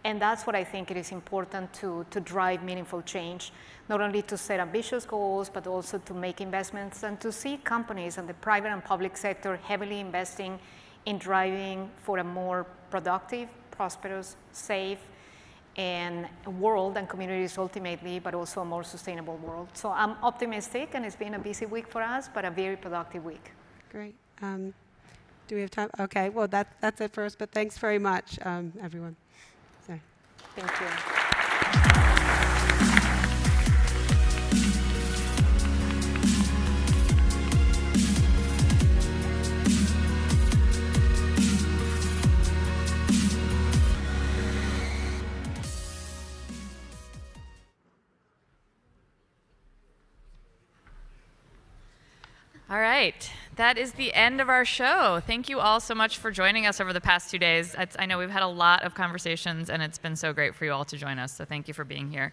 [SPEAKER 2] And that's what I think it is important to drive meaningful change, not only to set ambitious goals, but also to make investments and to see companies and the private and public sector heavily investing in driving for a more productive, prosperous, safe, and world and communities ultimately, but also a more sustainable world. So I'm optimistic, and it's been a busy week for us, but a very productive week.
[SPEAKER 20] Great. Do we have time? Okay, well, that's it for us, but thanks very much, everyone. Sorry.
[SPEAKER 2] Thank you.
[SPEAKER 3] All right, that is the end of our show. Thank you all so much for joining us over the past 2 days. I know we've had a lot of conversations, and it's been so great for you all to join us, so thank you for being here.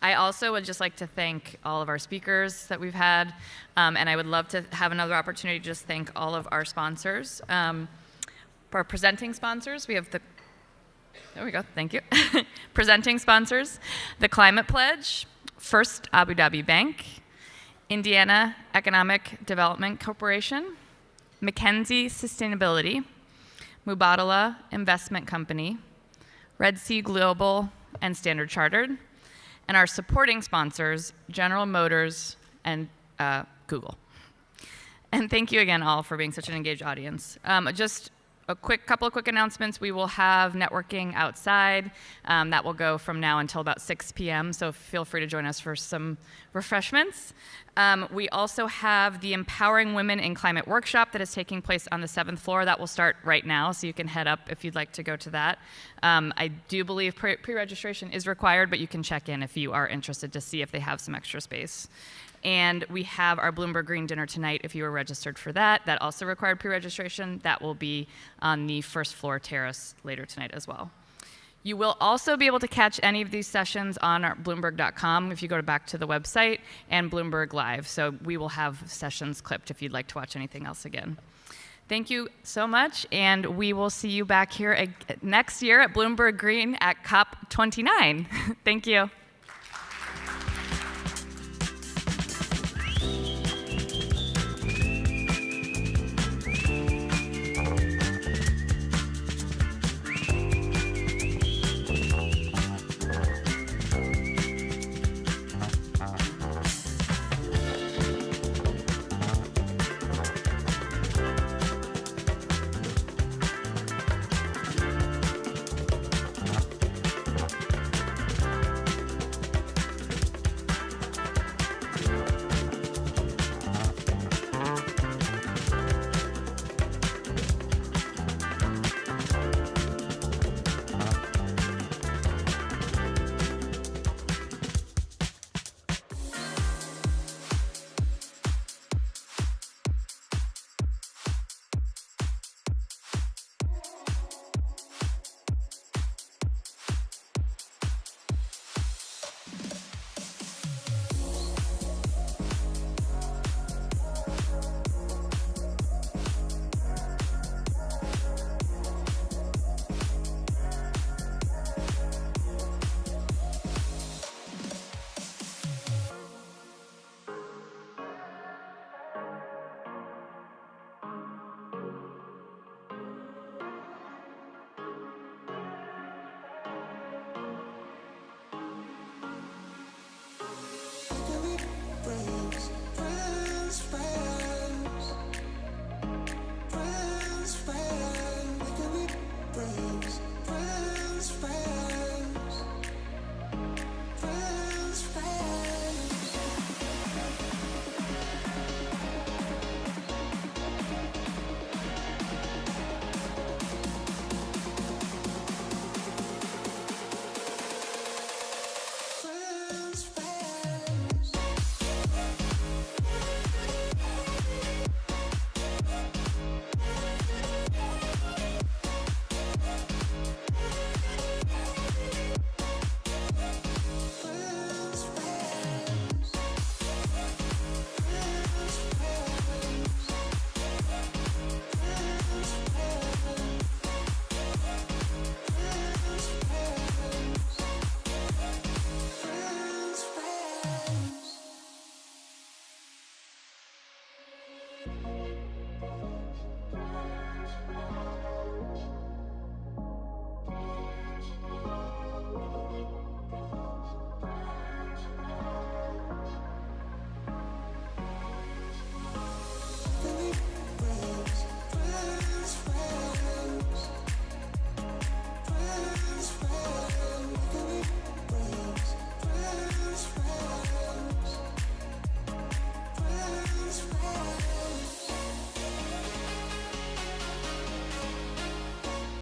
[SPEAKER 3] I also would just like to thank all of our speakers that we've had, and I would love to have another opportunity to just thank all of our sponsors. Our presenting sponsors, we have the, there we go, thank you. Presenting sponsors, the Climate Pledge, First Abu Dhabi Bank, Indiana Economic Development Corporation, McKinsey Sustainability, Mubadala Investment Company, Red Sea Global, and Standard Chartered, and our supporting sponsors, General Motors and Google. And thank you again all for being such an engaged audience. Just a couple of quick announcements. We will have networking outside. That will go from now until about 6 p.m., so feel free to join us for some refreshments. We also have the Empowering Women in Climate workshop that is taking place on the 7th floor. That will start right now, so you can head up if you'd like to go to that. I do believe pre-registration is required, but you can check in if you are interested to see if they have some extra space. And we have our Bloomberg Green Dinner tonight if you were registered for that. That also required pre-registration. That will be on the first floor terrace later tonight as well. You will also be able to catch any of these sessions on our Bloomberg.com if you go back to the website, and Bloomberg Live. So we will have sessions clipped if you'd like to watch anything else again. Thank you so much, and we will see you back here next year at Bloomberg Green at COP29. Thank you.